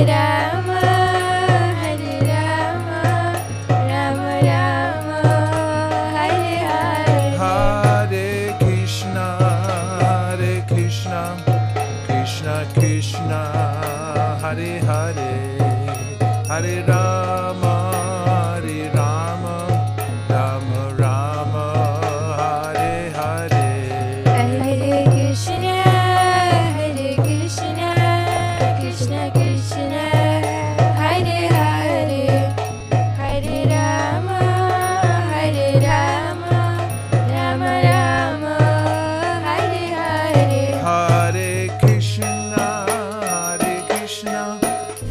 Rama, Hare Rama, Rama Rama, Hare Hare. Hare Krishna, Krishna Krishna, Hare Hare, Hare Rama, Rama Rama, Hare Hare. Hare Krishna, Krishna Krishna, Hare Hare, Hare Rama, Rama Rama, Hare Hare. Hare Krishna,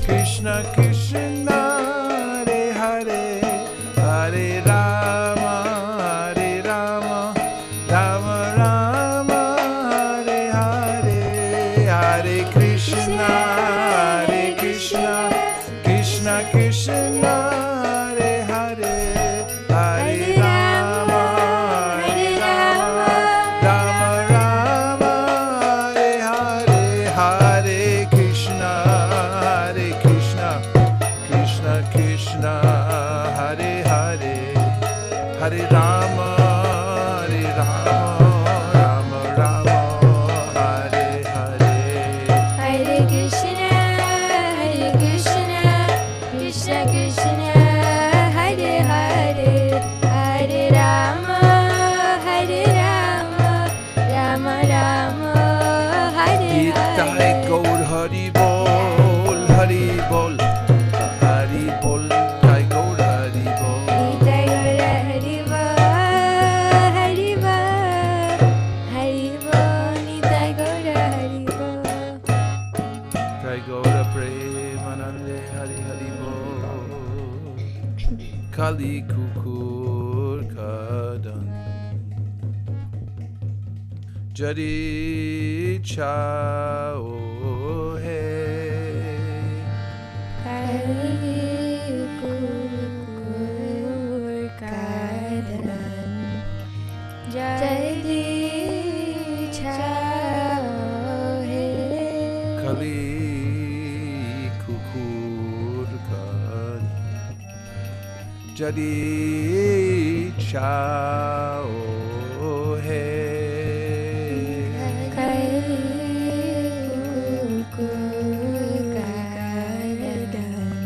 Krishna Krishna, Hare Hare, Hare Rama, Rama Rama, Hare Hare. Hare Krishna, Krishna Krishna, Hare Hare, Hare Rama, Rama Rama, Hare Hare. Hare Krishna, Krishna Krishna, Hare Hare, Hare Rama, Rama Rama, Hare Hare. Hare Krishna, Krishna Krishna, Hare Hare, Hare Rama, Rama Rama, Hare Nitai Hare. Gaur Hari Bol, Hari Bol, Hari Bol, Nitai Gaur Hari Bol. Nitai Gaur Hari Bol, Hari Bol, Hari Bol, Nitai Gaur Hari Bol. Nitai Gaur Premanande, Hari Hari Bol. Kali Kukur Kadan, Jadi Chao Hai. Kali Kukur Kadan, Jadi Chao Hai. Kali Kukur Kadan,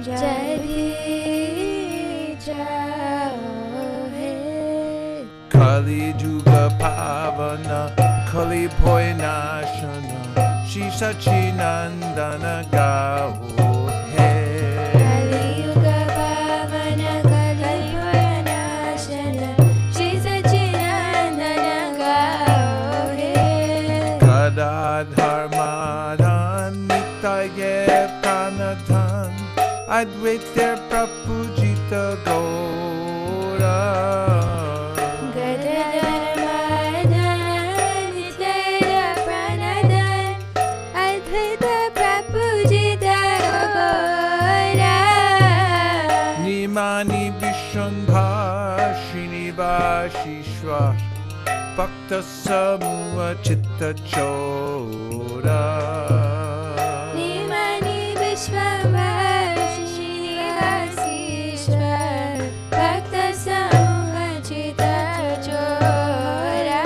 Jadi Chao Hai. Kali Juga Pavana, Kali Poi Nashana, Shri Sachinandana Gao Hai. Kali Yuga Pavana, Kali Poi Nashana, Shri Sachinandana Gao Hai. Kadadhar Madhan, Nitaye Pranadhan, Advaita Prapujita Gaura. Gadadhar Madhan, Nitya Pranadhan, Advaita Prapujita Gaura. Nimani Vishambhar, Srinivashishwa, Bhakta Samuha Chitta Chora. Nimani Vishwambar, Srinivasishwar, Bhakta Samuha Chitta Chora.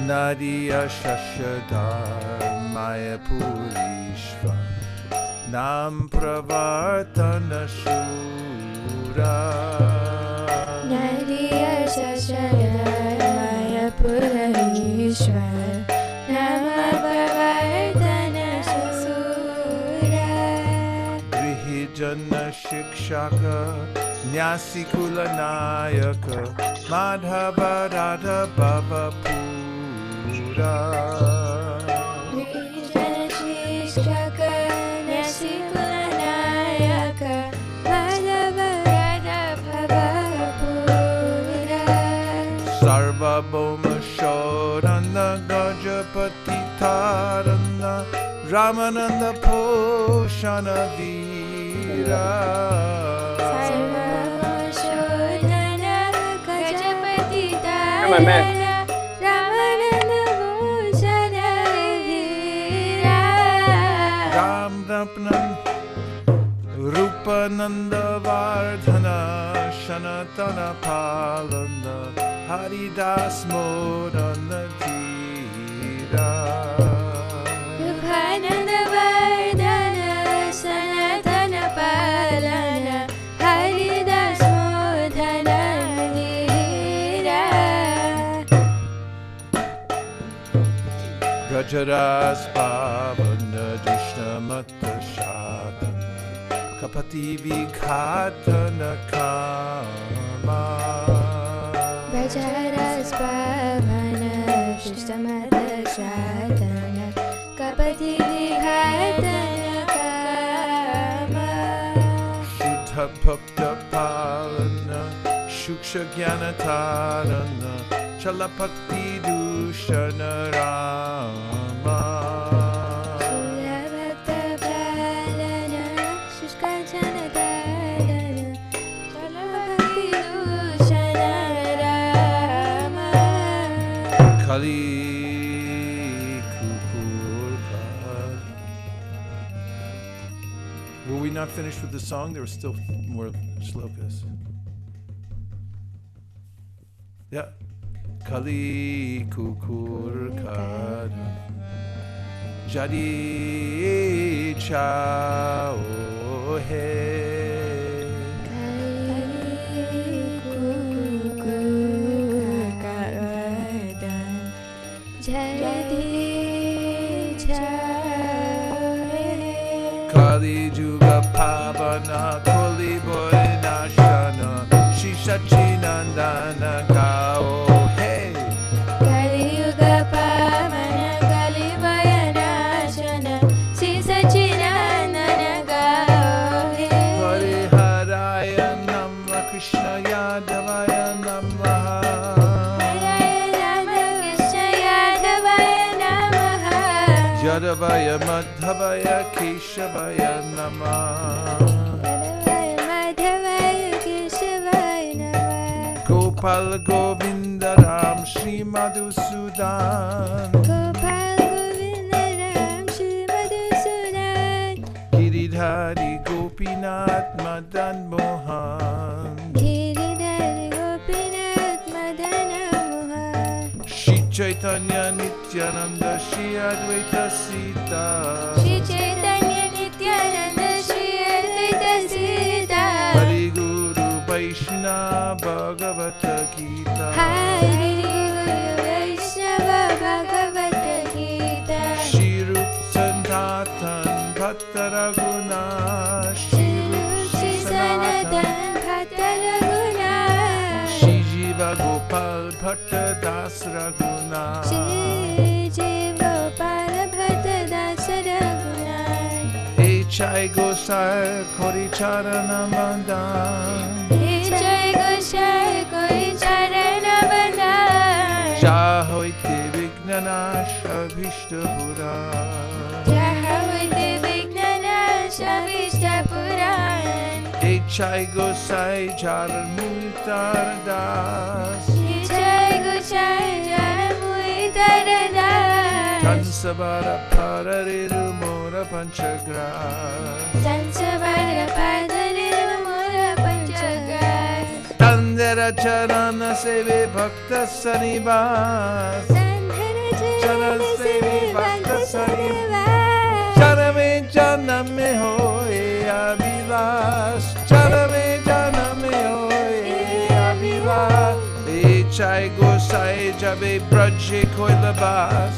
Nadiya Shashadhar Mayapurishva, Nam Pravartana Shura. Nadiya Shashadhar Mayapurishwar, Nama Pravartana Shasura. Grihijana Shikshaka, Nyasikula Nayaka, Madhava Radha Bhava Pura. Vijana Shishaka, Nasikula Nayaka, Madhava Radha Bhava Pura. Sarva Bhoma Shodana Gajapati Tarana, Ramananda Poshana Veera. Sarva-shodhana Gajapati Come on, man. Tarana, Ramananda Bhusana Shivananda Vardhana Shanatana Palana Haridas Modana Dhira Rupananda Vardhana Sanatana Palana Haridas Modana Dhira Brajaras Pavana Drishnamata Shatan Kapati Vikhatana Kama Brajaras Pavana Drishnamata Shatan Kapati Vikhatana Kama Shuddha Bhakta Palana Shuksha Jnana Tarana Chalapati Dushana Rama Surabhakta Palana Shushka Janatadana Chalapati Dushana Rama Kali Kupurkar. Were we not finished with the song? There were still more shlokas. Yeah. Kali Kukurkar Jadi Chao He Kali Juga Pavana Koli Boy Nashana Shishachinandana Gao Hey Kali Yuga Pavana Kali Vayanashana Sisachinandana Gahe Hari Haraya Namah Krishna Yadavaya Namaha Yadavaya Madhavaya Keshavaya Namah Gopal Govinda Ram Shri Madhusudan Gopal Govinda Ram Shri Madhusudan Giridhari Gopinath Madan Mohan Giridhari Gopinath Madana Mohan Śrī Caitanya Nityananda Śrī Advaita Sita Śrī Caitanya Nityananda Śrī Advaita Sita Hari Guru Vaishnava Bhagavata Gita Hari Guru Vaishnava Bhagavata Gita Shri Rup Sanatan Bhatta Raguna Shri Sanatan Bhatta Raguna Shri Jiva Gopal Bhatta Das Raguna Shri Jiva Gopal Bhatta Das Raguna Chai Gosai Kori Charana Mandan Jai Goshai Koi Charana Bandhan Jahoite Vignanash Abhishta Puran Jahoite Vignanash Abhishta Puran Chai Gosai Charan Muitar Das Jai Goshai Jaramuitar Das Tansavara Parariru Mora Panchagras Tansavara Parariru Mora Panchagras Tandera Charana Seve Bhakta Sanivas Sandhara Charana Seve Bhakta Sanivas Charame Janame Hoye Abhilas Charame Janame Hoye Abhilas Chai Gosai Jabe Braje Koilabas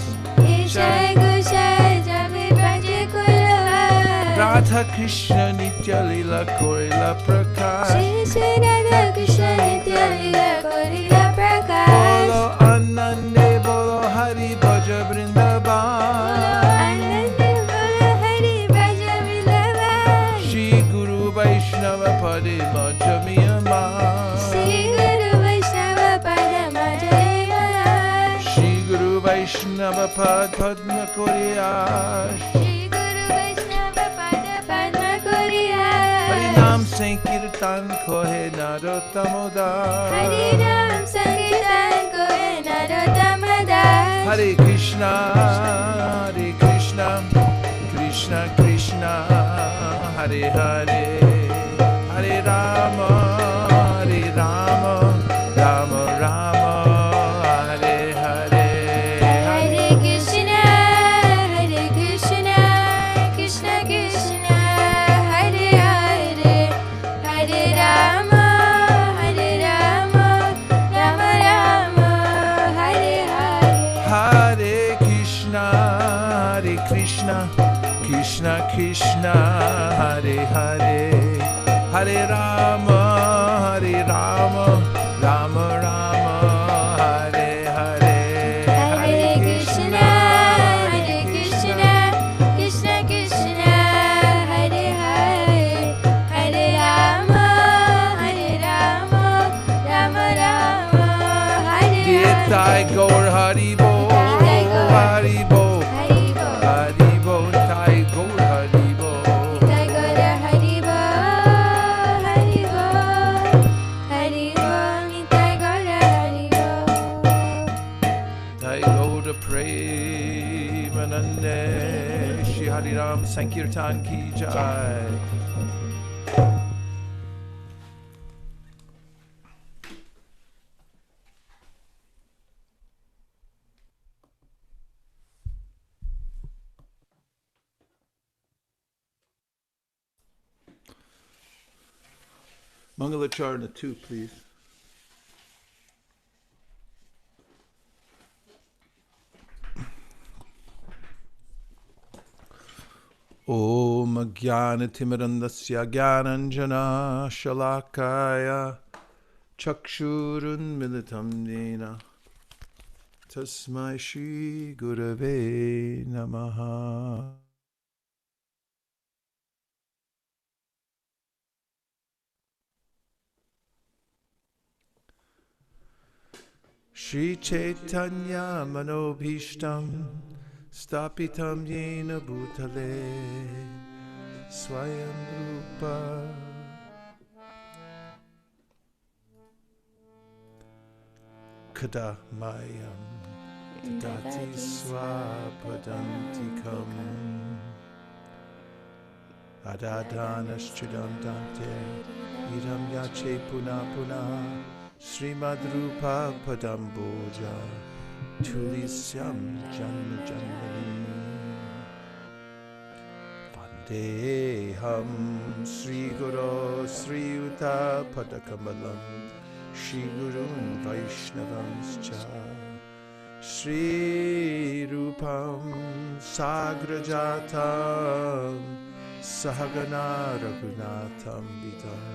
Jai Goshai Jabe Braje Koilabas Radha Krishna Nitya Lila Korila Prakash Shri Radha Krishna Nitya Lila Korila Prakash Bolo Anande Bolo Hari Bhaja Vrindavan Anande Bolo Hari Bhaja Vrindavan Shri Guru Vaishnava Pade Majamiyama Shri Guru Vaishnava Padma Jayamala Shri Guru Vaishnava Pad Padma Koriyash Shri Guru Vaishnava Padma Koriyash Harinam Sankirtan Kohe Narottamodas Hari Ram Sankirtan Kohe Narottamodas Hare Krishna Krishna Krishna Hare Hare Rama, Hare Rama, Rama Rama, Hare Hare. Hare Krishna, Krishna Krishna, Hare Hare, Hare Rama, Rama Rama, Hare Hare. Hare Krishna, Krishna Krishna, Hare Hare, Hare Rama, Rama Rama, Hare Hare. Hare Krishna, Krishna Krishna, Hare Hare, Hare Rama, Rama Rama, Hare Hare. Nitai Gaur Hari Bol, Hari Bol, Hari Bol, Nitai Gaur Hari Bol. Nitai Gaur Hari Bol, Hari Bol, Hari Bol, Nitai Gaur Hari Bol. Nitai Gaur Premanande, Shri Hari Ram Sankirtan Ki Jai. Mangalacharna 2, please. Om Jnana-timirandasya Jnananjana Shalakaya Chakshurun Militam Nena Tasmai Shri Gurave Namaha. Śrī Caitanya-manobhishtam Stapitam yena bhutale Swayam Rupa Kada Mayam Dati Swapadantikam Adadanaschidam Dante Idam Yache Puna Puna Srimad Rupa Padamboja Tulisyam Janma Janmani Vandeham Sri Guru Sri Uta Padakamalam Shri Gurun Vaishnavamscha Shri Rupam Sagrajatam Sahagana Raghunatham Vidam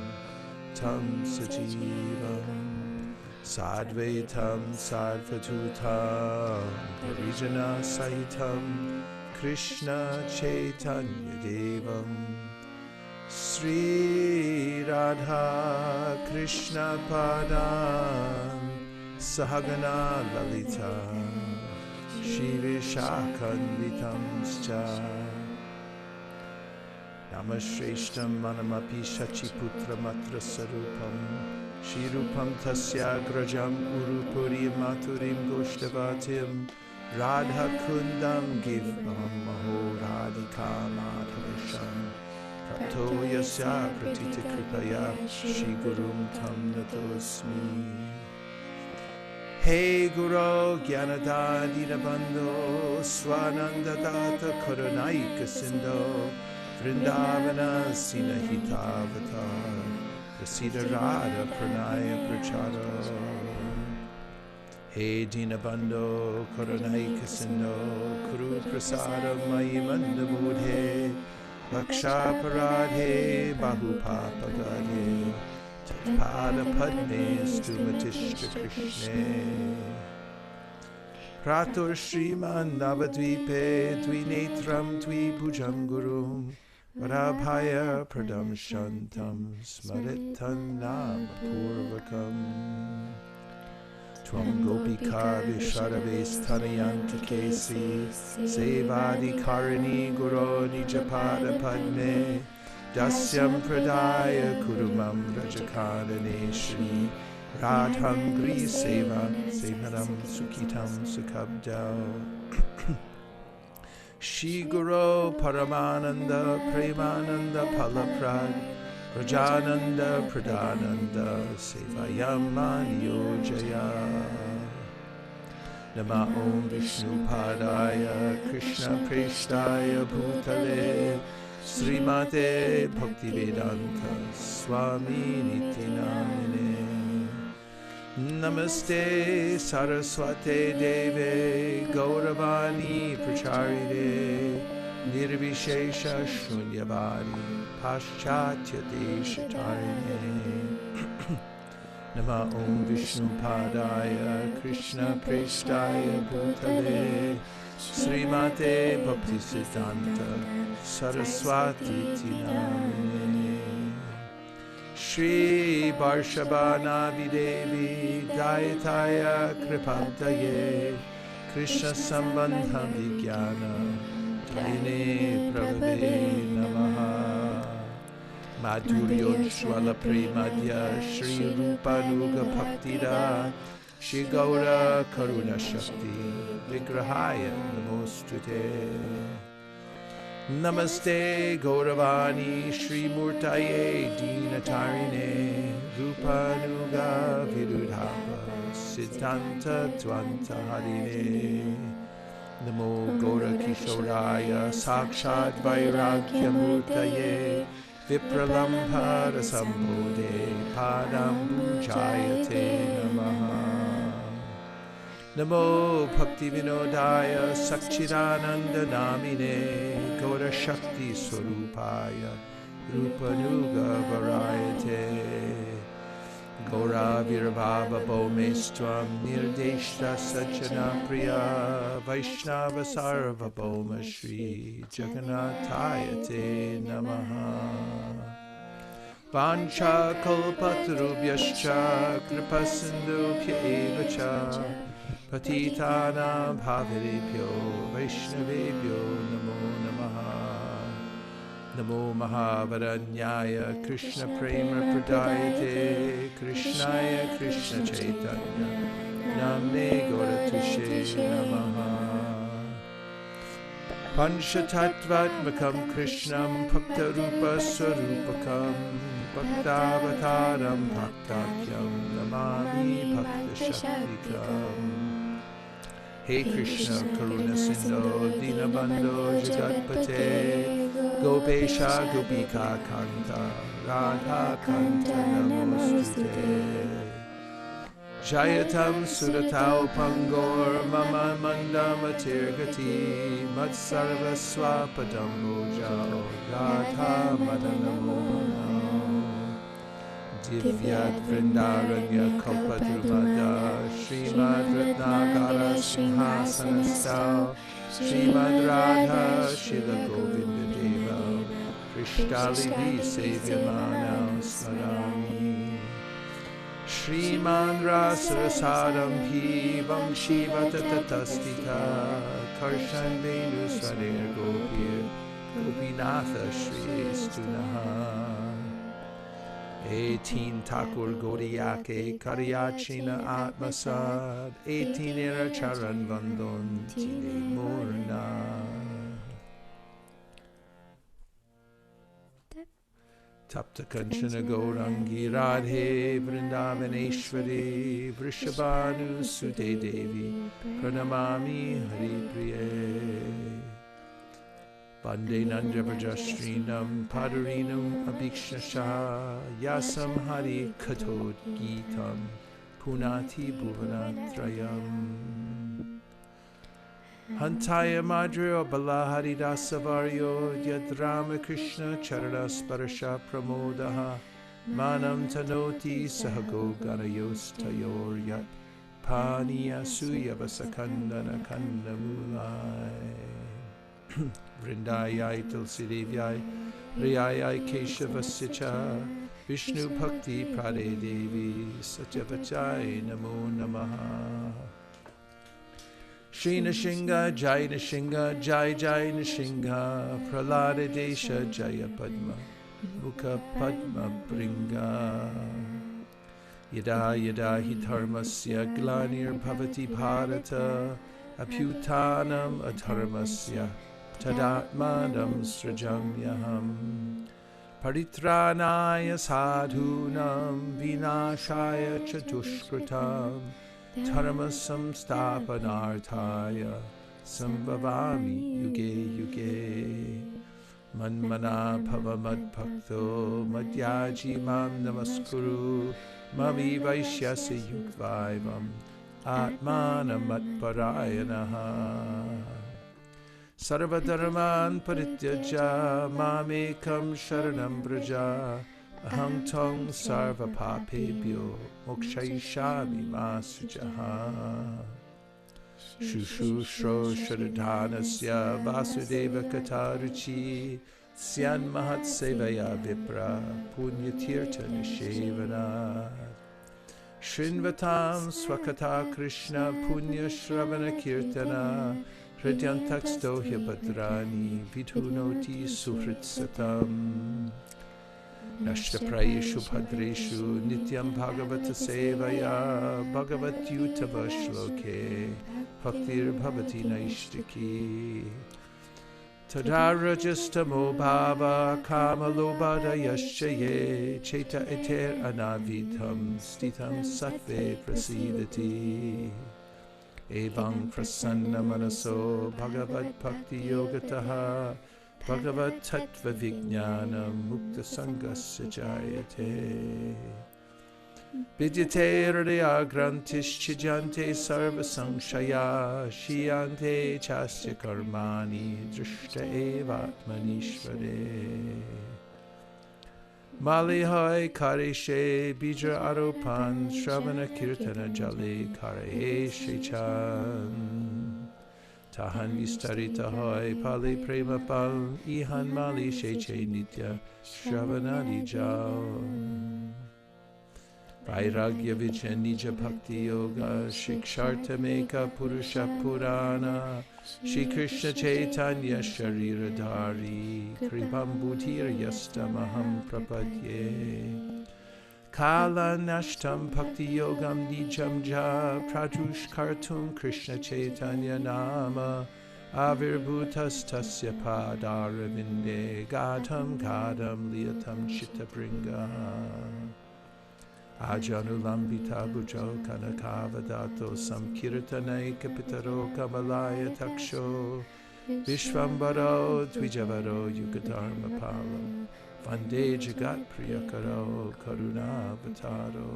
Tam Sajivam Sadvaitam Sarvatutam Parijana Sahitam Krishna Chaitanya Devam Sri Radha Krishna Padam Sahagana Lalita Shri Vishakanvitam Scha Namashrestam Manamapi Shachiputra Matra Sarupam Shirupam Tasya Grajam Urupuri Maturim Goshtavatim Radha Kundam Givam Maho Radhika Madhavisham Prato Yasya Pratita Kripaya Shigurum Tam Natosmi. Hey Guru Gyanadadina Bando Swananda Data Karunaika Sindo Vrindavana Sinahitavatar Prasida Radha Pranaya Prachara. Hey Dinabando Karunaika Sindo Kuru Prasada Mayimanda Budhe Laksha Paradhe Bahupapagade Pada Padme Stumatishta Krishne Pratur Shriman Navadvipe Dvinetram Dvibhujam Gurum Varabhaya Pradam Shantam Smaritan Nama Purvakam Tvam Gopika Visharaves Tanayanta Kesi Sevadi Karini Guru Nijapada Padme Dasyam Pradaya Kurumam Rajakanane Shri Radham Gri Seva Sevaram Sukhitam Sukhabdao Shri Guru Paramananda Premananda Palaprad Rajananda Pradhananda Sevayamanyojaya. Nama Om Vishnu Padaya Krishna Preshtaya Bhutale Srimate Bhaktivedanta Swami Niti Namine. Namaste Saraswate Deve Gauravani Pracharine Nirvishesha Shunyavani Paschatya Deshatarine. Nama Om Vishnu Padaya Krishna Preshtaya Bhutale Srimate Bhaktisiddhanta Saraswati Namine. Shri Varshabhanavi Devi Dayataya Kripataye Krishna Sambandha Vijnana Taine Prabhave Namaha. Madhuryojjwala Premadya Shri Rupanuga Bhaktira Shri Gaura Karuna Shakti Vigrahaya Namostute. Namaste Gauravani Shri Murtaye Dinatarine Rupanuga Virudhava Siddhanta Tvanta Harine. Namo Gaura Kishoraya Sakshat Vairagya Murtaye Vipralambhara Sambodhe Padambujayate Namaha. Namo Bhakti Vinodaya Sakchidananda Namine Gaura Shakti Swarupaya Rupanuga Varayate. Gaura Virabhava Bhomestvam Nirdeshta Sajjana Priya Vaishnava Sarva Bhoma Shri Jagannathayate Namaha. Vancha Kalpatarubhyascha Kripasindubhya Evacha Patitana Bhaviribhyo Vaishnavebhyo Namo Namaha. Namo Mahavaranyaya Krishna Prema Pradayate Krishnaya Krishna Chaitanya Namne Gauratushe Namaha. Panchatattvatmakam Krishnam Bhaktarupa Swarupakam Bhaktavataram Bhaktakyam Namami Bhaktashaktikam. Hey Krishna Karuna Sindho Dinabandho Jagatpate Gopesha Gopika Kanta Radha Kanta Namostute. Jayatam Suratau Pangor Mama Mandamatirgati Matsarva Swapadam Bojao Radha Madanamo. Divyat Vrindaranya Kalpadrumada Srimad Ratnagara Simhasanastau Srimad Radha Shila Govinda Deva Krishtalivi Sevyamanam Smarami. Shriman Rasarasadam Hivam Shiva Tatatastita Karshan Venu Swaner Gopir Gopinatha Shri Stunaha. 18 Thakur Gauriyake Karyachina Atmasad 18 Era Charan Vandon Tine Murna. Tapta Kanchana Gaurangi Radhe Vrindavaneshwari Vrishabhanu Sute Devi Pranamami Hari Priye. Bande Nandra Vrajashrinam Padarinam Abhikshasha Yasam Hari Katod Gitam Punati Bhuvanatrayam. Hantaya Madhya Balahari Dasavaryo Yadrama Krishna Charana Sparasha Pramodaha Manam Tanoti Sahago Ganayos Tayor Yat Paniya Suyavasakandana Kandamulai. Vrindayai Tulsidevyai Riyayai Keshavasya Vishnu Bhakti Prade Devi Satyavachai Namo Namaha. Shri Nishinga Jai Nishinga Jai Jai Nishinga Pralada Desha Jaya Padma Mukha Padma Bringa. Yada Yada Hi Dharmasya Glanir Bhavati Bharata Abhyutanam Adharmasya Tadatmanam Srajamyaham. Paritranaya sadhunam vinashaya cha dushkritam dharma samstapanarthaya sambhavami yuge yuge. Manmana pavamad bhakto madhyaji mam namaskuru mami vaishyasi yukvaivam atmanam matparayanaha. Sarvadharman parityaja mamekam sharanam vraja aham tong sarva papebhyo mokshayishami masujaha. Shushushro shradhanasya vasudeva kataruchi syan mahat sevaya vipra punyatirtha nishevana. Shrinvatam swakata krishna punya shravana kirtana hridyantaksto hyabadrani vidhunoti suhritsatam. Nashtaprayeshu bhadreshu nityam bhagavata sevaya bhagavatyutava shloke bhaktir bhavati naishtiki. Tadarajastamo bhava kamalobhadayaschaye cheta eter anavidham stitham sattve prasidati. Evam prasanna manaso bhagavad bhakti yogataha bhagavad tattva vijnanam mukta sangasya jayate. Vidyate hridaya grantish chijante sarva samshaya shiyante chasya karmani drishta evatmanishvare. Malihai kareshe bija aropan shravana kirtana jale kare shechan. Tahan vistarita hoy pali prema pal ihan mali sheche nitya shravanadi jao. Vairagya vijaya nija bhakti yoga shikshartameka purusha purana Shri Krishna Chaitanya Shariradhari Kripam Buddhir Yastamaham Prapadye. Kala Nashtam Bhakti Yogam Nijam Ja Pradush Kartum Krishna Chaitanya Nama Avirbhutas Tasya Padaravinde Gadam Gadam Liyatam Chitabringa. Ajanulambita Bhujao Kanakavadato Samkirtanai Kapitaro Kamalaya Taksho Vishvambaro Dvijavaro Yugadharma Palo Vande Jagat Priyakaro Karuna Vataro.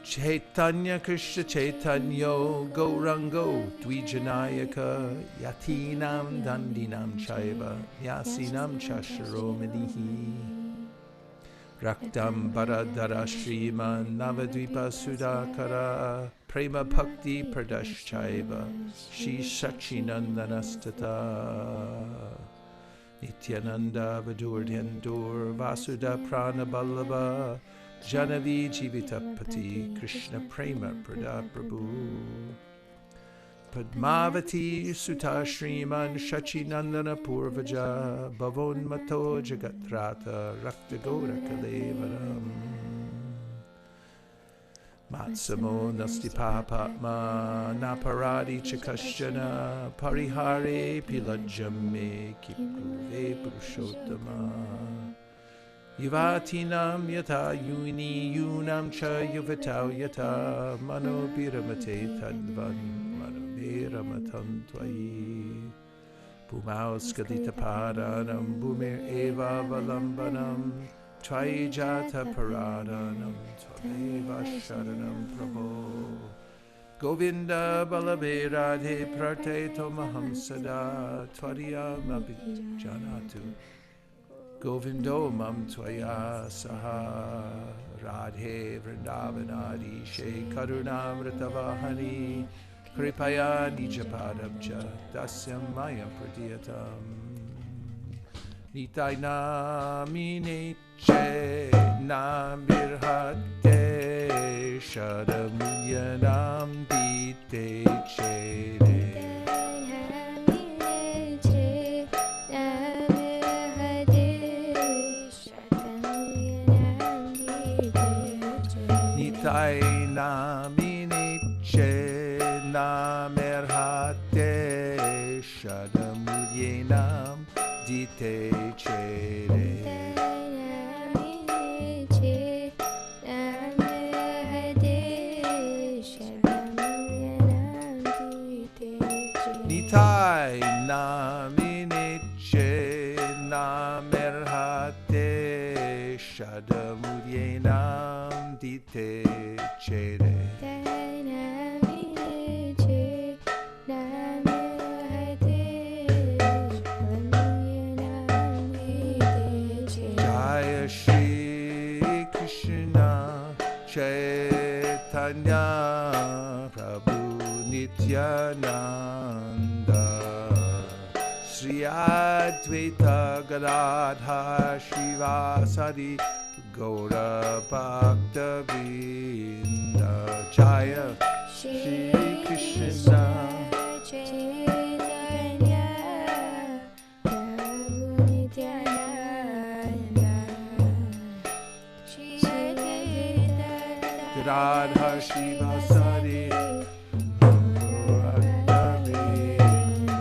Chaitanya Krishna Chaitanyo Gaurango Dvijanayaka Yatinam Dandinam Chaiva Yasinam Chasharo Medihi. Raktam Baradara Shriman Navadvipa Sudakara Prema Bhakti Pradashchaiva Shri Sachinandanastata. Nityananda Vadurdhendur Vasuda Prana Ballabha Janavi Jivitapati Krishna Prema Prada Prabhu. Padmavati Sutta Shriman Shachinandana Purvaja Bhavon Mato Jagatrata Raktagora Kalevaram. Matsamo Nastipapatma Naparadi Chakashjana Parihare Pilajame Kipruve Purushottama. Yuvatinam yata yuni yunam cha yuvatau yata mano biramate tadvan mano biramatam tvayi. Bhumau skadita padanam bhumir eva valambanam tvayi jata paradanam tvameva sharanam prabho. Govinda balave radhe prate tomaham sada tvariyam abhijanatu. Govindo mam tvaya saha radhe vrindavanadi she karunamrta vahani kripaya nijapadabja dasyam maya pradiyatam. Nitai namine che nambirhate shadamyanam dite chere. Nitai namine che namerhate shadamyanam dite te chere. Nitai naminiche namerhate shadamudyenam dite chere. Jaya Shri Krishna Chaitanya Prabhu Nityananda Śrī Advaita Gadadhara Śrīvāsadi Gaura Bhakta Vrinda. Jaya Shri Krishna Gadadhara Śrīvāsadi Gaura Vrinda.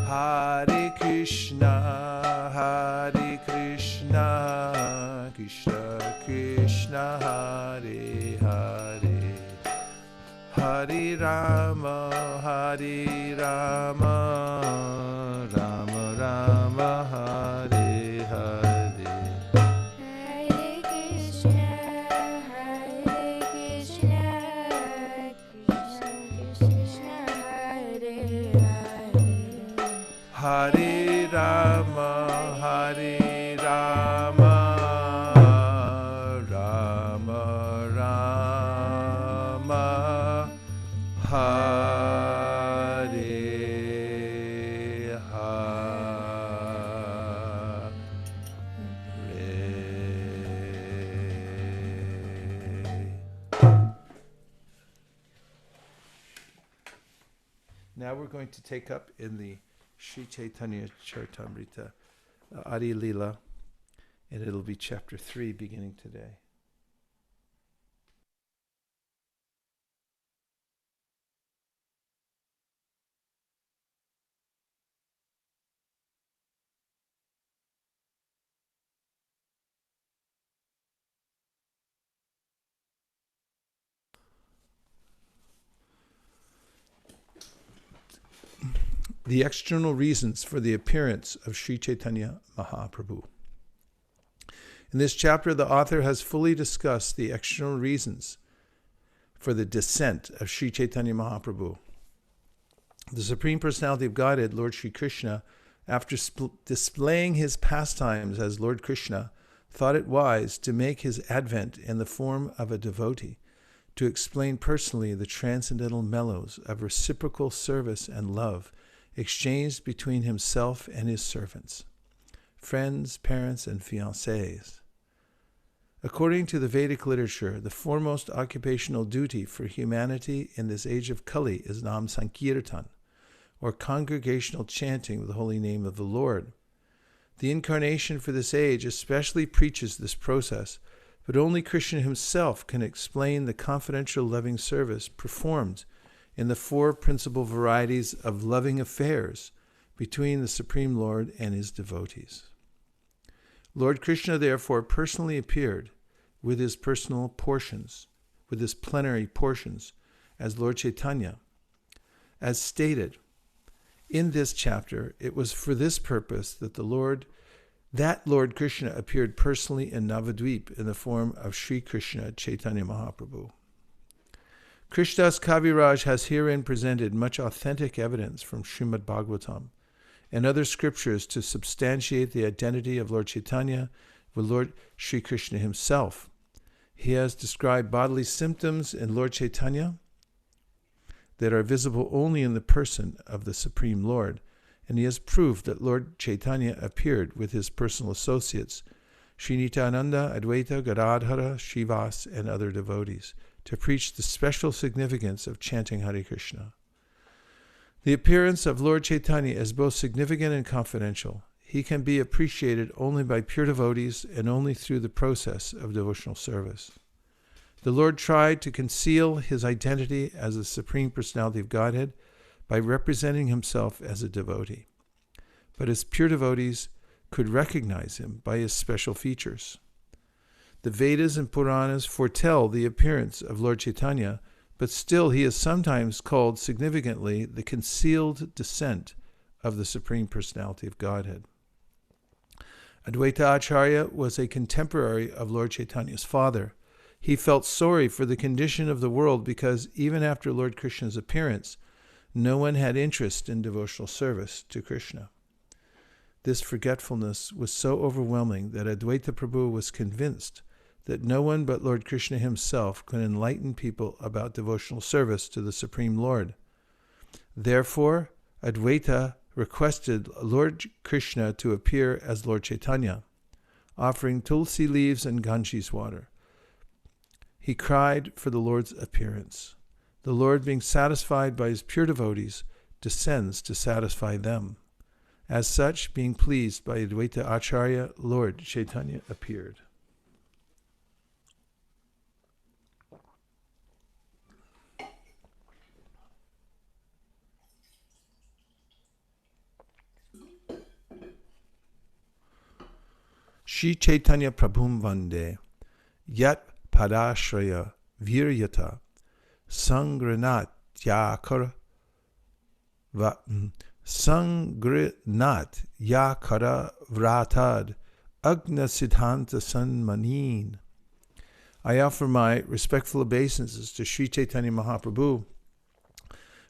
Hare Krishna Krishna Krishna Hare Hare, Hare Rama Rama Rama Hare Hare. Hare Krishna Krishna Krishna Hare Hare, Hare Rama Rama Rama Hare Hare. Now we're going to take up in the Śrī Caitanya-caritāmṛta, Ādi-līlā, and it'll be chapter 3 beginning today. The external reasons for the appearance of Śrī Caitanya Mahaprabhu. In this chapter, the author has fully discussed the external reasons for the descent of Śrī Caitanya Mahaprabhu. The Supreme Personality of Godhead, Lord Sri Krishna, after displaying his pastimes as Lord Krishna, thought it wise to make his advent in the form of a devotee, to explain personally the transcendental mellows of reciprocal service and love exchanged between himself and his servants, friends, parents, and fiancés. According to the Vedic literature, the foremost occupational duty for humanity in this age of Kali is Nam Sankirtan, or congregational chanting of the holy name of the Lord. The incarnation for this age especially preaches this process, but only Krishna himself can explain the confidential loving service performed in the 4 principal varieties of loving affairs between the Supreme Lord and his devotees. Lord Krishna therefore personally appeared with his personal portions, with his plenary portions, as Lord Chaitanya. As stated in this chapter, it was for this purpose that Lord Krishna appeared personally in Navadvip in the form of Sri Krishna Chaitanya Mahaprabhu. Krishnadas Kaviraj has herein presented much authentic evidence from Srimad Bhagavatam and other scriptures to substantiate the identity of Lord Chaitanya with Lord Sri Krishna himself. He has described bodily symptoms in Lord Chaitanya that are visible only in the person of the Supreme Lord, and he has proved that Lord Chaitanya appeared with his personal associates, Śrī Nityananda, Advaita, Gadadhara, Śrīvās, and other devotees, to preach the special significance of chanting Hare Krishna. The appearance of Lord Chaitanya is both significant and confidential. He can be appreciated only by pure devotees and only through the process of devotional service. The Lord tried to conceal his identity as the Supreme Personality of Godhead by representing himself as a devotee. but his pure devotees could recognize him by his special features. The Vedas and Puranas foretell the appearance of Lord Chaitanya, but still he is sometimes called significantly the concealed descent of the Supreme Personality of Godhead. Advaita Acharya was a contemporary of Lord Chaitanya's father. He felt sorry for the condition of the world because even after Lord Krishna's appearance, no one had interest in devotional service to Krishna. This forgetfulness was so overwhelming that Advaita Prabhu was convinced that no one but Lord Krishna himself could enlighten people about devotional service to the Supreme Lord. Therefore, Advaita requested Lord Krishna to appear as Lord Chaitanya, offering tulsi leaves and Ganges water. He cried for the Lord's appearance. The Lord, being satisfied by his pure devotees, descends to satisfy them. As such, being pleased by Advaita Acharya, Lord Chaitanya appeared. Śrī Caitanya Prabhum Vande, Yat Padashraya Viryata, Sangranat Yakara Vratad, Agna Siddhanta Sanmanin. I offer my respectful obeisances to Śrī Caitanya Mahaprabhu.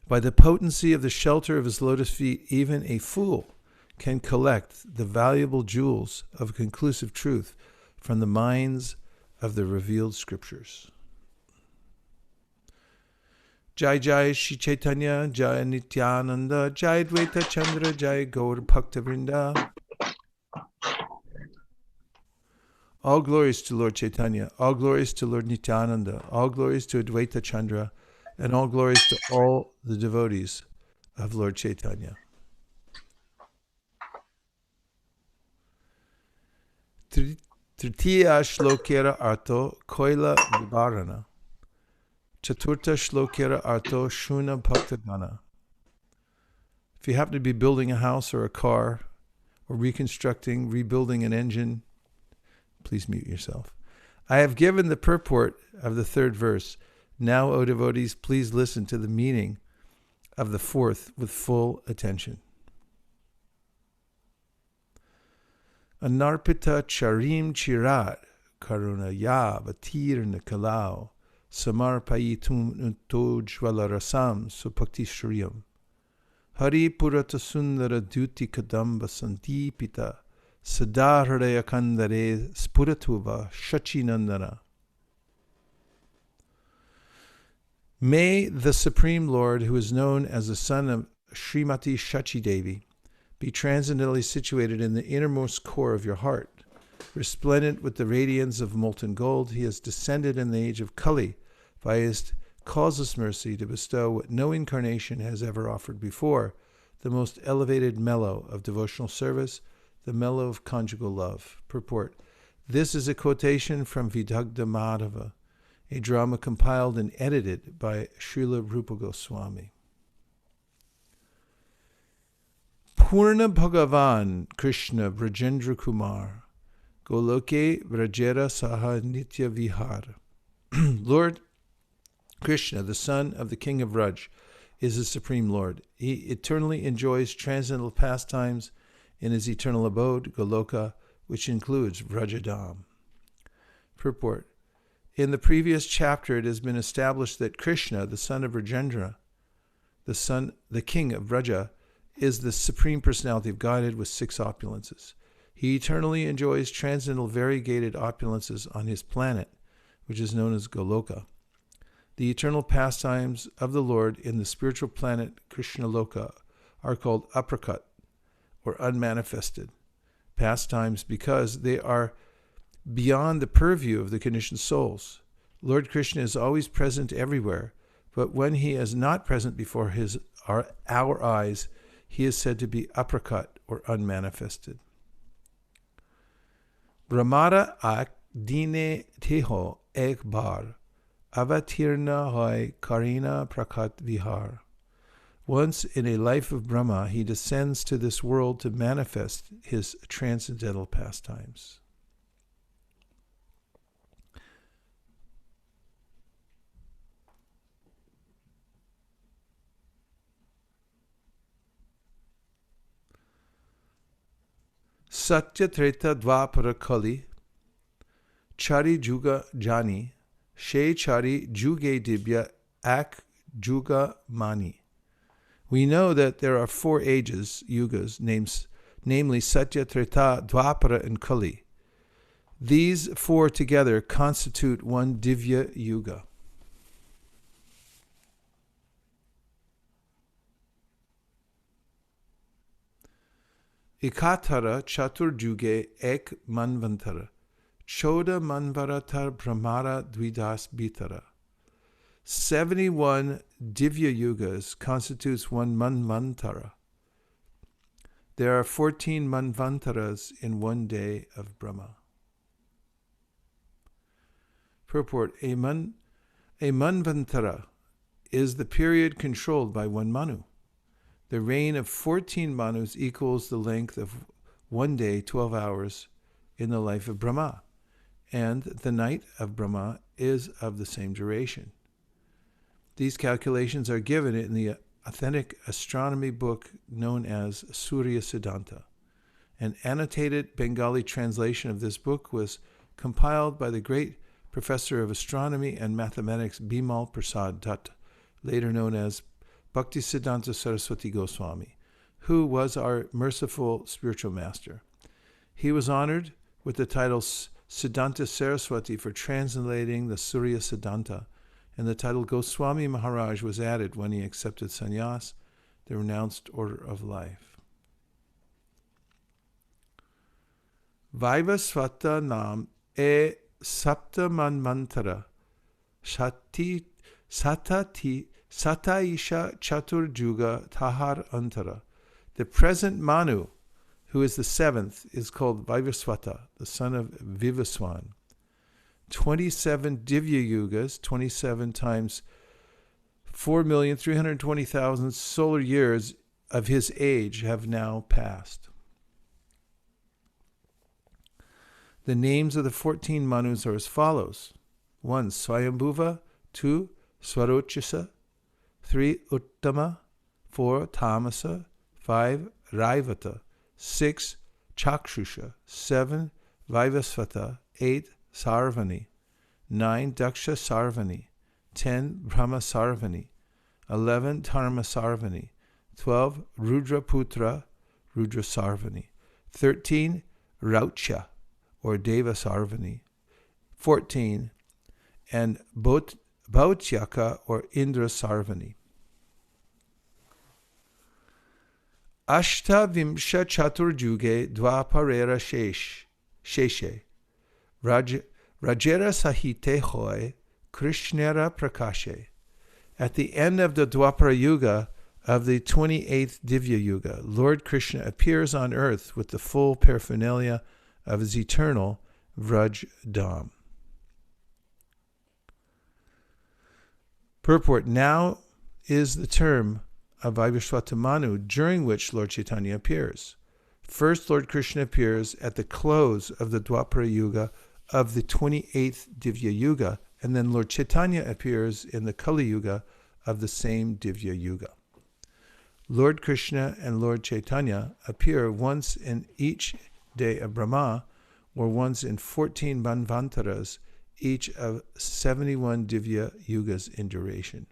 By the potency of the shelter of his lotus feet, even a fool can collect the valuable jewels of conclusive truth from the minds of the revealed scriptures. Jai Jai Śrī Caitanya, Jai Nityananda, Jai Dvaita Chandra, Jai Gaur Bhakta Vrinda. All glories to Lord Chaitanya, all glories to Lord Nityananda, all glories to Advaita Chandra, and all glories to all the devotees of Lord Chaitanya. Tritiya Shlokera Arto Koila Vibarana. Chaturta Shlokera Arto Shuna Bhaktagana. If you happen to be building a house or a car, or rebuilding an engine, please mute yourself. I have given the purport of the third verse. Now, O devotees, please listen to the meaning of the fourth with full attention. Anarpita charim chirat karuna ya vatirna kalau samarpayitum untojvala rasam supakti shriyam hari purata sundara duti kadamba santipita sadarhadaya kandare spuratuva shachinandana. May the Supreme Lord, who is known as the son of Srimati Shachi Devi, be transcendentally situated in the innermost core of your heart. Resplendent with the radiance of molten gold, he has descended in the age of Kali by his causeless mercy to bestow what no incarnation has ever offered before, the most elevated mellow of devotional service, the mellow of conjugal love. Purport. This is a quotation from Vidagdha Madhava, a drama compiled and edited by Srila Rupa Goswami. Purna Bhagavan Krishna Brajendra Kumar Goloke Vrajera Saha Nitya Vihar. Lord Krishna, the son of the king of Vraj, is the Supreme Lord. He eternally enjoys transcendental pastimes in his eternal abode, Goloka, which includes Vrajadam. Purport. In the previous chapter, it has been established that Krishna, the son of Rajendra, the king of Vraja, is the Supreme Personality of Godhead with 6 opulences. He eternally enjoys transcendental variegated opulences on his planet, which is known as Goloka. The eternal pastimes of the Lord in the spiritual planet Krishna Loka are called aprakat, or unmanifested pastimes, because they are beyond the purview of the conditioned souls. Lord Krishna is always present everywhere, but when he is not present before our eyes, he is said to be aprakat, or unmanifested. Brahmara ak dine teho ek bar, avatirna hoy karina prakat vihar. Once in a life of Brahma, he descends to this world to manifest his transcendental pastimes. Satya Treta Dvapara Kali Chari Juga Jani She Chari Juge Dibya Ak Juga Mani. We know that there are 4 ages, yugas, namely Satya, Treta, Dvapara, and Kali. These 4 together constitute one Divya Yuga. Ikatara Chatur Juge Ek Manvantara Choda Manvaratar Brahmara Dvidas Bitara. 71 Divya Yugas constitutes one Manvantara. There are 14 Manvantaras in one day of Brahma. Purport: A Manvantara is the period controlled by one Manu. The reign of 14 Manus equals the length of one day, 12 hours, in the life of Brahma, and the night of Brahma is of the same duration. These calculations are given in the authentic astronomy book known as Śrī Caitanya. An annotated Bengali translation of this book was compiled by the great professor of astronomy and mathematics Bimal Prasad Dutt, later known as Bhaktisiddhanta Saraswati Goswami, who was our merciful spiritual master. He was honored with the title Siddhanta Saraswati for translating the Śrī Caitanya, and the title Goswami Maharaj was added when he accepted sannyas, the renounced order of life. Vaisesika nam e sapta manvantara satati sataisha chatur juga tahar antara. The present Manu, who is the 7th, is called Vaisesika, the son of Vivaswan. 27 Divya Yugas, 27 times 4,320,000 solar years of his age have now passed. The names of the 14 Manus are as follows: 1. Swayambhuva, 2. Swarochisa, 3. Uttama, 4. Tamasa, 5. Raivata, 6. Chakshusha, 7. Vaivasvata, 8. Sarvani, 9. Daksha Sarvani, 10. Brahma Sarvani, 11. Dharma Sarvani, 12. Rudra Putra, Rudra Sarvani, 13. Raucha, or Deva Sarvani, 14. And Bhautyaka, or Indra Sarvani. Ashta Vimsha Chaturjuge Dvaparera Sheshe Rajera Sahite Hoy Krishnera Prakashe. At the end of the Dwapara Yuga of the 28th Divya Yuga, Lord Krishna appears on earth with the full paraphernalia of his eternal Vraj Dham. Purport: Now is the term of Vaivasvata Manu, during which Lord Chaitanya appears. First, Lord Krishna appears at the close of the Dwapara Yuga of the 28th Divya Yuga, and then Lord Chaitanya appears in the Kali Yuga of the same Divya Yuga. Lord Krishna and Lord Chaitanya appear once in each day of Brahma, or once in 14 Manvantaras, each of 71 Divya Yugas in duration.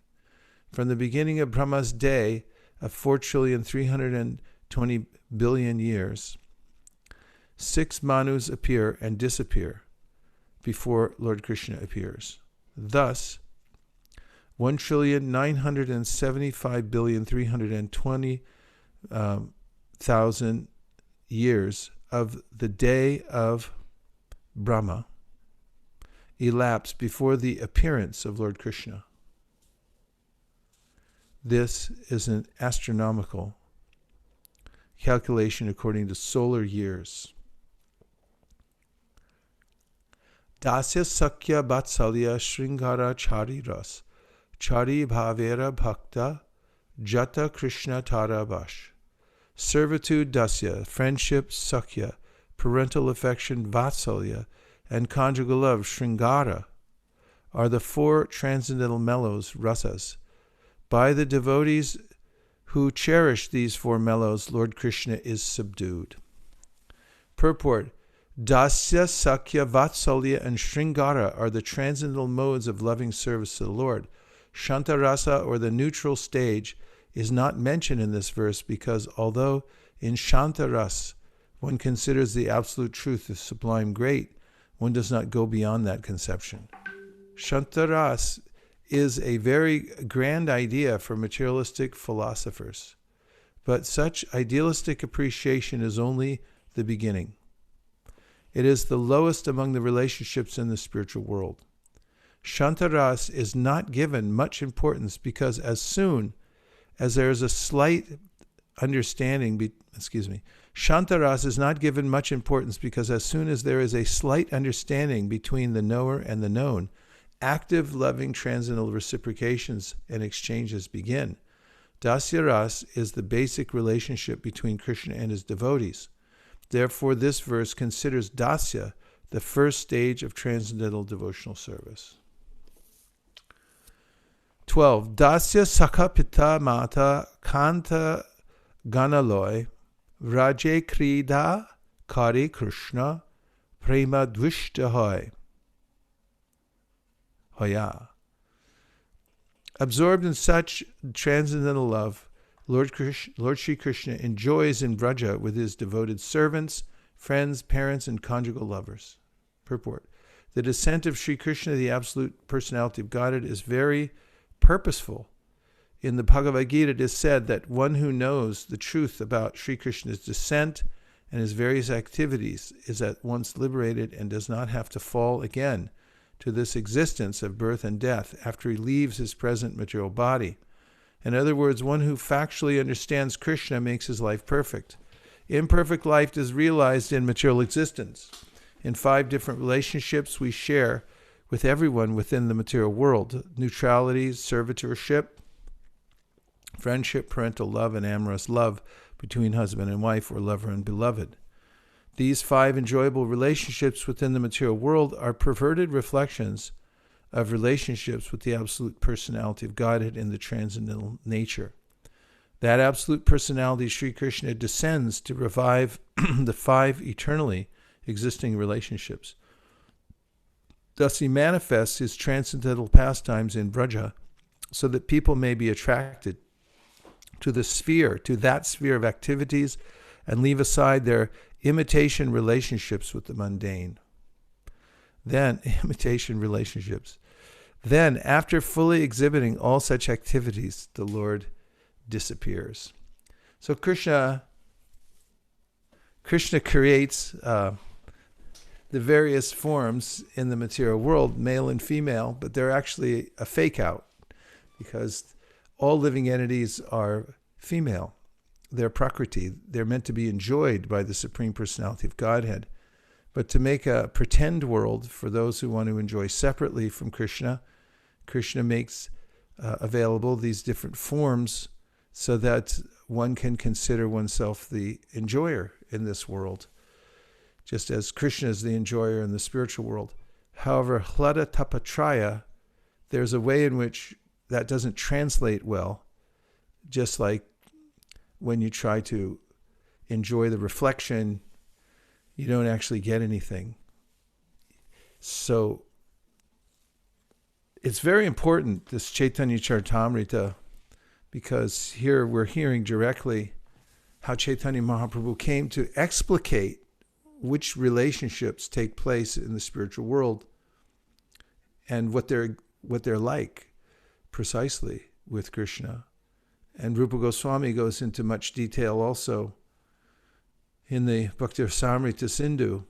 From the beginning of Brahma's day of 4,320,000,000,000 years, 6 Manus appear and disappear before Lord Krishna appears. Thus, 1,975,320,000 years of the day of Brahma elapse before the appearance of Lord Krishna. This is an astronomical calculation according to solar years. Dasya Sakya Vatsalya Sringara Chari Ras Chari Bhavera Bhakta Jata Krishna Tara Bash. Servitude, Dasya, friendship, Sakya, parental affection, Vatsalya, and conjugal love, Sringara, are the four transcendental mellows, rasas. By the devotees who cherish these four mellows, Lord Krishna is subdued. Purport: Dasya, Sakya, Vatsalya, and Sringara are the transcendental modes of loving service to the Lord. Shantarasa, or the neutral stage, is not mentioned in this verse because although in Shantaras one considers the absolute truth of sublime great, one does not go beyond that conception. Shantaras is a very grand idea for materialistic philosophers, but such idealistic appreciation is only the beginning. It is the lowest among the relationships in the spiritual world. Shantaras is not given much importance because as soon as there is a slight understanding, Shantaras is not given much importance because as soon as there is a slight understanding between the knower and the known, active, loving, transcendental reciprocations and exchanges begin. Dasya Ras is the basic relationship between Krishna and his devotees. Therefore, this verse considers Dasya the first stage of transcendental devotional service. 12. Dasya Sakha Pita Mata Kanta Ganaloy Raje Krida Kari Krishna Prema Dvishtahoy. Hoya. Absorbed in such transcendental love, Lord Sri Krishna enjoys in Braja with his devoted servants, friends, parents, and conjugal lovers. Purport: the descent of Sri Krishna, the absolute personality of Godhead, is very purposeful. In the Bhagavad Gita, it is said that one who knows the truth about Sri Krishna's descent and his various activities is at once liberated and does not have to fall again to this existence of birth and death after he leaves his present material body. In other words, one who factually understands Krishna makes his life perfect. Imperfect life is realized in material existence. In 5 different relationships we share with everyone within the material world: neutrality, servitorship, friendship, parental love, and amorous love between husband and wife or lover and beloved. These 5 enjoyable relationships within the material world are perverted reflections of relationships with the absolute personality of Godhead in the transcendental nature. That absolute personality, Sri Krishna, descends to revive the 5 eternally existing relationships. Thus he manifests his transcendental pastimes in Braja so that people may be attracted to that sphere of activities and leave aside their imitation relationships with the mundane. Then, after fully exhibiting all such activities, the Lord disappears. So Krishna creates the various forms in the material world, male and female, but they're actually a fake out because all living entities are female. They're Prakriti. They're meant to be enjoyed by the Supreme Personality of Godhead. But to make a pretend world for those who want to enjoy separately from Krishna, Krishna makes available these different forms so that one can consider oneself the enjoyer in this world, just as Krishna is the enjoyer in the spiritual world. However, Hlada Tapatraya, there's a way in which that doesn't translate well, just like when you try to enjoy the reflection, you don't actually get anything. So it's very important, this Caitanya-caritāmṛta, because here we're hearing directly how Chaitanya Mahaprabhu came to explicate which relationships take place in the spiritual world and what they're like precisely with Krishna. And Rupa Goswami goes into much detail also in the Bhakti-rasamrita Sindhu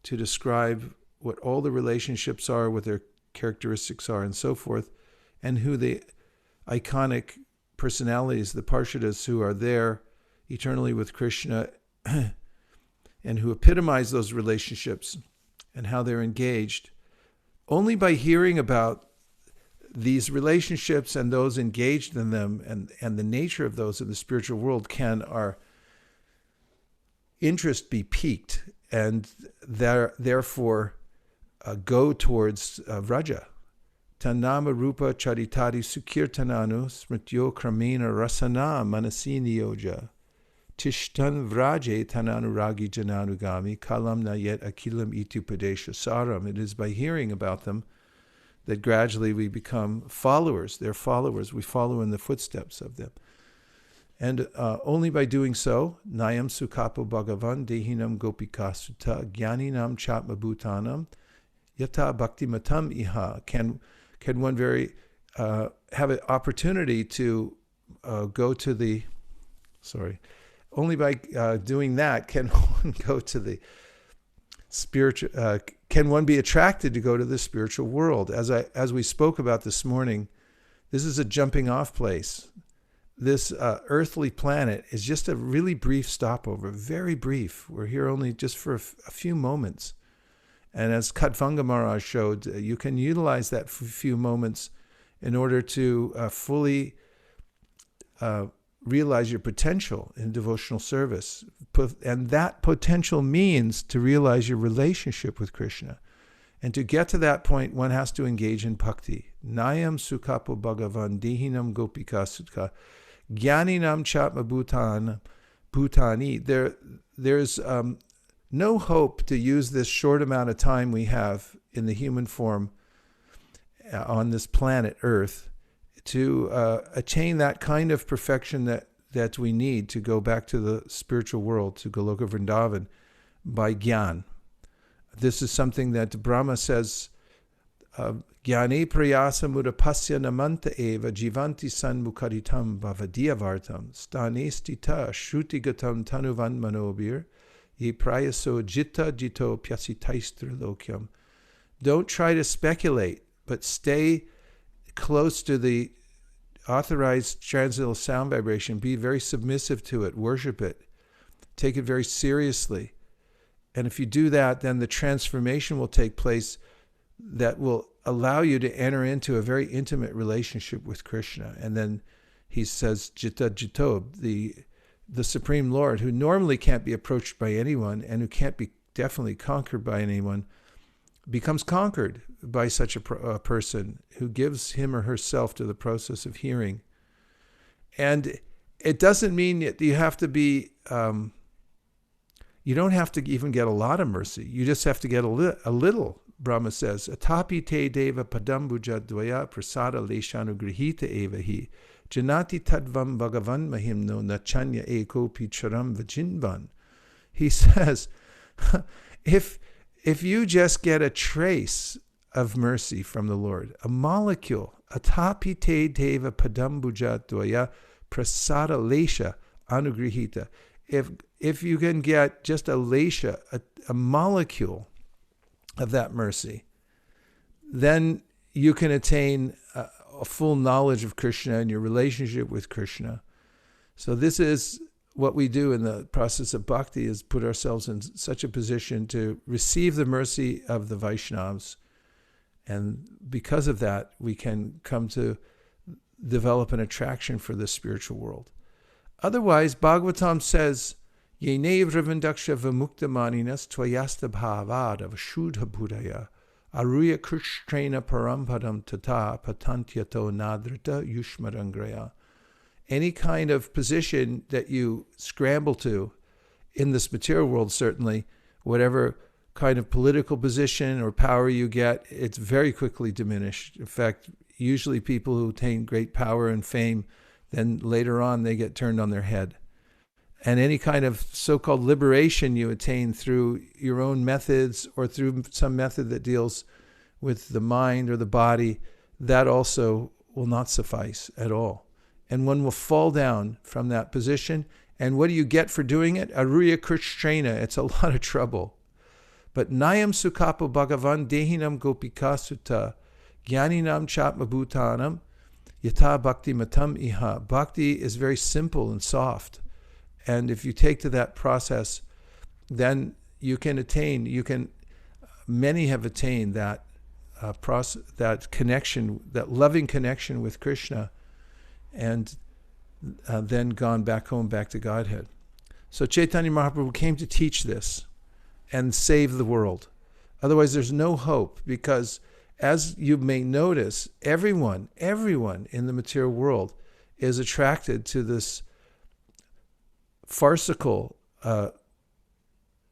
to describe what all the relationships are, what their characteristics are, and so forth, and who the iconic personalities, the Parshadas, who are there eternally with Krishna and who epitomize those relationships and how they're engaged. Only by hearing about these relationships and those engaged in them and the nature of those in the spiritual world can our interest be piqued and therefore go towards Vraja. Tanama rupa charitari sukirtananu smrityo kramena rasana manasini yoja. Tishtan vraje tananuragi jananugami kalam nayet akilam itupadesha saram. It is by hearing about them that gradually we become followers. They're followers. We follow in the footsteps of them. And only by doing so, Nayam Sukapo Bhagavan Dehinam Gopikasuta Gyaninam Chatmabhutanam Yata Bhakti Matam Iha can one have an opportunity to go to the only by doing that can one go to the spiritual. Can one be attracted to go to the spiritual world? As we spoke about this morning, this is a jumping off place. This earthly planet is just a really brief stopover, very brief. We're here only just for a few moments. And as Khatvanga Maharaj showed, you can utilize that few moments in order to fully realize your potential in devotional service. And that potential means to realize your relationship with Krishna. And to get to that point, one has to engage in bhakti. Nayam Sukapo Bhagavan Dehinam Gopika Sukha Gyaninam Chatma Bhutani. There's no hope to use this short amount of time we have in the human form on this planet Earth to attain that kind of perfection that we need to go back to the spiritual world, to Goloka Vrindavan, by Gyan. This is something that Brahma says, Gyane prayasa mudapasya namanta eva jivanti san mukaritam bhavadiyavartam stanestita shrutigatam tanuvan manobir ye prayaso jitta jito pyasitaistrilokyam. Don't try to speculate, but stay close to the authorized transcendental sound vibration. Be very submissive to it. Worship it. Take it very seriously. And if you do that, then the transformation will take place that will allow you to enter into a very intimate relationship with Krishna. And then he says, Jitta Jito, the Supreme Lord, who normally can't be approached by anyone and who can't be definitely conquered by anyone, becomes conquered by such a person who gives him or herself to the process of hearing. And it doesn't mean that you have to be, you don't have to even get a lot of mercy. You just have to get a little. Brahma says, Atapi te deva padambuja dvaya prasada leshanugrihita eva hi janati tadvam bhagavan mahimno nachanya eko picharam vajinvan. He says, if you just get a trace of mercy from the Lord, a molecule, atapi te deva padambuja dvaya prasada lesha anugrihita. If you can get just a lesha, a molecule of that mercy, then you can attain a full knowledge of Krishna and your relationship with Krishna. So this is what we do in the process of bhakti, is put ourselves in such a position to receive the mercy of the Vaishnavas. And because of that, we can come to develop an attraction for the spiritual world. Otherwise, Bhagavatam says, Yene vrivindaksha vimuktamaninas tvayasta bhavada vashudha budaya aruya krishtrena parampadam tata patantyato nadrita yushmarangraya. Any kind of position that you scramble to in this material world, certainly, whatever kind of political position or power you get, it's very quickly diminished. In fact, usually people who attain great power and fame, then later on they get turned on their head. And any kind of so-called liberation you attain through your own methods or through some method that deals with the mind or the body, that also will not suffice at all. And one will fall down from that position. And what do you get for doing it? Aruya Krishtrena. It's a lot of trouble. But Nayam Sukapo Bhagavan Dehinam Gopika Sutta Gyaninam Chatmabhutanam Yata Bhakti Matam Iha. Bhakti is very simple and soft. And if you take to that process, then you can attain, many have attained that that connection, that loving connection with Krishna, and then gone back home, back to Godhead. So Chaitanya Mahaprabhu came to teach this and save the world. Otherwise, there's no hope, because as you may notice, everyone in the material world is attracted to this farcical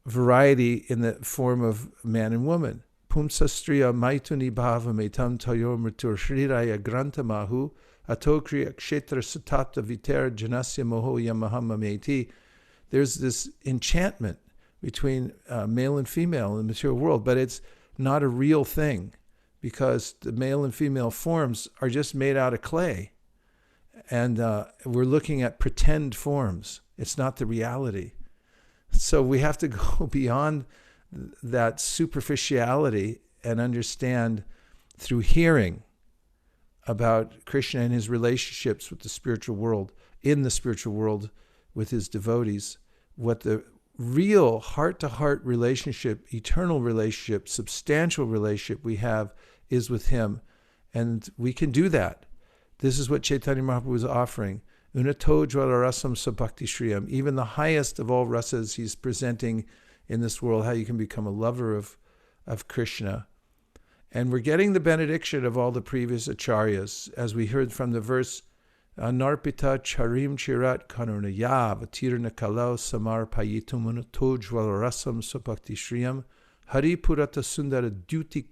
variety in the form of man and woman. Pumsastriya maituni bhava metam tayo mritur shriraya grantamahu atokriya kshetra satapta vitera janasya moho yamahama meti. There's this enchantment between male and female in the material world, but it's not a real thing, because the male and female forms are just made out of clay. And we're looking at pretend forms. It's not the reality. So we have to go beyond that superficiality and understand through hearing about Krishna and his relationships with the spiritual world, in the spiritual world with his devotees, what the real heart-to-heart relationship, eternal relationship, substantial relationship we have is with him. And we can do that. This is what Chaitanya Mahaprabhu was offering. Unato jvala rasam sabhakti shriyam. Even the highest of all rasas he's presenting in this world, how you can become a lover of Krishna. And we're getting the benediction of all the previous acharyas, as we heard from the verse, Narpita charim chirat kanurnaya vatirna kalau samar payitum unato jvala rasam sabhakti shriyam hari purata sundara duty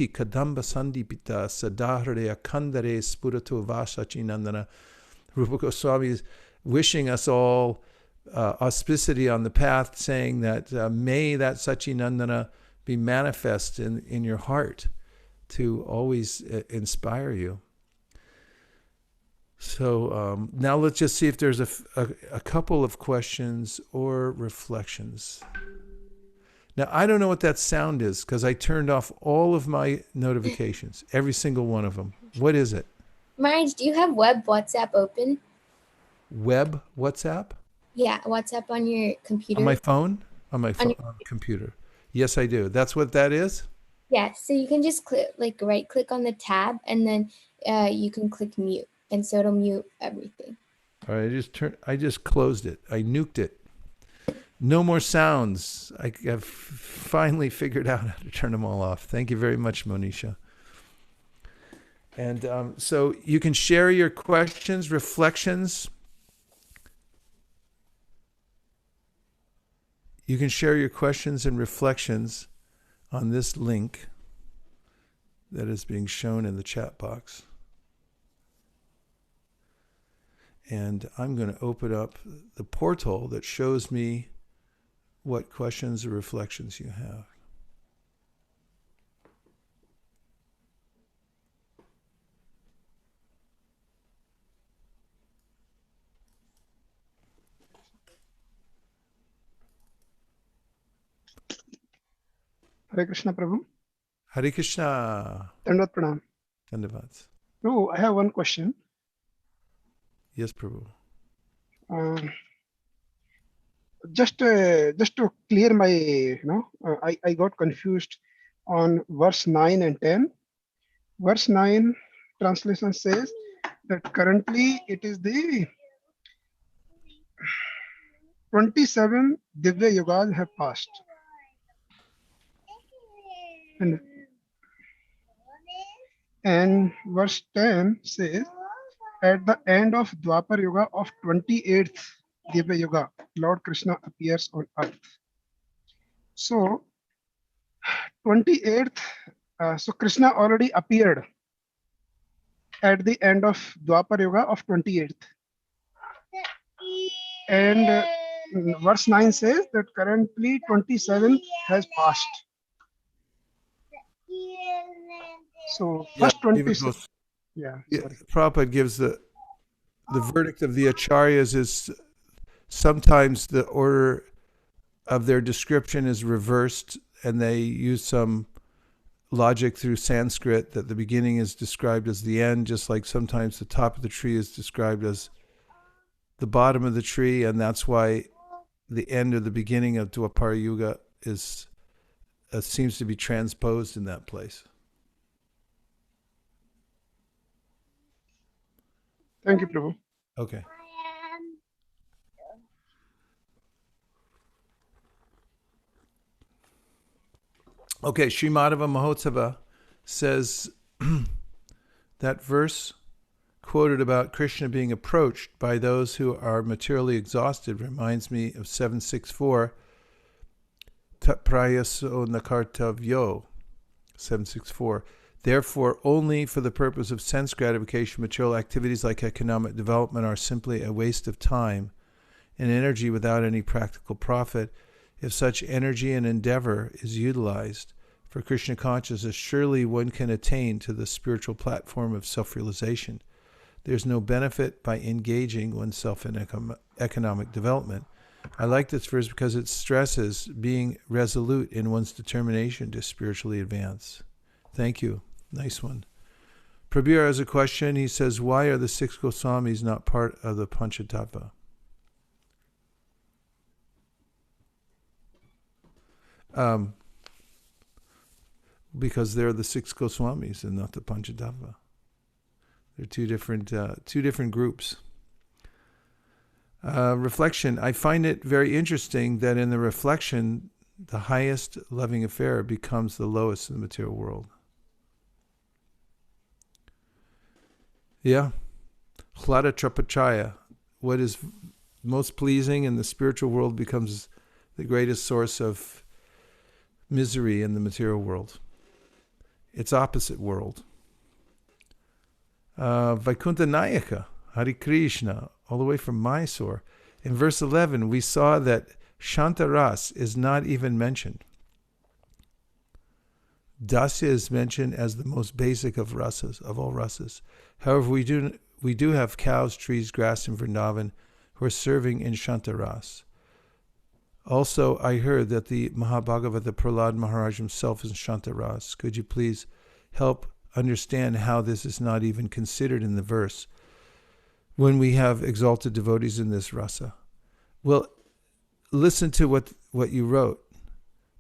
kadamba sandipita sadahradaya kandare spurato vasachinandana. Rupa Goswami is wishing us all auspicity on the path, saying that may that Sachinandana be manifest in your heart to always inspire you. So now let's just see if there's a couple of questions or reflections. Now, I don't know what that sound is, because I turned off all of my notifications, every single one of them. What is it? Marge, do you have web WhatsApp open? Web WhatsApp? Yeah, WhatsApp on your computer. On my phone? On my phone, on computer. Yes, I do. That's what that is? Yeah, so you can just right click on the tab, and then you can click mute, and so it'll mute everything. All right, I just closed it. I nuked it. No more sounds. I have finally figured out how to turn them all off. Thank you very much, Monisha. And so you can share your questions, reflections. You can share your questions and reflections on this link that is being shown in the chat box. And I'm going to open up the portal that shows me what questions or reflections you have. Hare Krishna, Prabhu. Hare Krishna. Dandavat pranam. Dandavat. Prabhu, I have one question. Yes, Prabhu. Just to clear my, I got confused on verse 9 and 10. Verse 9 translation says that currently it is the 27 Divya Yugas have passed. And verse 10 says, at the end of Dwapar Yuga of 28th Divya Yuga, Lord Krishna appears on earth. So 28th, so Krishna already appeared at the end of Dwapar Yuga of 28th. And verse 9 says that currently 27 has passed. So first 26. Yeah. Prabhupada gives the verdict of the acharyas is sometimes the order of their description is reversed, and they use some logic through Sanskrit that the beginning is described as the end, just like sometimes the top of the tree is described as the bottom of the tree, and that's why the end or the beginning of Dwapara Yuga is seems to be transposed in that place. Thank you, Prabhu. Okay. Okay, Sri Madhava Mahotsava says that verse quoted about Krishna being approached by those who are materially exhausted reminds me of 764, Tat prayaso nakartavyo, 764. Therefore, only for the purpose of sense gratification, material activities like economic development are simply a waste of time and energy without any practical profit. If such energy and endeavor is utilized for Krishna consciousness, surely one can attain to the spiritual platform of self-realization. There's no benefit by engaging oneself in economic development. I like this verse because it stresses being resolute in one's determination to spiritually advance. Thank you. Nice one. Prabir has a question. He says, why are the 6 Goswamis not part of the Panchatattva? Because they're the 6 Goswamis and not the Panchatattva. They're two different groups. Reflection. I find it very interesting that in the reflection, the highest loving affair becomes the lowest in the material world. Yeah. Hlada Trapachaya. What is most pleasing in the spiritual world becomes the greatest source of misery in the material world. Its opposite world. Vaikuntha Nayaka, Hare Krishna, all the way from Mysore. In verse 11, we saw that Shantaras is not even mentioned. Dasa is mentioned as the most basic of rasas, of all rasas. However, we do have cows, trees, grass in Vrindavan who are serving in Shantaras. Also, I heard that the Mahabhagavata Prahlad Maharaj himself is Shantaras. Could you please help understand how this is not even considered in the verse when we have exalted devotees in this rasa? Well, listen to what you wrote.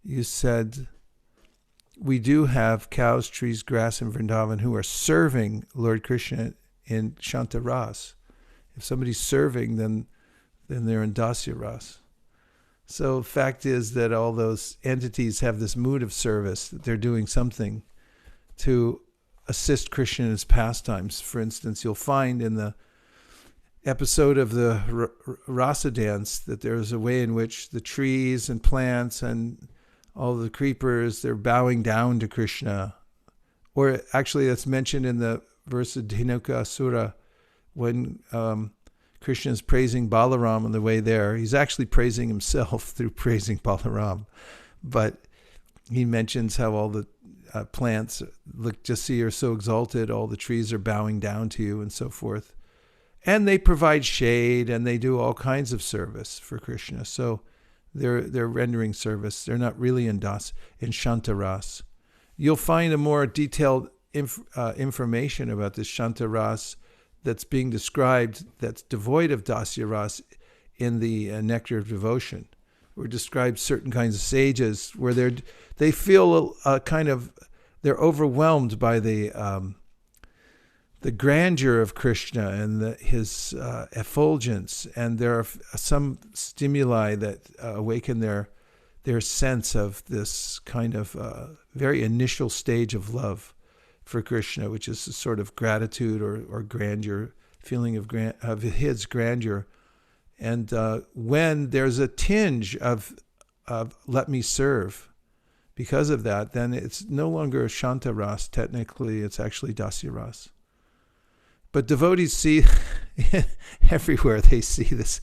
You said, we do have cows, trees, grass in Vrindavan who are serving Lord Krishna in Shantaras. If somebody's serving, then they're in Dasya Ras. So fact is that all those entities have this mood of service, that they're doing something to assist Krishna in his pastimes. For instance, you'll find in the episode of the Rasa dance that there's a way in which the trees and plants and all the creepers, they're bowing down to Krishna. Or actually that's mentioned in the verse of Dhenuka Asura when Krishna is praising Balaram on the way there. He's actually praising himself through praising Balaram. But he mentions how all the plants look, just see, you're so exalted, all the trees are bowing down to you and so forth. And they provide shade and they do all kinds of service for Krishna. So they're rendering service. They're not really in Shantaras. You'll find a more detailed information about this Shantaras that's being described, that's devoid of Dasya Ras, in the Nectar of Devotion, where describes certain kinds of sages where they feel they're overwhelmed by the grandeur of Krishna and his effulgence, and there are some stimuli that awaken their sense of this kind of very initial stage of love for Krishna, which is a sort of gratitude or grandeur, feeling of his grandeur. And when there's a tinge of let me serve, because of that, then it's no longer a Shanta Ras. Technically, it's actually Dasya Ras. But devotees see everywhere, they see this,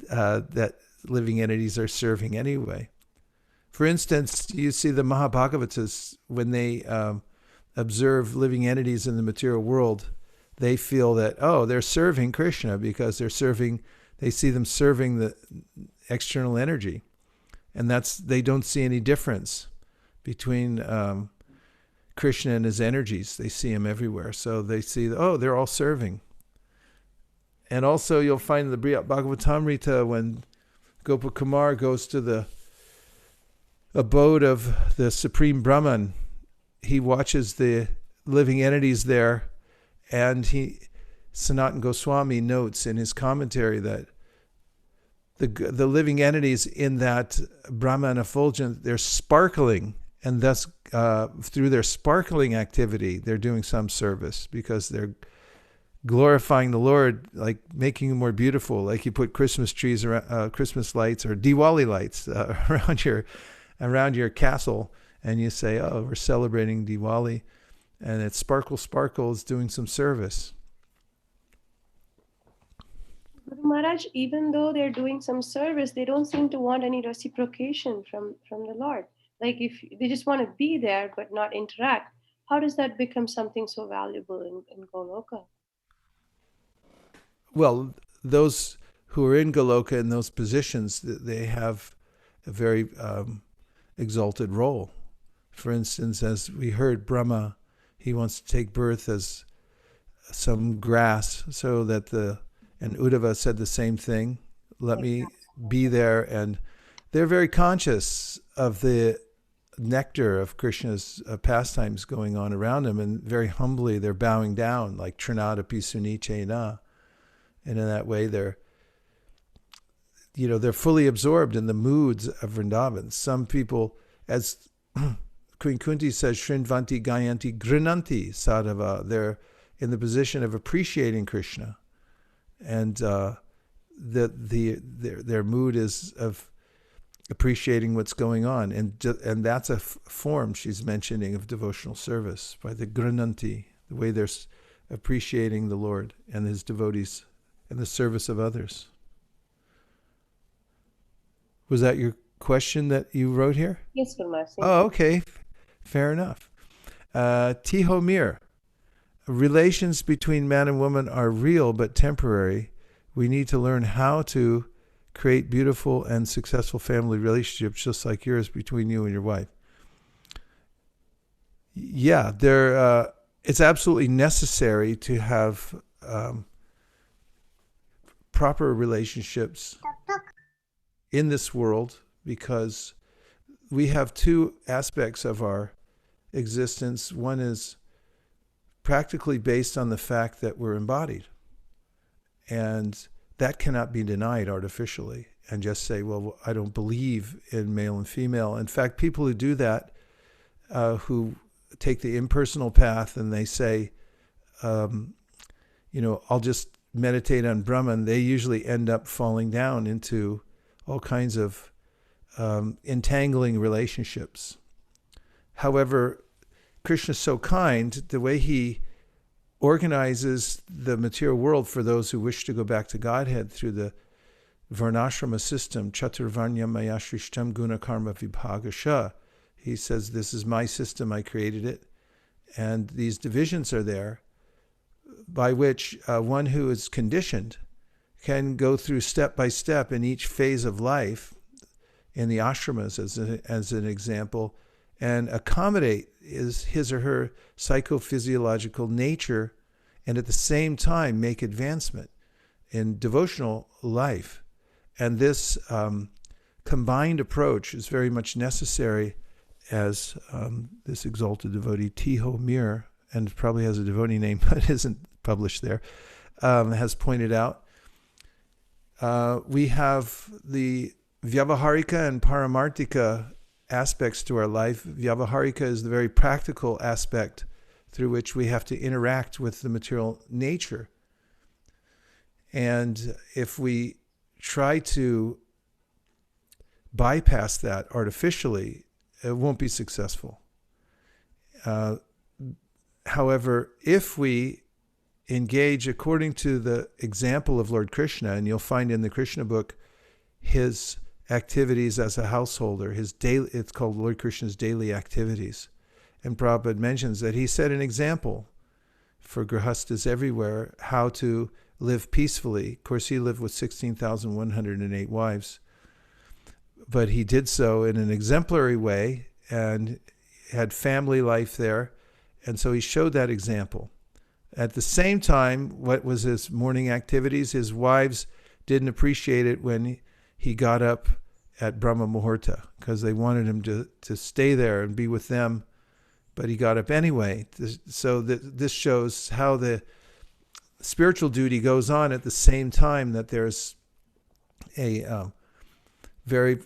that living entities are serving anyway. For instance, you see the Mahabhagavatas, when they observe living entities in the material world, they feel that, they're serving Krishna because they see them serving the external energy. And they don't see any difference between Krishna and his energies. They see him everywhere. So they see, they're all serving. And also you'll find in the Bhagavatamrita when Gopakumar goes to the abode of the Supreme Brahman, he watches the living entities there, and Sanatana Goswami notes in his commentary that the living entities in that Brahman effulgence, they're sparkling, and thus through their sparkling activity, they're doing some service because they're glorifying the Lord, like making him more beautiful, like you put Christmas trees around, Christmas lights or Diwali lights around your castle, and you say, "Oh, we're celebrating Diwali," and it's sparkle is doing some service. But Maharaj, even though they're doing some service, they don't seem to want any reciprocation from the Lord. Like if they just want to be there but not interact, how does that become something so valuable in Goloka? Well, those who are in Goloka in those positions, they have a very exalted role. For instance, as we heard, Brahma, he wants to take birth as some grass so that and Uddhava said the same thing, let me be there. And they're very conscious of the nectar of Krishna's pastimes going on around them, and very humbly they're bowing down, like Trinadapi Sunichena. And in that way, they're fully absorbed in the moods of Vrindavan. Some people, as Queen Kunti says, Shrinvanti Gayanti Grinanti Sadhava, they're in the position of appreciating Krishna. And their mood is of appreciating what's going on. And that's a form she's mentioning of devotional service, by the Grinanti, the way they're appreciating the Lord and his devotees and the service of others. Was that your question that you wrote here? Yes, Maharaj. Oh, okay. Fair enough. Tihomir. Relations between man and woman are real but temporary. We need to learn how to create beautiful and successful family relationships, just like yours between you and your wife. Yeah, it's absolutely necessary to have proper relationships in this world, because we have two aspects of our existence. One is practically based on the fact that we're embodied, and that cannot be denied artificially and just say, well, I don't believe in male and female. In fact, people who do that, who take the impersonal path and they say, I'll just meditate on Brahman, they usually end up falling down into all kinds of entangling relationships. However, Krishna is so kind, the way he organizes the material world for those who wish to go back to Godhead through the Varnashrama system, Chaturvarnya Maya Shrishtam Guna Karma Vibhagasha. He says, this is my system, I created it. And these divisions are there by which one who is conditioned can go through step by step in each phase of life, in the ashramas as an example, and accommodate his or her psychophysiological nature, and at the same time make advancement in devotional life. And this combined approach is very much necessary, as this exalted devotee, Tihomir, and probably has a devotee name but isn't published there, has pointed out. We have the Vyavaharika and Paramartika aspects to our life. Vyavaharika is the very practical aspect through which we have to interact with the material nature. And if we try to bypass that artificially, it won't be successful. However, if we engage according to the example of Lord Krishna, and you'll find in the Krishna book his activities as a householder, it's called Lord Krishna's daily activities. And Prabhupada mentions that he set an example for grihastas everywhere how to live peacefully. Of course, he lived with 16,108 wives, but he did so in an exemplary way and had family life there. And so he showed that example. At the same time, what was his morning activities? His wives didn't appreciate it when he got up at Brahma Muhurta, because they wanted him to stay there and be with them, but he got up anyway. So this shows how the spiritual duty goes on at the same time that there's a very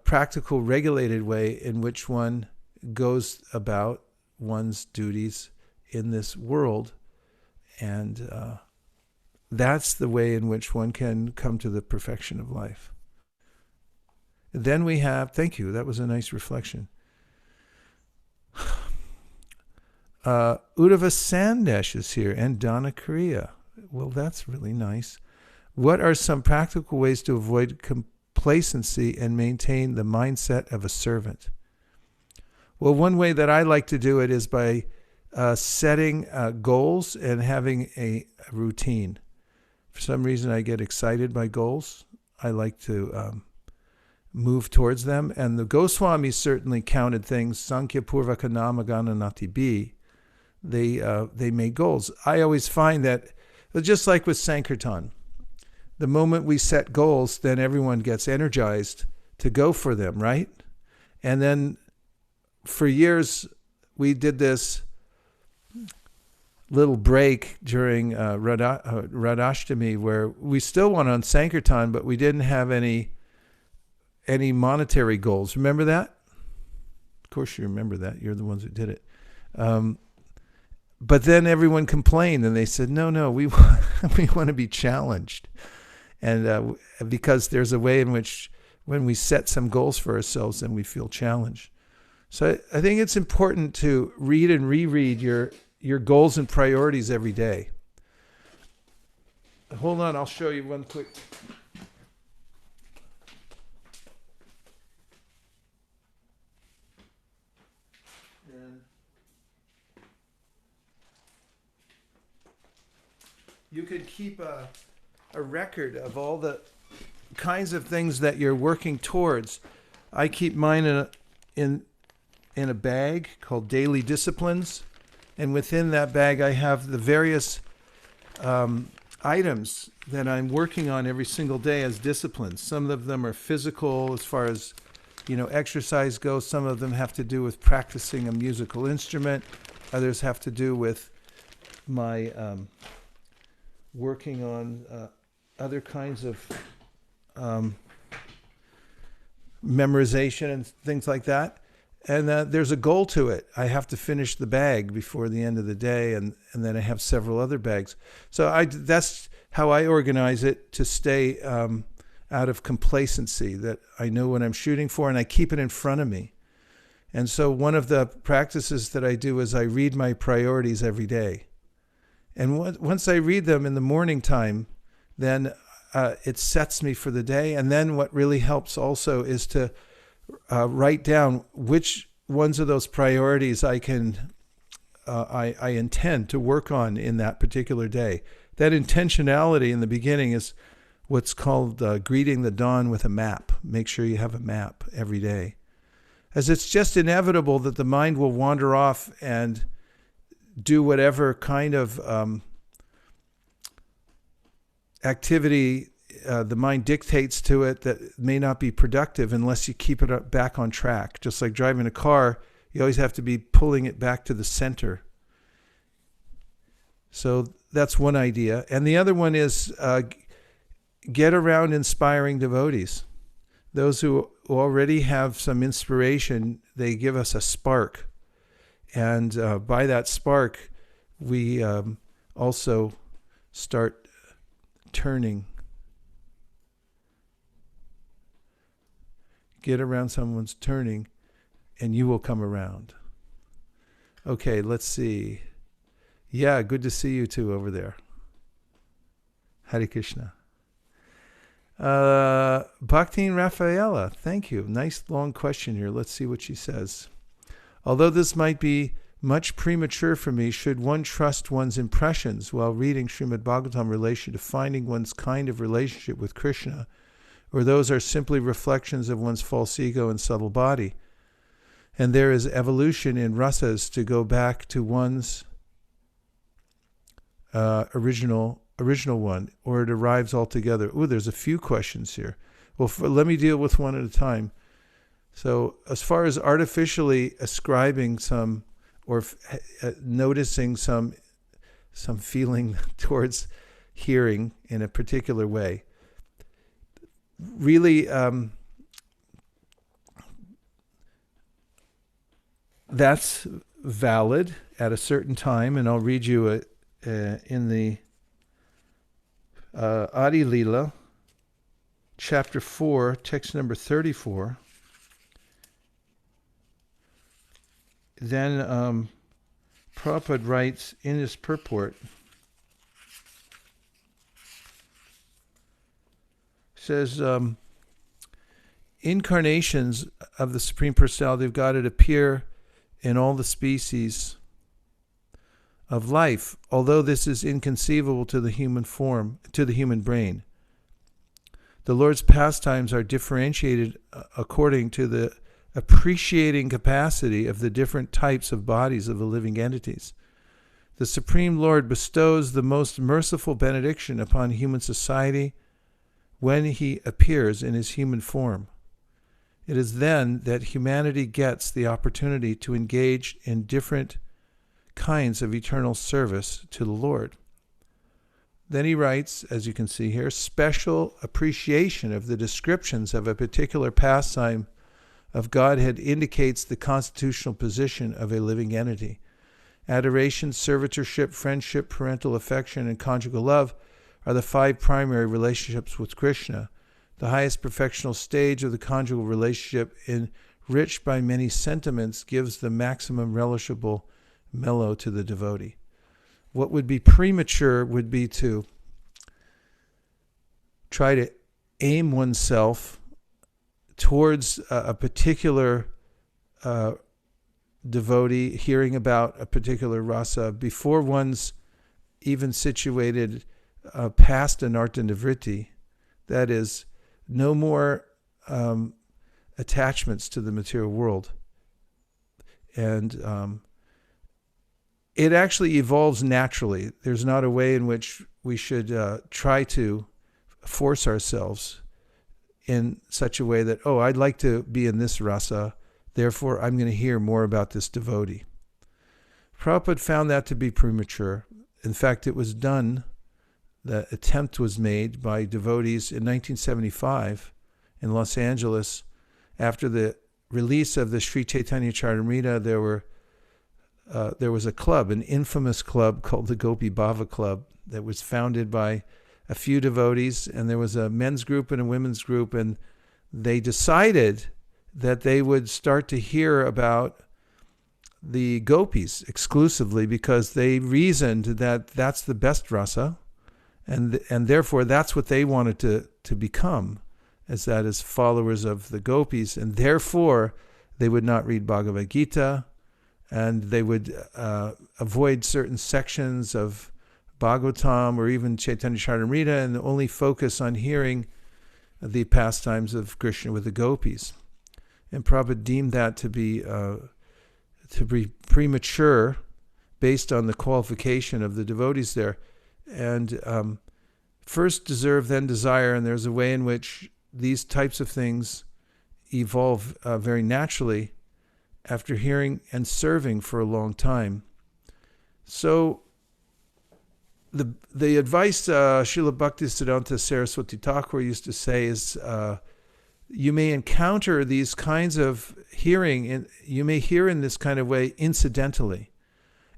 practical, regulated way in which one goes about one's duties in this world. And that's the way in which one can come to the perfection of life. Then we have, thank you, that was a nice reflection. Uddhava Sandesh is here, and Donna Korea. Well, that's really nice. What are some practical ways to avoid complacency and maintain the mindset of a servant? Well, one way that I like to do it is by setting goals and having a routine. For some reason, I get excited by goals. I like to move towards them. And the Goswamis certainly counted things. Sankhya Purvaka Namagana Nati Bi. They made goals. I always find that, just like with Sankirtan, the moment we set goals, then everyone gets energized to go for them, right? And then for years, we did this little break during Radhashtami where we still went on Sankirtan, but we didn't have any monetary goals. Remember that? Of course you remember that. You're the ones who did it. But then everyone complained and they said, no, we want to be challenged. And because there's a way in which when we set some goals for ourselves, then we feel challenged. So I think it's important to read and reread your goals and priorities every day. Hold on, I'll show you one quick. You could keep a record of all the kinds of things that you're working towards. I keep mine in a bag called Daily Disciplines, and within that bag I have the various items that I'm working on every single day as disciplines. Some of them are physical as far as exercise goes. Some of them have to do with practicing a musical instrument. Others have to do with my working on other kinds of memorization and things like that. And there's a goal to it. I have to finish the bag before the end of the day, and then I have several other bags. So that's how I organize it to stay out of complacency, that I know what I'm shooting for and I keep it in front of me. And so one of the practices that I do is I read my priorities every day. And once I read them in the morning time, then it sets me for the day. And then what really helps also is to write down which ones of those priorities I intend to work on in that particular day. That intentionality in the beginning is what's called greeting the dawn with a map. Make sure you have a map every day, as it's just inevitable that the mind will wander off and do whatever kind of activity the mind dictates to it that may not be productive unless you keep it back on track. Just like driving a car, you always have to be pulling it back to the center. So that's one idea. And the other one is get around inspiring devotees. Those who already have some inspiration, they give us a spark. And by that spark, we also start turning. Get around someone's turning, and you will come around. Okay, let's see. Yeah, good to see you too over there. Hare Krishna. Bhaktin Rafaela, thank you. Nice long question here. Let's see what she says. Although this might be much premature for me, should one trust one's impressions while reading Srimad Bhagavatam in relation to finding one's kind of relationship with Krishna, or those are simply reflections of one's false ego and subtle body? And there is evolution in rasas to go back to one's original one, or it arrives altogether. Ooh, there's a few questions here. Well, let me deal with one at a time. So as far as artificially ascribing some or noticing some some feeling towards hearing in a particular way. Really, that's valid at a certain time, and I'll read you in the Ādi-līlā, chapter 4, text number 34. Then Prabhupada writes in his purport, says, incarnations of the Supreme Personality of Godhead appear in all the species of life, although this is inconceivable to the human form, to the human brain. The Lord's pastimes are differentiated according to the appreciating capacity of the different types of bodies of the living entities. The Supreme Lord bestows the most merciful benediction upon human society when he appears in his human form. It is then that humanity gets the opportunity to engage in different kinds of eternal service to the Lord. Then he writes, as you can see here, special appreciation of the descriptions of a particular pastime of Godhead indicates the constitutional position of a living entity. Adoration, servitorship, friendship, parental affection, and conjugal love are the 5 primary relationships with Krishna. The highest perfectional stage of the conjugal relationship, enriched by many sentiments, gives the maximum relishable mellow to the devotee. What would be premature would be to try to aim oneself towards a particular devotee, hearing about a particular rasa, before one's even situated past anartha nivritti. That is, no more attachments to the material world. And it actually evolves naturally. There's not a way in which we should try to force ourselves in such a way that, oh, I'd like to be in this rasa, therefore I'm going to hear more about this devotee. Prabhupada found that to be premature. In fact, it was done, the attempt was made by devotees in 1975 in Los Angeles. After the release of the Śrī Caitanya-caritāmṛta, there was a club, an infamous club called the Gopi Bhava Club, that was founded by a few devotees, and there was a men's group and a women's group, and they decided that they would start to hear about the gopis exclusively because they reasoned that that's the best rasa, and therefore that's what they wanted to become, as that is followers of the gopis, and therefore they would not read Bhagavad Gita, and they would avoid certain sections of Bhagavatam or even Chaitanya-caritāmṛta and only focus on hearing the pastimes of Krishna with the gopis. And Prabhupada deemed that to be premature based on the qualification of the devotees there. And first deserve, then desire, and there's a way in which these types of things evolve very naturally after hearing and serving for a long time. So the advice Srila Bhaktisiddhanta Saraswati Thakur used to say is, you may encounter these kinds of hearing, and you may hear in this kind of way incidentally,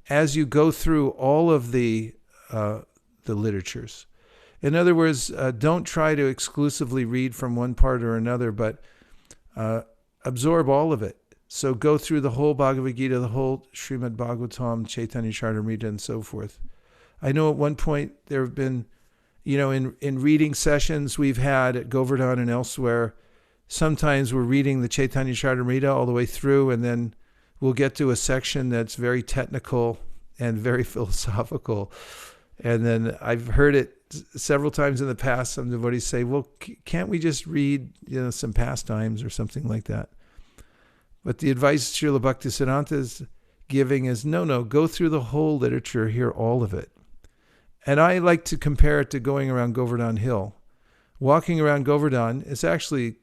as you go through all of the literatures. In other words, don't try to exclusively read from one part or another, but absorb all of it. So go through the whole Bhagavad Gita, the whole Srimad Bhagavatam, Chaitanya-caritāmṛta, and so forth. I know at one point there have been, in reading sessions we've had at Govardhan and elsewhere, sometimes we're reading the Chaitanya-caritāmṛta all the way through, and then we'll get to a section that's very technical and very philosophical. And then I've heard it several times in the past, some devotees say, well, can't we just read some pastimes or something like that? But the advice Srila Bhaktisiddhanta is giving is, no, go through the whole literature, hear all of it. And I like to compare it to going around Govardhan Hill. Walking around Govardhan is actually,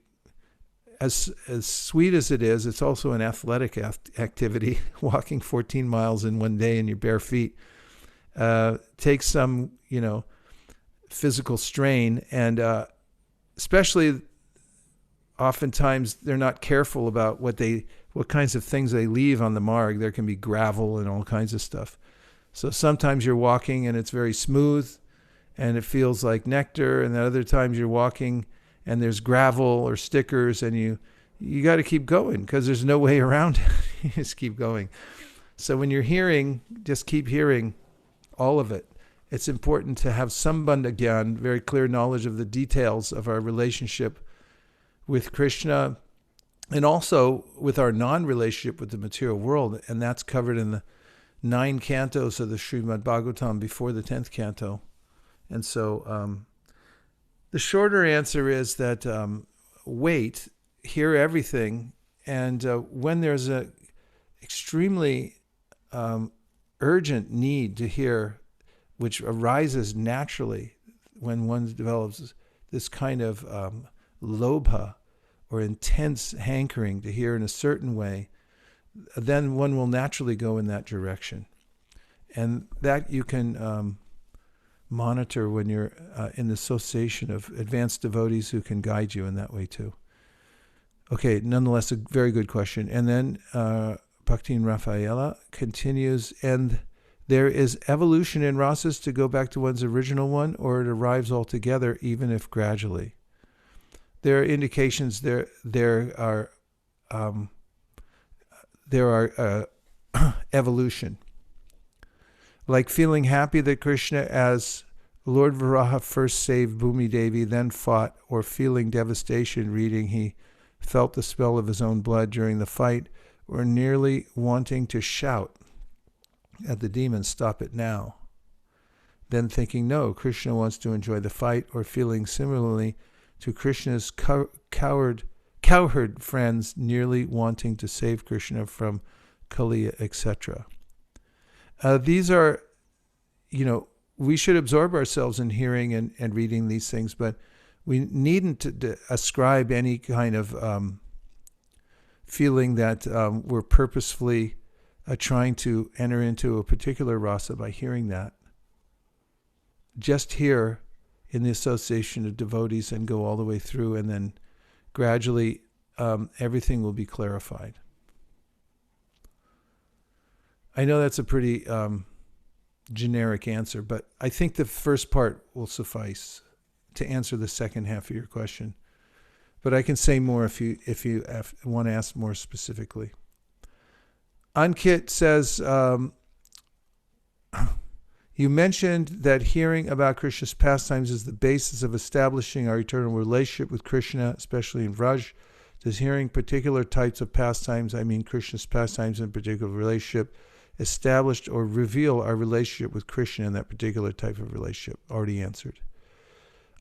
as sweet as it is, it's also an athletic activity, walking 14 miles in one day in your bare feet. takes some, physical strain, and especially oftentimes they're not careful about what kinds of things they leave on the marg. There can be gravel and all kinds of stuff. So sometimes you're walking and it's very smooth and it feels like nectar, and then other times you're walking and there's gravel or stickers, and you got to keep going because there's no way around it. You just keep going. So when you're hearing, just keep hearing all of it. It's important to have sambandha gyan, very clear knowledge of the details of our relationship with Krishna, and also with our non-relationship with the material world. And that's covered in the 9 cantos of the Srimad Bhagavatam before the 10th canto. And so the shorter answer is that wait, hear everything, and when there's a extremely urgent need to hear, which arises naturally when one develops this kind of lobha or intense hankering to hear in a certain way, then one will naturally go in that direction. And that you can monitor when you're in the association of advanced devotees who can guide you in that way too. Okay, nonetheless, a very good question. And then Bhaktin Rafaela continues, and there is evolution in rasas to go back to one's original one, or it arrives altogether, even if gradually. There are indications there are evolution. Like feeling happy that Krishna, as Lord Varaha, first saved Bhumi Devi, then fought, or feeling devastation reading he felt the smell of his own blood during the fight, or nearly wanting to shout at the demon, "Stop it now." Then thinking, no, Krishna wants to enjoy the fight, or feeling similarly to Krishna's cowherd friends nearly wanting to save Krishna from Kaliya, etc. These are, we should absorb ourselves in hearing and reading these things, but we needn't to ascribe any kind of feeling that we're purposefully trying to enter into a particular rasa by hearing that. Just hear in the association of devotees and go all the way through, and then gradually everything will be clarified. I know that's a pretty generic answer, but I think the first part will suffice to answer the second half of your question. But I can say more if you want to ask more specifically. Ankit says, you mentioned that hearing about Krishna's pastimes is the basis of establishing our eternal relationship with Krishna, especially in Vraj. Does hearing particular types of pastimes, I mean Krishna's pastimes in a particular relationship, established or reveal our relationship with Krishna in that particular type of relationship? Already answered.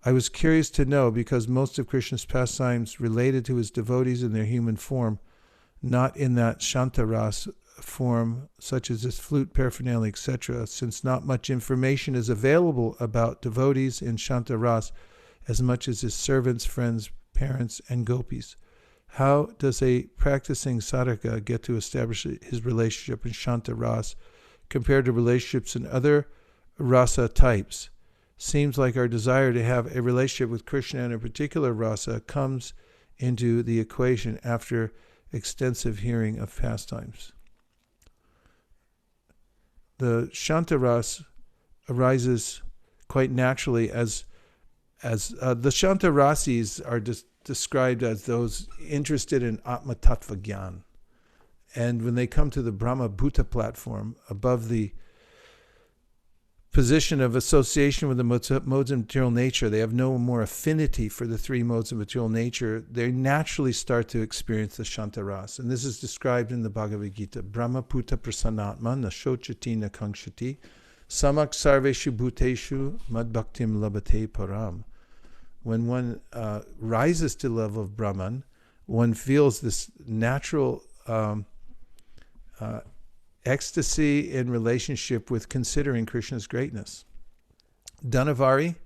I was curious to know, because most of Krishna's pastimes related to his devotees in their human form, not in that Shantaras form, such as his flute, paraphernalia, etc., since not much information is available about devotees in Shantaras as much as his servants, friends, parents, and gopis. How does a practicing sadhaka get to establish his relationship in Shantaras compared to relationships in other rasa types? Seems like our desire to have a relationship with Krishna in a particular rasa comes into the equation after extensive hearing of pastimes. The Shantaras arises quite naturally as the Shantarasis are described as those interested in Atma Tattva Gyan. And when they come to the Brahma Bhuta platform, above the position of association with the modes of material nature, they have no more affinity for the 3 modes of material nature. They naturally start to experience the Shantaras. And this is described in the Bhagavad Gita. Brahma Puta Prasanatma na shochati na kankshati samak sarveshu bhuteshu mad bhaktim labate param. When one rises to the level of Brahman, one feels this natural ecstasy in relationship with considering Krishna's greatness. Dhanavari,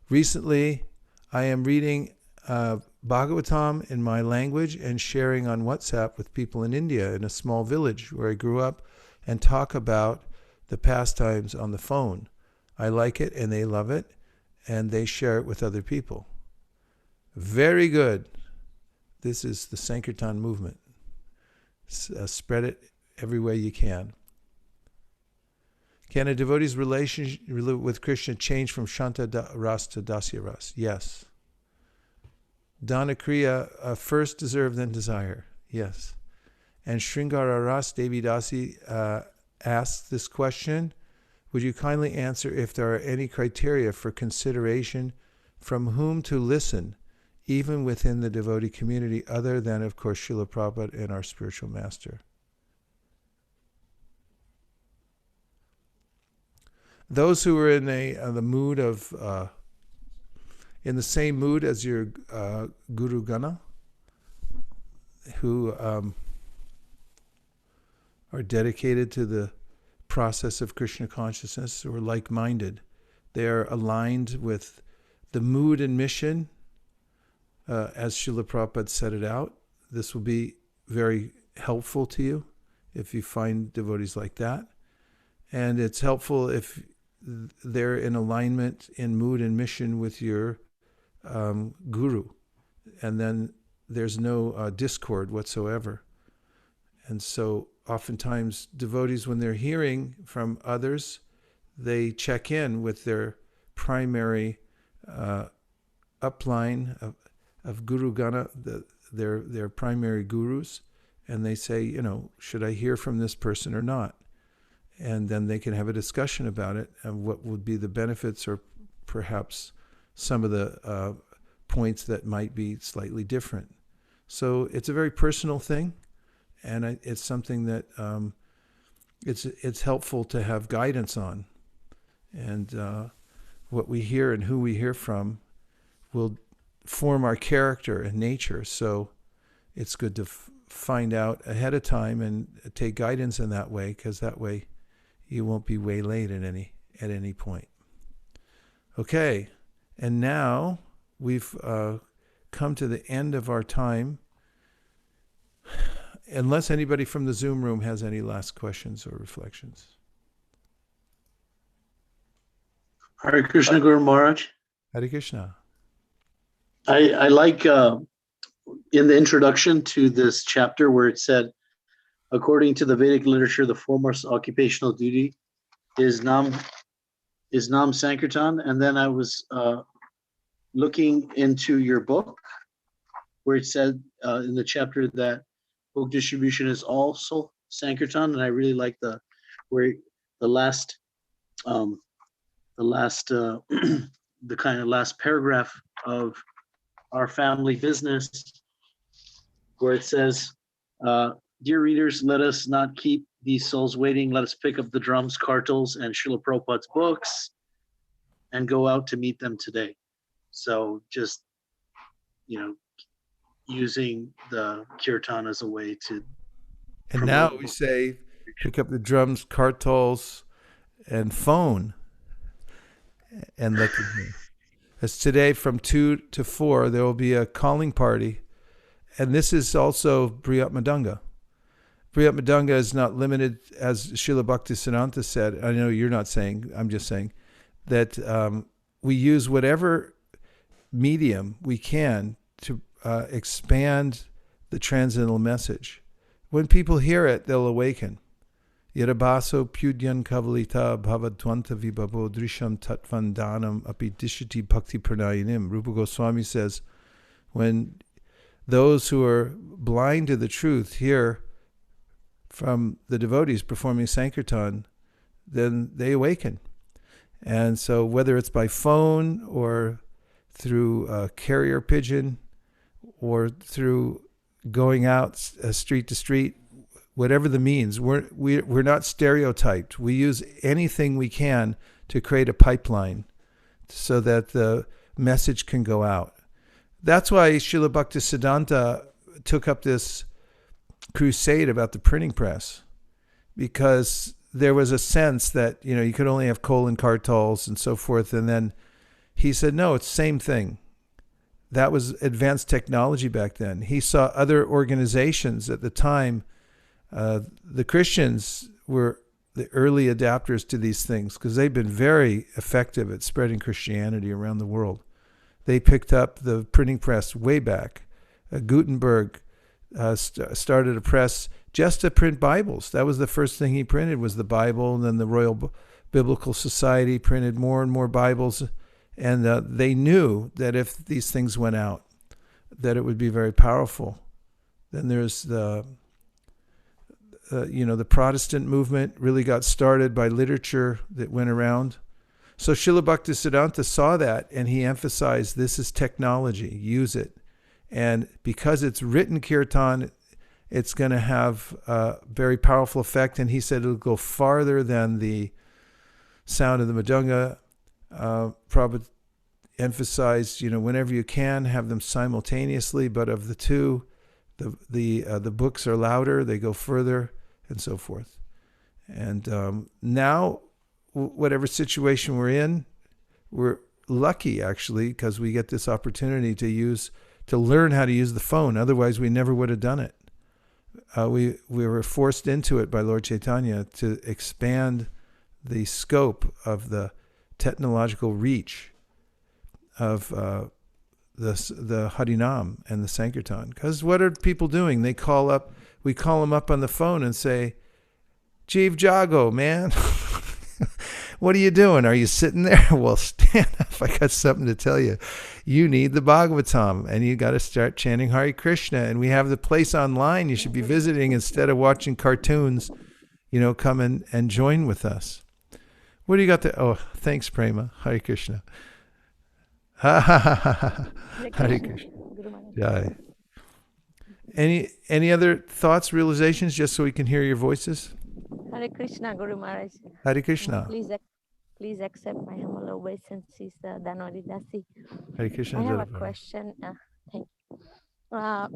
recently I am reading Bhagavatam in my language and sharing on WhatsApp with people in India in a small village where I grew up and talk about the pastimes on the phone. I like it and they love it and they share it with other people. Very good. This is the Sankirtan movement. Spread it every way you can. Can a devotee's relationship with Krishna change from Shanta Ras to Dasya Ras? Yes. Dana Kriya, first deserve, then desire. Yes. And Sringara Ras, Devi Dasi asks this question. Would you kindly answer if there are any criteria for consideration from whom to listen, even within the devotee community, other than, of course, Srila Prabhupada and our spiritual master? Those who are in the mood of, in the same mood as your Guru Gana, who are dedicated to the process of Krishna consciousness, or like-minded, they are aligned with the mood and mission, as Srila Prabhupada set it out. This will be very helpful to you if you find devotees like that. And it's helpful if they're in alignment in mood and mission with your guru. And then there's no discord whatsoever. And so oftentimes devotees, when they're hearing from others, they check in with their primary upline of Guru Gana, their primary gurus, and they say, should I hear from this person or not? And then they can have a discussion about it and what would be the benefits, or perhaps some of the points that might be slightly different. So it's a very personal thing, and it's something that it's helpful to have guidance on. And what we hear and who we hear from will form our character and nature. So it's good to find out ahead of time and take guidance in that way, because that way you won't be waylaid at any point. Okay, and now we've come to the end of our time. Unless anybody from the Zoom room has any last questions or reflections. Hare Krishna, Guru Maharaj. Hare Krishna. I like in the introduction to this chapter where it said, according to the Vedic literature, the foremost occupational duty is Nam Sankirtan. And then I was looking into your book where it said in the chapter that book distribution is also Sankirtan. And I really like the last the kind of last paragraph of our family business, where it says, dear readers, let us not keep these souls waiting. Let us pick up the drums, kartals, and Srila Prabhupada's books and go out to meet them today. So just, using the kirtan as a way to... And now we say, pick up the drums, kartals, and phone, and let them hear. As today from 2 to 4, there will be a calling party. And this is also Briyat Madanga. Briyat Madanga is not limited, as Srila Bhaktisiddhanta said. I know you're not saying, I'm just saying, that we use whatever medium we can to expand the transcendental message. When people hear it, they'll awaken. Yadabaso Pyudyan Kavalita Bhavadwanta Vibhavo Drisham Tatvandanam Api Dishiti Bhakti Pranayanim. Rupa Goswami says, when those who are blind to the truth hear from the devotees performing Sankirtan, then they awaken. And so whether it's by phone or through a carrier pigeon or through going out street to street, whatever the means, we're not stereotyped. We use anything we can to create a pipeline so that the message can go out. That's why Srila Bhaktisiddhanta took up this crusade about the printing press, because there was a sense that, you could only have coal and kartals and so forth. And then he said, no, it's the same thing. that was advanced technology back then. He saw other organizations at the time. The Christians were the early adapters to these things because they've been very effective at spreading Christianity around the world. They picked up the printing press way back. Gutenberg started a press just to print Bibles. That was the first thing he printed, was the Bible. And then the Royal Biblical Society printed more and more Bibles. And they knew that if these things went out, that it would be very powerful. Then there's the Protestant movement really got started by literature that went around. So Srila Bhaktisiddhanta saw that, and he emphasized, this is technology, use it. And because it's written kirtan, it's going to have a very powerful effect. And he said it'll go farther than the sound of the Madhunga. Prabhupada emphasized, whenever you can, have them simultaneously, but of the two, the books are louder, they go further, and so forth. And now, whatever situation we're in, we're lucky actually, because we get this opportunity to learn how to use the phone. Otherwise, we never would have done it. We were forced into it by Lord Chaitanya to expand the scope of the technological reach of the Harinam and the Sankirtan. Because what are people doing? We call them up on the phone and say, Jeev Jago, man. What are you doing? Are you sitting there? Well, stand up. I got something to tell you. You need the Bhagavatam, and you got to start chanting Hare Krishna. And we have the place online you should be visiting instead of watching cartoons. Come and join with us. What do you got there? Oh, thanks, Prema. Hare Krishna. Hare Krishna. Jai. Any other thoughts, realizations, just so we can hear your voices? Hare Krishna, Guru Maharaj. Hare Krishna. Please accept my humble obeisances, Dhanwari Dasi. Hare Krishna. I have a question. Thank you.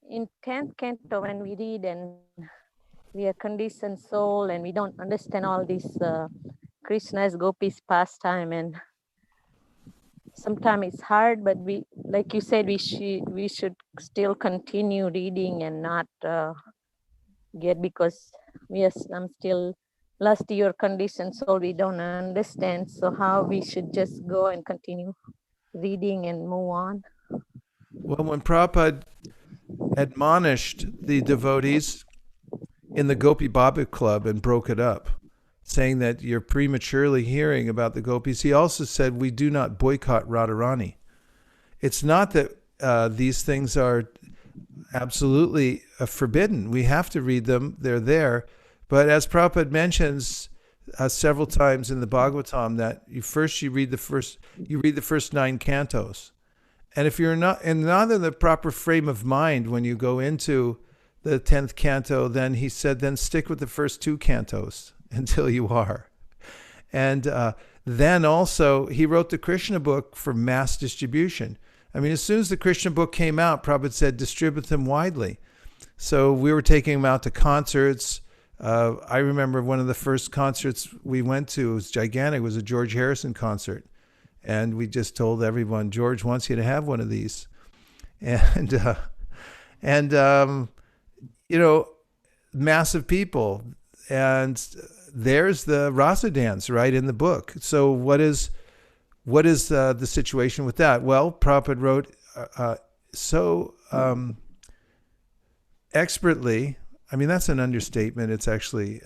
In 10th canto, when we read and we are conditioned soul and we don't understand all this Krishna's gopis pastime, and sometimes it's hard, but we, like you said, we should still continue reading and not because I'm still lost to your condition, so we don't understand. So how we should just go and continue reading and move on? Well, when Prabhupada admonished the devotees in the Gopi Baba Club and broke it up, saying that you're prematurely hearing about the gopis, he also said, we do not boycott Radharani. It's not that these things are absolutely forbidden. We have to read them. They're there. But as Prabhupada mentions several times in the Bhagavatam, that you read the first 9 cantos. And if you're not in the proper frame of mind when you go into the 10th canto, then he said, then stick with the first 2 cantos until you are. And then also, he wrote the Krishna book for mass distribution. I mean, as soon as the Krishna book came out, Prabhupada said, distribute them widely. So we were taking them out to concerts. I remember one of the first concerts we went to, it was gigantic, it was a George Harrison concert. And we just told everyone, George wants you to have one of these. And massive people. And there's the rasa dance right in the book. So what is the situation with that? Well, Prabhupada wrote so expertly. I mean, that's an understatement. It's actually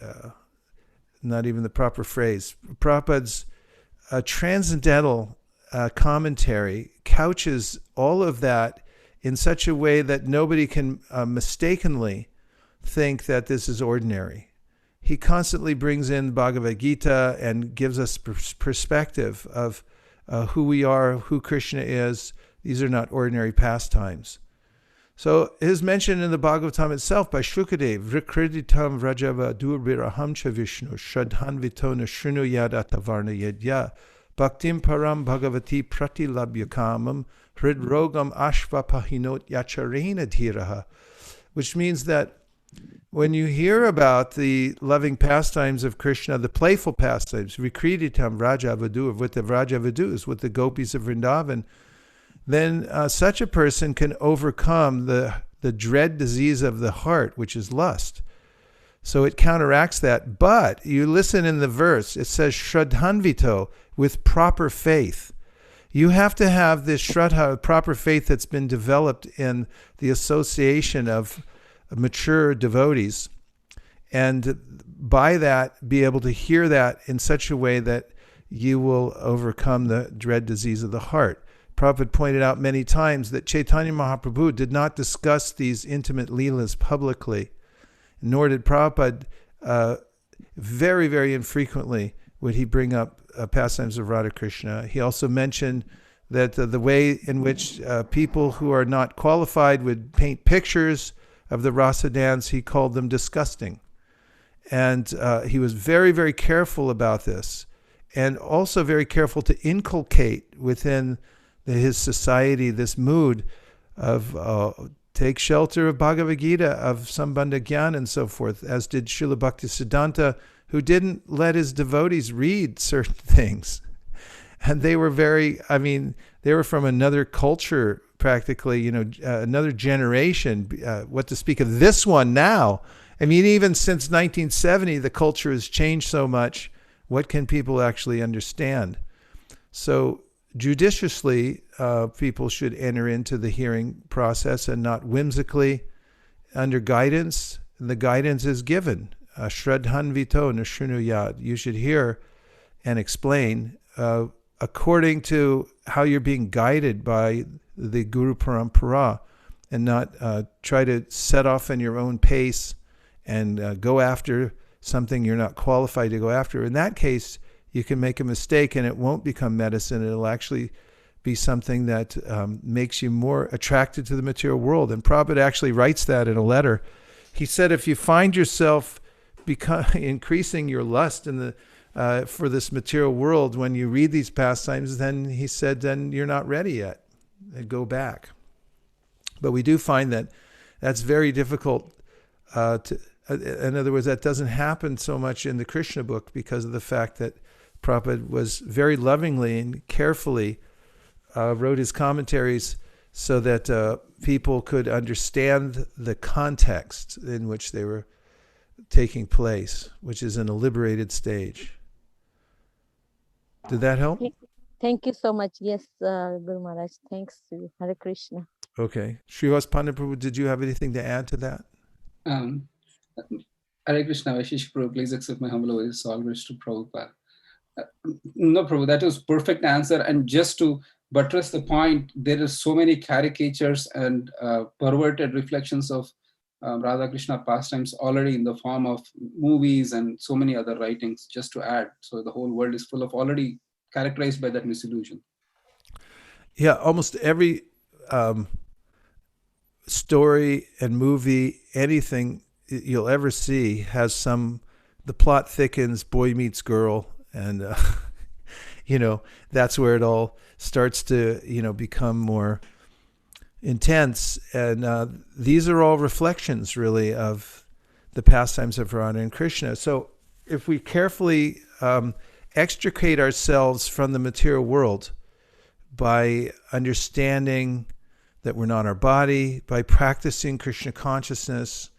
not even the proper phrase. Prabhupada's transcendental commentary couches all of that in such a way that nobody can mistakenly think that this is ordinary. He constantly brings in Bhagavad Gita and gives us perspective of who we are, who Krishna is. These are not ordinary pastimes. So it is mentioned in the Bhagavatam itself by Shrukadev, Vrikreditam Vrajava Durbiraham cha Vishnu, Shadhanvitona Shrinu Yadatavarna Yedya, Bhaktim Param Bhagavati Pratilabhyakamam, Hridrogam Ashvapahinot Yacharena Dhiraha, which means that when you hear about the loving pastimes of Krishna, the playful pastimes, Vikreditam Vrajavadu, with the Vrajavadus, with the gopis of Vrindavan, then such a person can overcome the dread disease of the heart, which is lust. So it counteracts that. But you listen in the verse, it says shraddhanvito, with proper faith. You have to have this shraddha, proper faith that's been developed in the association of mature devotees. And by that, be able to hear that in such a way that you will overcome the dread disease of the heart. Prabhupada pointed out many times that Chaitanya Mahaprabhu did not discuss these intimate leelas publicly, nor did Prabhupada very, very infrequently would he bring up pastimes of Radha Krishna. He also mentioned that the way in which people who are not qualified would paint pictures of the rasa dance, he called them disgusting. And he was very, very careful about this, and also very careful to inculcate within his society this mood of take shelter of Bhagavad Gita, of Sambandha Gyan and so forth, as did Srila Bhaktisiddhanta, who didn't let his devotees read certain things. And they were they were from another culture, practically, another generation, what to speak of this one now. I mean, even since 1970, the culture has changed so much. What can people actually understand? So judiciously, people should enter into the hearing process and not whimsically, under guidance. And the guidance is given. Shraddhanvito nishrunuyad. You should hear and explain according to how you're being guided by the Guru Parampara, and not try to set off in your own pace and go after something you're not qualified to go after. In that case, you can make a mistake and it won't become medicine. It'll actually be something that makes you more attracted to the material world. And Prabhupada actually writes that in a letter. He said, if you find yourself increasing your lust in for this material world when you read these pastimes, then he said, then you're not ready yet. Go back. But we do find that that's very difficult in other words, that doesn't happen so much in the Krishna book because of the fact that Prabhupada was very lovingly and carefully wrote his commentaries so that people could understand the context in which they were taking place, which is in a liberated stage. Did that help? Thank you so much. Yes, Guru Maharaj. Thanks to you. Hare Krishna. Okay. Srivas Pandit Prabhu, did you have anything to add to that? Hare Krishna, Vaisesika Prabhu, please accept my humble obeisances, always to Prabhupada. No, Prabhu, that was perfect answer. And just to buttress the point, there are so many caricatures and perverted reflections of Radha Krishna pastimes already in the form of movies and so many other writings, just to add. So the whole world is full of already characterized by that misillusion. Yeah, almost every story and movie, anything you'll ever see has the plot thickens, boy meets girl, and that's where it all starts to become more intense. And these are all reflections really of the pastimes of Radha and Krishna. So if we carefully extricate ourselves from the material world by understanding that we're not our body, by practicing Krishna consciousness,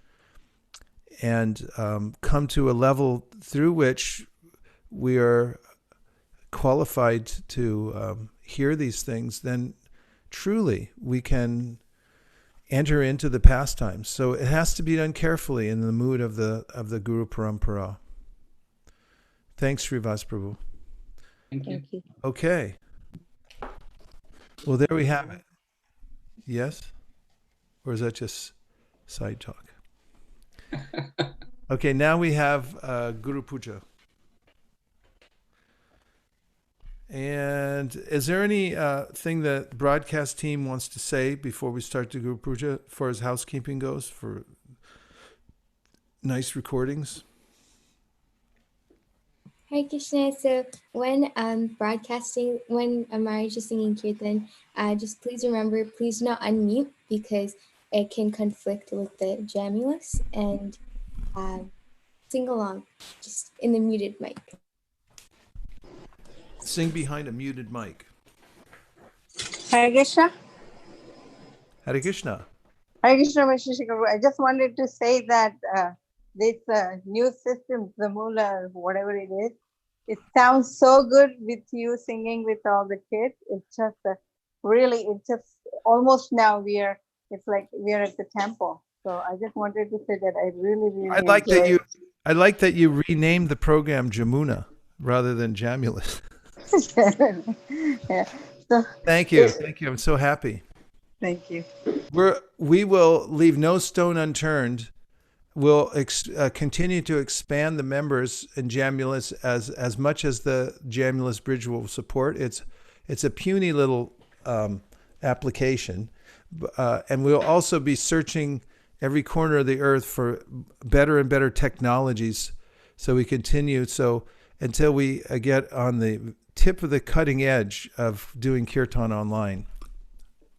and come to a level through which we are qualified to hear these things, then truly we can enter into the pastimes. So it has to be done carefully in the mood of the Guru Parampara. Thanks, Srivas Prabhu. Thank you. Thank you. Okay. Well, there we have it. Yes? Or is that just side talk? Okay, now we have Guru Puja. And is there any thing that the broadcast team wants to say before we start the Guru Puja, as far as housekeeping goes, for nice recordings? Hare Krishna. So when broadcasting, when Maharaj is singing kirtan, just please remember, please not unmute because it can conflict with the jamulus, and sing along just in the muted mic. Sing behind a muted mic. Hare Krishna. Hare Krishna. Hare Krishna, Vaisesika. I just wanted to say that this new system, the Mula, whatever it is, it sounds so good with you singing with all the kids. It's just really, it's just almost now it's like we are at the temple. So I just wanted to say that I really, really enjoy it. I like that you renamed the program Jamuna rather than Jamulus. Yeah. So, Thank you. Thank you. I'm so happy. thank you. We will leave no stone unturned. We'll continue to expand the members in Jamulus as much as the Jamulus Bridge will support. It's a puny little application, and we'll also be searching every corner of the earth for better and better technologies. So we continue. So until we get on the tip of the cutting edge of doing kirtan online,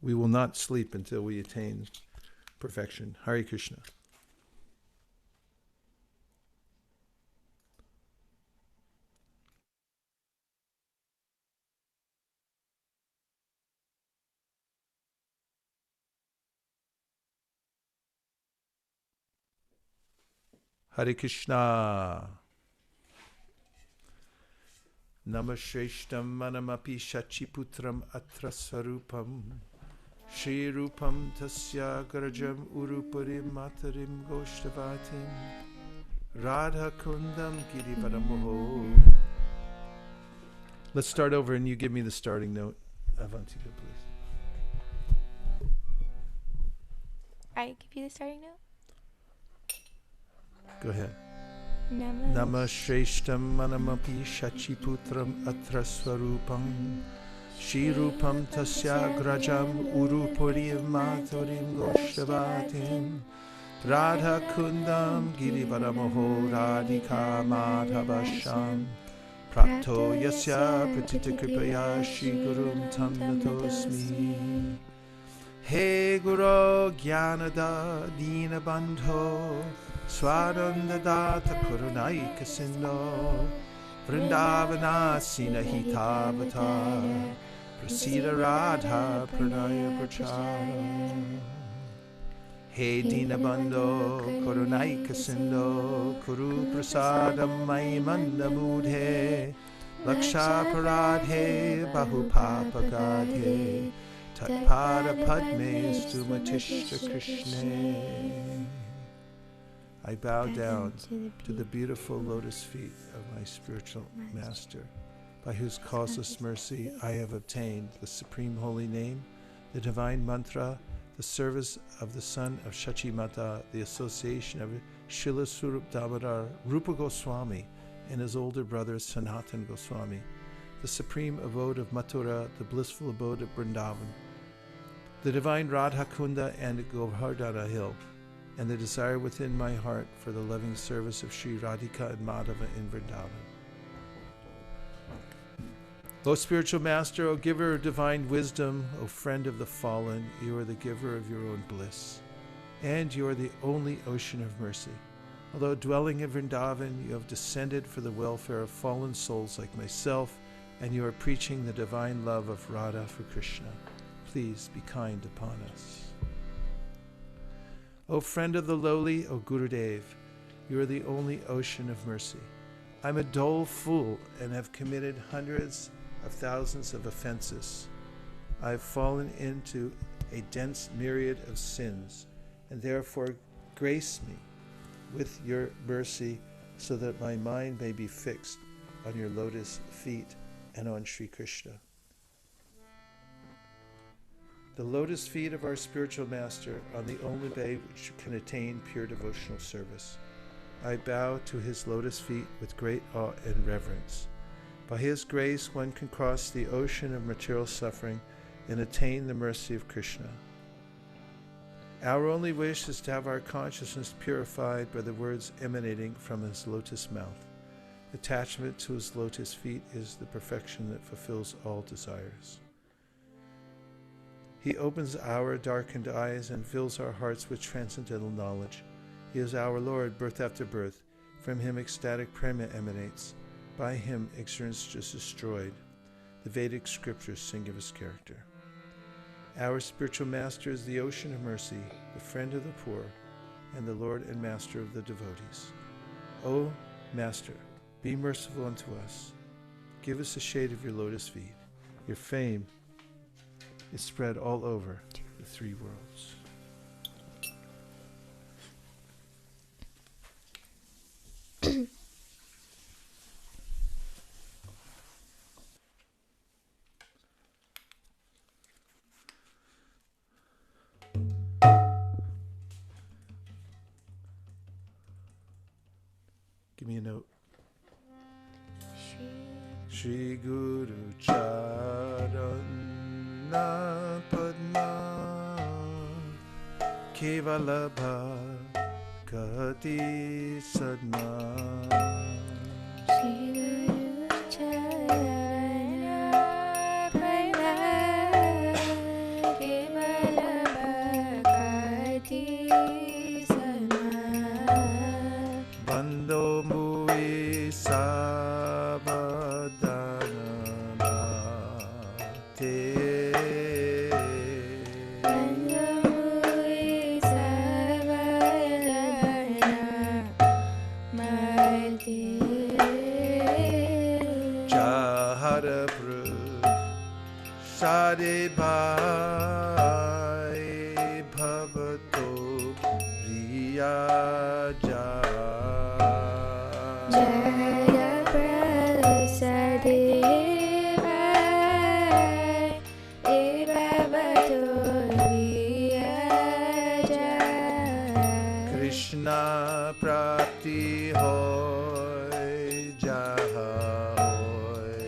we will not sleep until we attain perfection. Hare Krishna. Hare Krishna. Namasheshtam manamapi shachiputram atra sarupam. Shri Rupam Tasya Garajam Urupurim Matarim Goshtavatim Radha Kundam Girivaramoho. Let's start over and you give me the starting note. Avantika, please. I give you the starting note? Go ahead. Nama Shreshtam Manamapi Shachiputram Atra Swarupam Shri Rupam Tasya Grajam Urupurim Maturim Goshtavatim Radha Kundam Girivaramoho Radhika Madhavasham Prapto Yasya Pratita Kripaya Shri Gurum Tam Natosmi He Guru Gyanada Dina Bandho Swaranda Data Kurunaika Sindho Vrindavana Sinahitavata Prasida Radha Pranaya Prachara He Dinabando Kurunaika Sindho Kuru Prasadam Maimanda Mudhe Laksha Paradhe Bahupapagade Tatpada Padme Stumatishta Krishne. I bow down to the beautiful lotus feet of my spiritual master, by whose causeless mercy I have obtained the supreme holy name, the divine mantra, the service of the son of Shachimata, the association of Srila Swarup Damodar Rupa Goswami and his older brother Sanatan Goswami, the supreme abode of Mathura, the blissful abode of Vrindavan, the divine Radha Kunda and Govardhana Hill, and the desire within my heart for the loving service of Sri Radhika and Madhava in Vrindavan. O spiritual master, O giver of divine wisdom, O friend of the fallen, you are the giver of your own bliss, and you are the only ocean of mercy. Although dwelling in Vrindavan, you have descended for the welfare of fallen souls like myself, and you are preaching the divine love of Radha for Krishna. Please be kind upon us. O friend of the lowly, O Gurudev, you are the only ocean of mercy. I'm a dull fool and have committed hundreds of thousands of offenses. I have fallen into a dense myriad of sins, and therefore grace me with your mercy so that my mind may be fixed on your lotus feet and on Sri Krishna. The lotus feet of our spiritual master are the only way which can attain pure devotional service. I bow to his lotus feet with great awe and reverence. By his grace, one can cross the ocean of material suffering and attain the mercy of Krishna. Our only wish is to have our consciousness purified by the words emanating from his lotus mouth. Attachment to his lotus feet is the perfection that fulfills all desires. He opens our darkened eyes and fills our hearts with transcendental knowledge. He is our Lord, birth after birth. From him ecstatic prema emanates. By him ignorance is destroyed. The Vedic scriptures sing of his character. Our spiritual master is the ocean of mercy, the friend of the poor, and the Lord and master of the devotees. O Master, be merciful unto us. Give us the shade of your lotus feet. Your fame is spread all over the three worlds. Give me a note. Shri Guru Charana Padma Kevala Bhakati Sadma Shri Guru Charana Padma Kevala Bhakati Sadma Bando Mui Sabadana Bhate Jahara Sade Bhai Bhavato Riya Jaya Prasade Bhai Bhavato Riya Krishna Prapti Hoy Jaha Hoy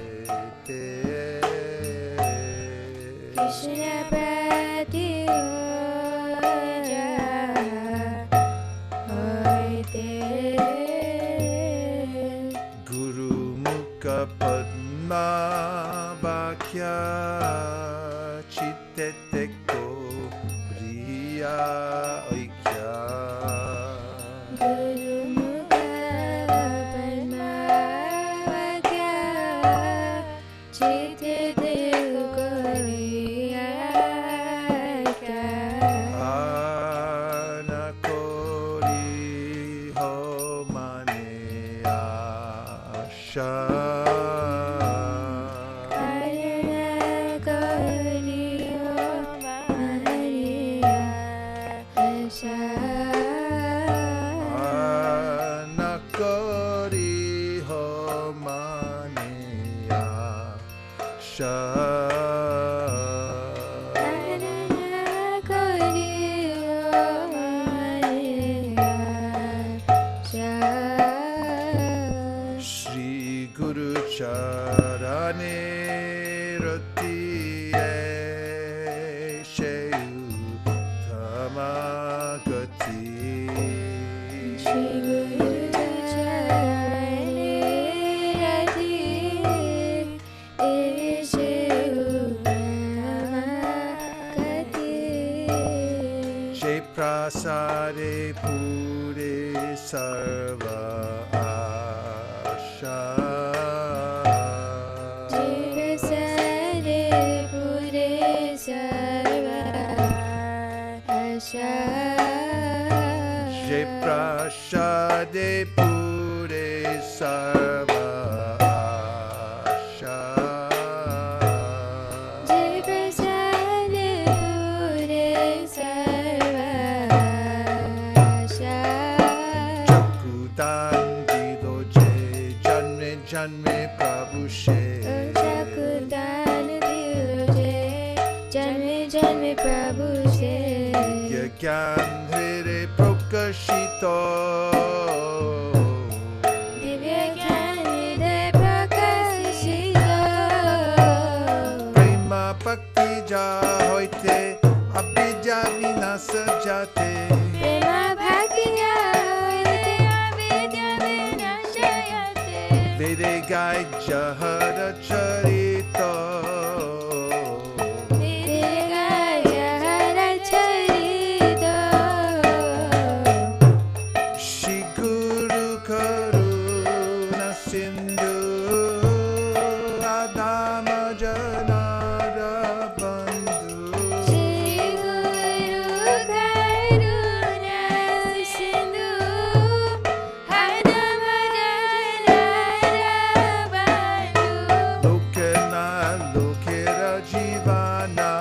Te Krishna Prati Hoja Hoite Guru Mukha Padma Bhakya Chitte Teko Priya Aikya Guru Mukha Padma Vakya Chitte Deo Koriya Anakori Ho Mane Asha Anakori Ho Mane Asha Shri Guru Charane Rati Shayu Tamagati Shri Guru Charane Rati Ishe Jai Prasade Pure Sarva Asha Jirasade Pure Sarva Asha Jai Prasade Pure Sarva Asha Jirasade Pure Sarva Asha Chakudan Dido Jai Janme Janme Prabhu She Chakudan Diloje Janme Janme Prabhu Se Yagyan Hre Prokashito Divya Jnanide Prakashito Prema Bhakti Ja Hoite Abhidya Vinasa Jate Prema Bhaktiya Hoite Avidya Vinashayate Vede Gai Jahara Charito Vidya Jahara Charito Shri Guru Karuna Sindhu Adama Janara Bandhu Shri Jivana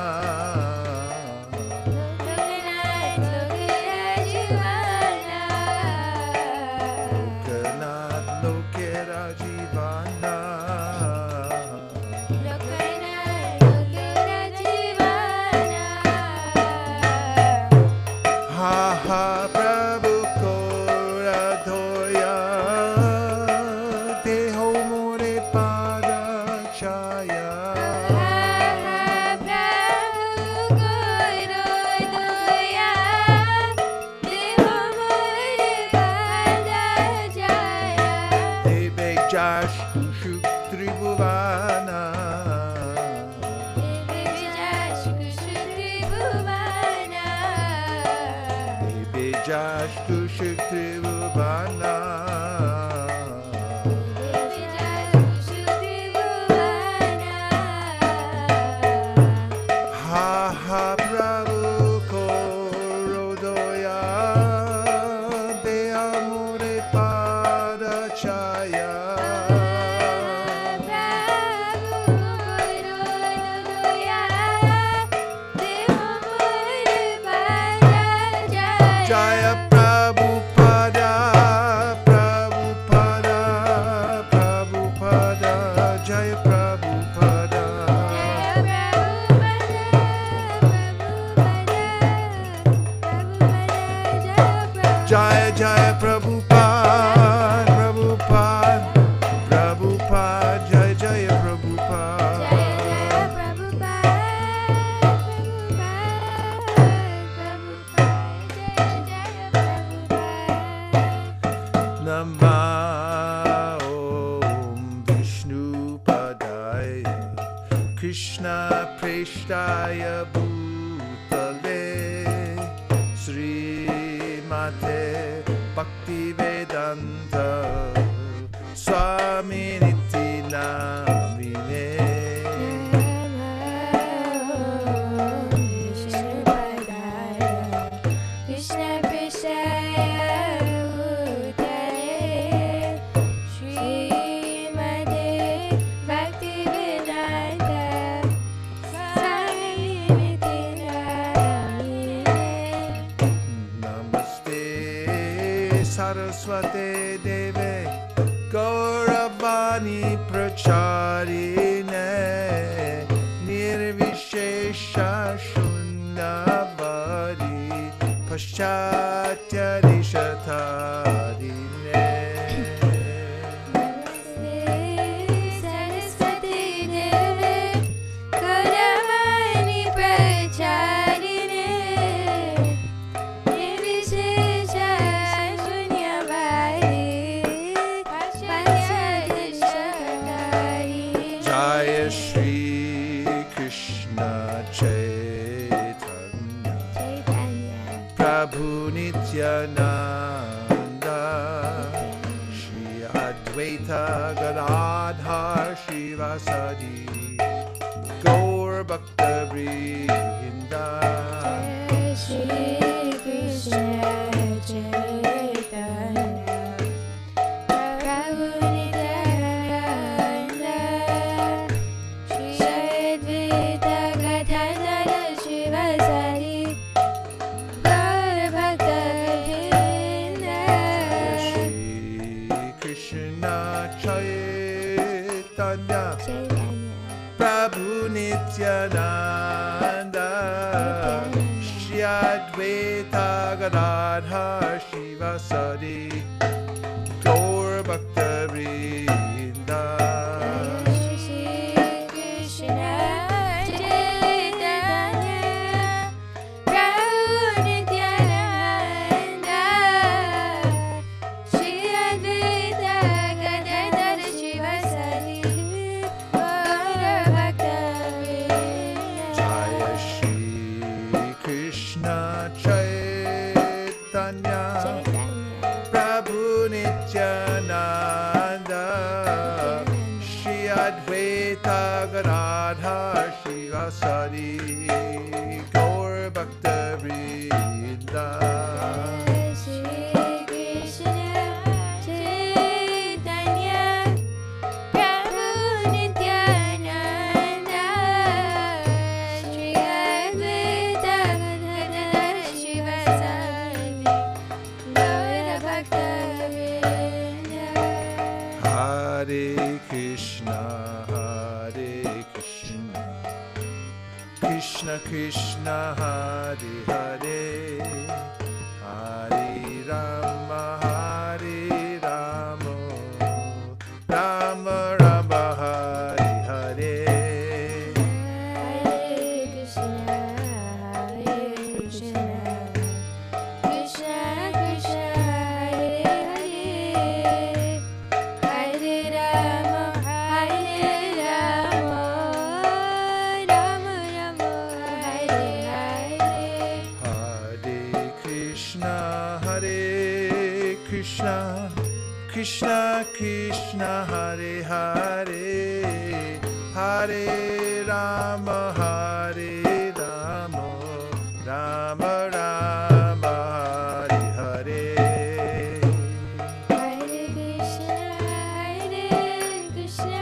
Krishna Preshtaya Bhutale Sri Mate Bhakti Vedanta Swami Niti Namine Krishna Preshtaya Bhutale Sri Mate Bhakti Vedanta Swami Niti Namine Namaste Saraswate Deve Gauravani Pracharine Nirvishesha Shunyavadi Paschatya Rishatharine Saraswati Deve Gauravani Pracharine Nirvishesha Jaya Shri Krishna Chaitanya Prabhu Nityananda Shri Advaita Gadadhar Shivasadi Gaur Bhakta Vrinda Shri Krishna Chaitanya Prabhu Nityananda Shri Advaita Gadadhar Shivasadi Gaur Bhakta Vrinda Shri Krishna Chaitanya Prabhu Nityananda Shri Advaita Gadadhar Shivasadi Gaur Bhakta Vrinda Shri Krishna Chaitanya Prabhu Nityananda Shri Advaita Gadadhar Shivasadi Gaur Bhakta Vrinda Jaya Shri Krishna Chaitanya Prabhu Nityananda Shri Advaita Gadadhar Shivasadi Gaur Bhakta Vrinda Shri Krishna Chaitanya Prabhu Nityananda Krishna Krishna Hare Hare Hare Rama Hare Rama Rama Rama Hare Hare Krishna Krishna Hare Hare Hare Rama Hare Rama Rama Rama Hare Hare Hare Krishna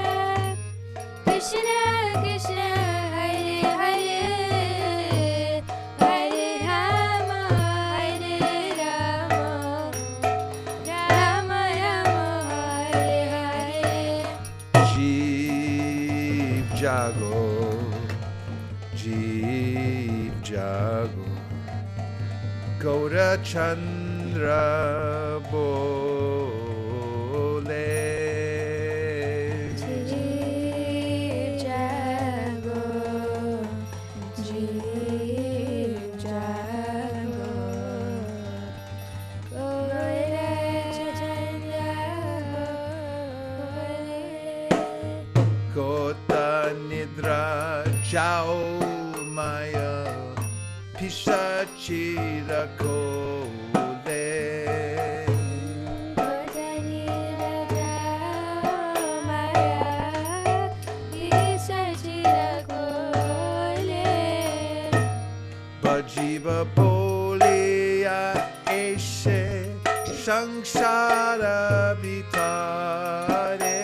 Krishna Krishna Hare Hare Hare Rama Hare Rama Rama Rama Hare Hare Jeev Jago Jeev Jago Gaura Chandra Bole Jeev Jago Jeev Jago Gaura Chandra Kota Nidra Jao Maya Pisachira Kole Bajiva Bolia Eshe Sangsara Vitare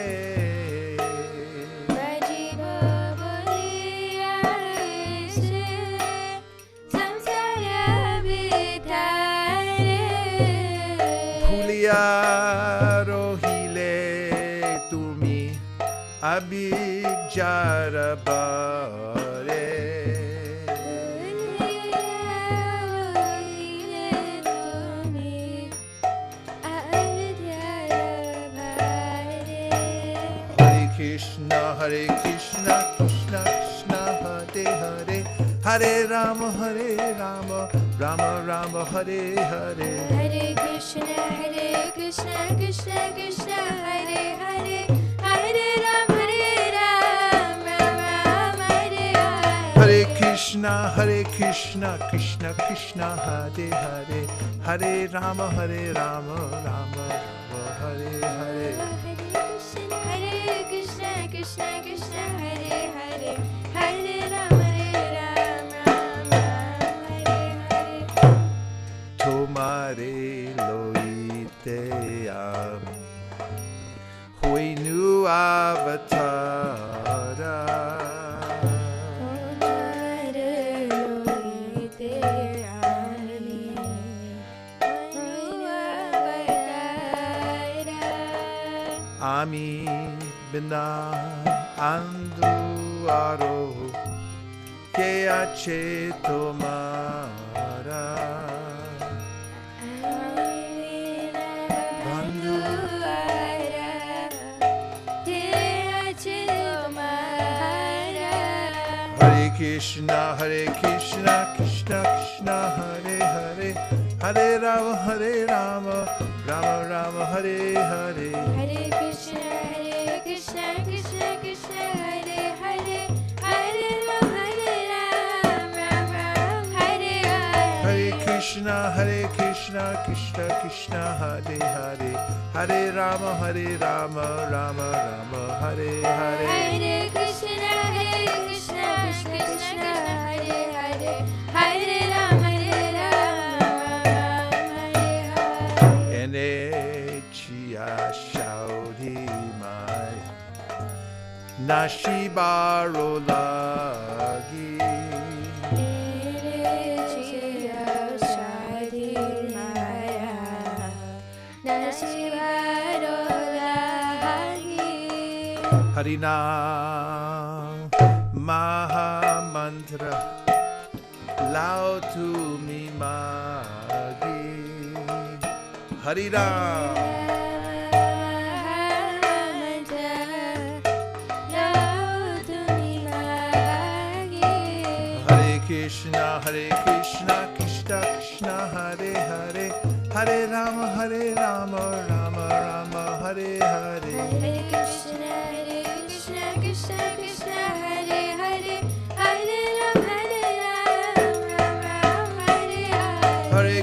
Rohile tumi abijara bare Hare Krishna Krishna Krishna Hare Hare Hare Rama Rama Rama Hare Hare Hare Krishna Krishna Krishna Hare Hare Hare Rama Rama Rama Hare Hare Hare Krishna Krishna Krishna Hare Hare Hare Rama Rama Rama Hare Hare Hare Krishna Krishna Krishna Hare Hare Hare Rama Rama Hare Hare Tomare loite am Huinu avatara Ami bina andu aro ke ache tomara bandhu Hare Krishna Krishna Krishna Hare Hare Hare Rama Rama Rama Hare Hare Hare Krishna Krishna Krishna Hare Hare Hare Rama Rama Hare Hare Hare Krishna Krishna Krishna Hare Hare Hare Rama Rama Rama Hare Hare Hare Krishna Krishna Krishna Hare Hare Hare Rama Hare Hare Ene chia shaudi mai Nashibaro lagi Harina mantra lao tu mi magi. Hari Ram. Krishna, Krishna Krishna, Hare Hare, Hare Rama, Rama Rama, Hare Hare. Hare Krishna, Krishna Krishna, Hare Hare, Hare Rama, Rama Hare Hare. Hare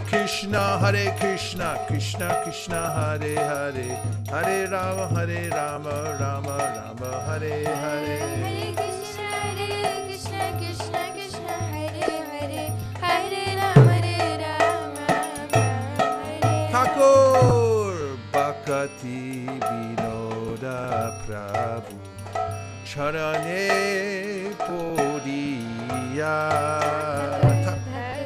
Krishna, Krishna Krishna, Hare Hare, Hare Rama, Rama Rama, Hare Hare. Hare Krishna, Krishna Krishna, Hare Hare, Hare Rama, Hare. Thakur Bhakti Vinoda Prabhu Charane Podiya.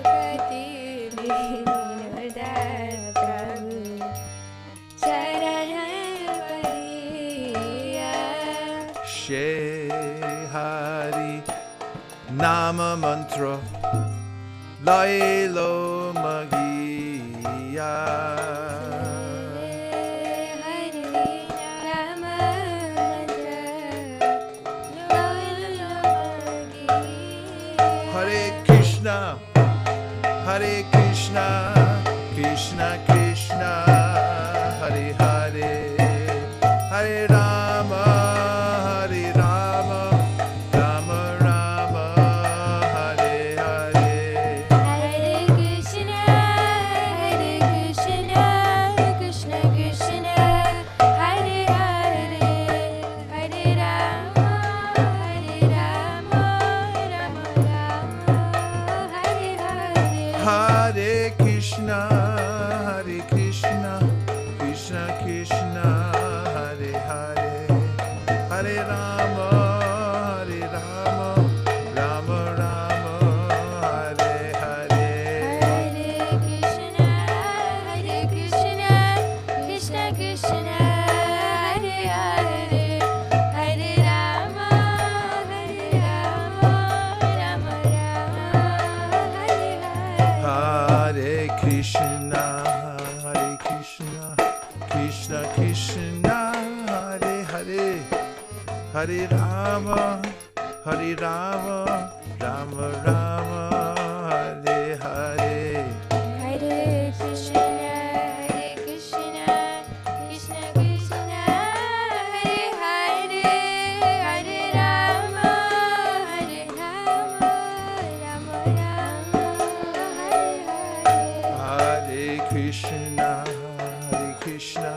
Bhakti Vinoda Prabhu Charane Podiya. She Hari Nama Mantra Lailo Magiya. Hare Krishna, Krishna Krishna, Hare Hare, Hare Rama, Rama Rama, Hare Hare. Hare Krishna, Krishna Krishna, Hare Hare, Hare Rama, Rama Rama, Hare Hare. Hare Krishna, Krishna Krishna, Hare Hare, Hare Rama, Rama Rama, Hare Hare. Hare Krishna, Krishna Krishna, Hare Hare, Hare Rama, Rama Rama, Hare Hare. Hare Krishna, Krishna Krishna, Hare Hare, Hare Rama, Rama Rama, Hare Hare. Hare Krishna,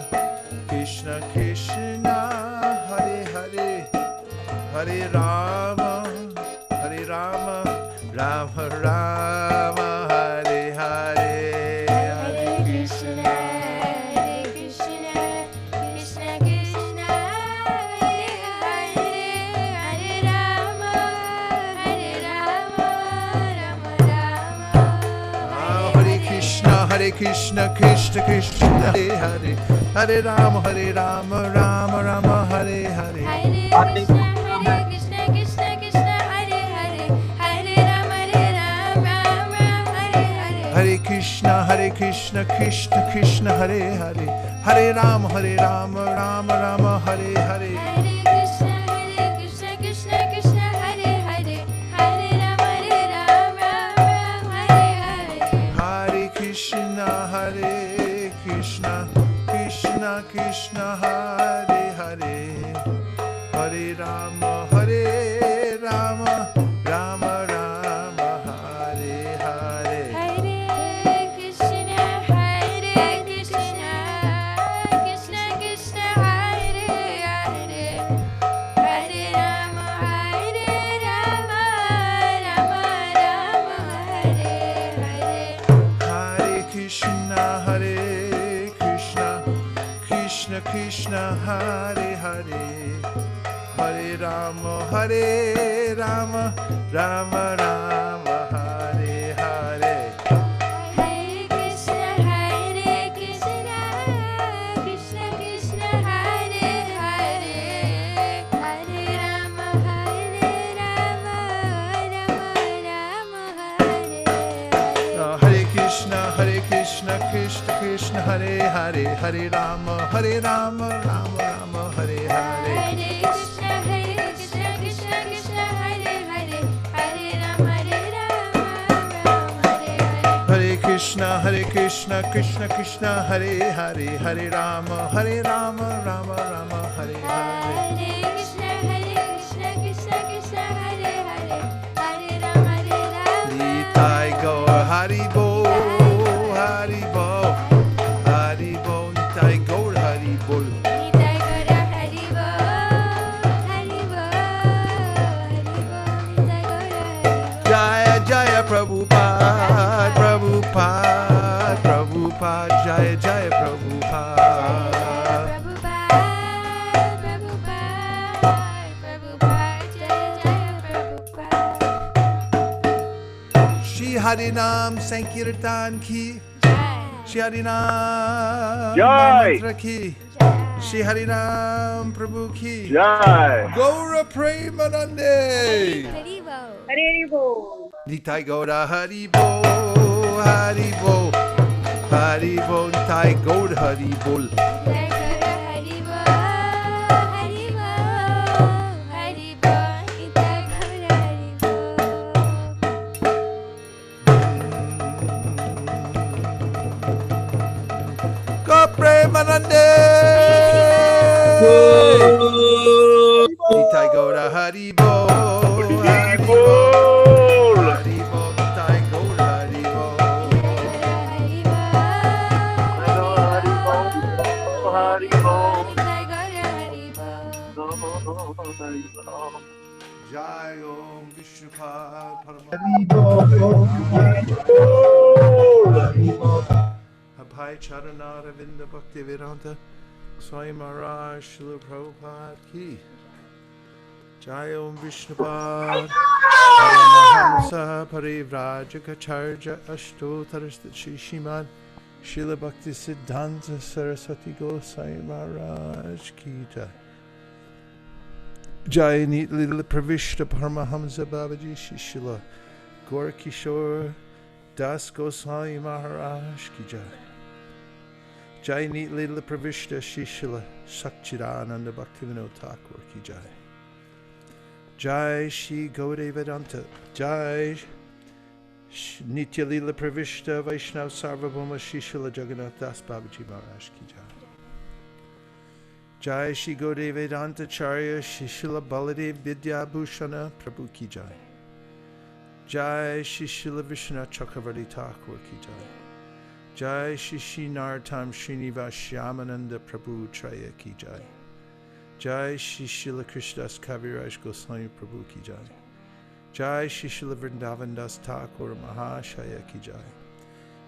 Krishna Krishna, Hare Hare, Hare Rama, Rama Rama, Hare Hare. Hare Krishna, Krishna Krishna, Hare Hare, Hare Rama, Rama Rama, Hare Hare. Hare Krishna, Krishna Krishna, Hare Hare, Hare Rama, Rama Rama, Hare Krishna, Krishna Krishna, Hare Hare, Hare Rama, Rama Rama, Hare Hare. Hare Krishna, Krishna Hare Hare, Hare Rama, Hare Hare. Hare Krishna, Krishna Hare Hare, Hare Rama, Rama Rama, Hare Hare. Hare Krishna, Krishna Hare Hare, Hare Rama, Hare Hare. Hare Krishna, Krishna Hare Hare, Hare Rama, Rama Rama, Hare Hare. Hare Krishna, Krishna Hare Hare, Hare Rama, Rama Rama, Hare Hare. Hare Krishna, Krishna Hare Hare, Hare Rama, Rama Rama, Hare Hare. Hare Krishna, Krishna Hare Hare, Hare Rama, Rama Hare Hare, Hare Rama, Hare Rama, Rama Rama, Hare Hare. Hare Krishna, Krishna Krishna, Hare Hare, Hare Rama, Rama Rama, Hare Hare. Nitai Gaur Haribo, Haribo, Haribo, Nitai Gaur Haribo. Jaya Jaya Prabhupada, Prabhupada, Prabhupada, Jaya Jaya Prabhupada. Shri Harinam Sankirtan ki, Shri Harinam Mantra ki, Shri Harinam Prabhu ki, Gaura Premanande. Nitai Gaura Haribo, Haribo, Haribo, Nitai Gaura Haribol. Go Premanande. Nitai Gaura Haribo, Haribo. Jai Om Vishnupad Abhay Charanara Vinda Bhakti Vedanta Swami Maharaj Srila Prabhupada Ki Jai Om Vishnupad Paramahamsa Parivrajaka Ashtotarasta Shishimad Srila Bhakti Siddhanta Saraswati Gosai Maharaj Ki Jai Jai Ādi-līlā Pravishta Paramahamsa Babaji Shishila Gaur Kishore Das Goswami Maharaj Ki Jai Jai Ādi-līlā Pravishta Shishila Sakchidananda Bhaktivinoda Thakur Ki Jai Jai Shri Gaudiya Vedanta Jai Nitya Lila Pravishta Vaishnav Sarvabhauma Shishila Jagannath Das Babaji Maharaj Ki Jai Jai Shri Gaudiya Vedanta Charya Shishila Baladev Vidya Bhushana Prabhu Ki Jai Jai Shishila Vishnu Chakravarti Thakur Ki Jai Jai Shishi Nartam Srinivas Shyamananda Prabhu Traya Ki Jai Jai Shishila Krishnas Kaviraj Goswami Prabhu Ki Jai Jai Shishila Vrindavan Das Thakur Mahashaya Ki Jai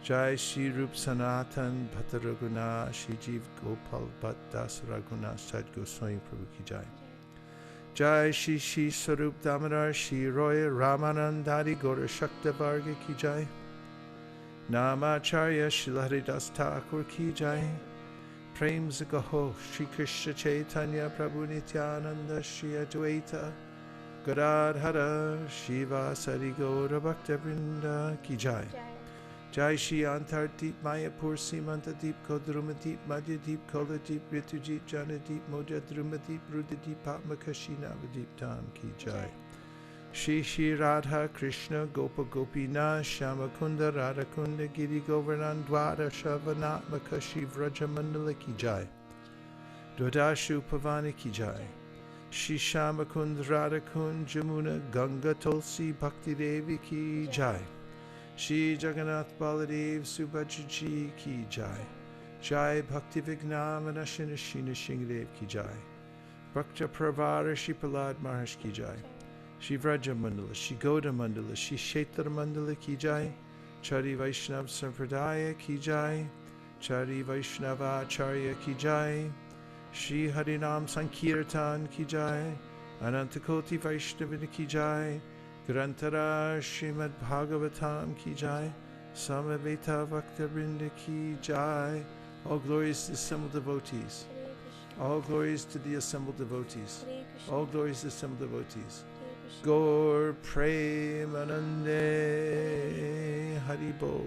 Jai Shri Rup Sanatan Bhatta Raghuna Shri Jeev Gopal Bhatt Das Raghuna Sad Goswami Prabhu Ki Jai Jai Shri Shri Sarup Damodar Shri Roy Ramanandari Gaura Shakta Varga Ki Jai Namacharya Shri Haridas Thakur Ki Jai Prem Zagaho Shri Krishna Chaitanya Prabhu Nityananda Shri Advaita Gadadhara Shiva Sari Gaura Bhakta Vrinda Ki Jai Jai Shri Antar Deep Mayapur Simanta Deep Kodruma Deep Madhya Deep Kola Deep Ritujit Jana Deep Moja Druma Deep Ruda Deep Patmakashi Navadeep Tam Ki Jai Shri Shri Radha Krishna Gopa Gopina Shama Kunda Radha Kunda Giri Govardhan Dwara Shavanatmaka Shri Vraja Mandala Ki Jai Dodashu Pavani Ki Jai Shri Shama Kund Radha Kund Jamuna Ganga Tulsi Bhakti Devi Ki Jai Shri Jagannath Baladev Subhaji Ki Jai Jai Bhakti Vignam Anashina Shina Shingadev Ki Jai Bhakta Pravara Shri Prahlad Maharaj Ki Jai Shri Vraja Mandala Shri Goda Mandala Shri Kshetra Mandala Ki Jai Chari Vaishnav Sampradaya Ki Jai Chari Vaishnava Acharya Ki Jai Shri Harinam Sankirtan Ki Jai Anantakoti Vaishnavina Ki Jai Grantara Srimad Bhagavatam Ki Jai Samaveta Bhakta Vrinda Ki Jai. All glories to the assembled devotees. All glories to the assembled devotees. All glories to the assembled devotees. Gaur Premanande Haribo.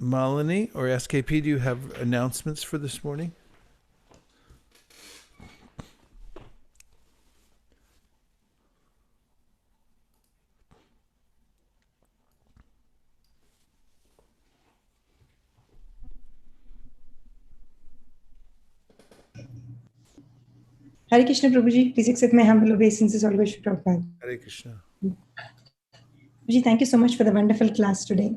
Malini or SKP, do you have announcements for this morning? Hare Krishna, Prabhuji. Please accept my humble obeisances. All Worship Prabhupada. Hare Krishna. Prabhuji, thank you so much for the wonderful class today.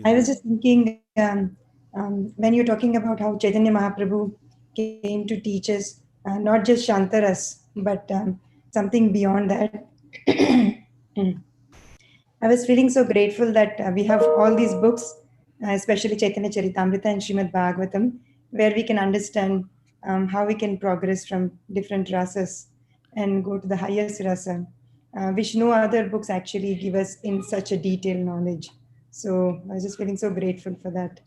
I was just thinking, when you're talking about how Chaitanya Mahaprabhu came to teach us, not just Shantaras, but something beyond that. I was feeling so grateful that we have all these books, especially Caitanya-caritāmṛta and Srimad Bhagavatam, where we can understand how we can progress from different rasas and go to the highest rasa, which no other books actually give us in such a detailed knowledge. So I was just feeling so grateful for that.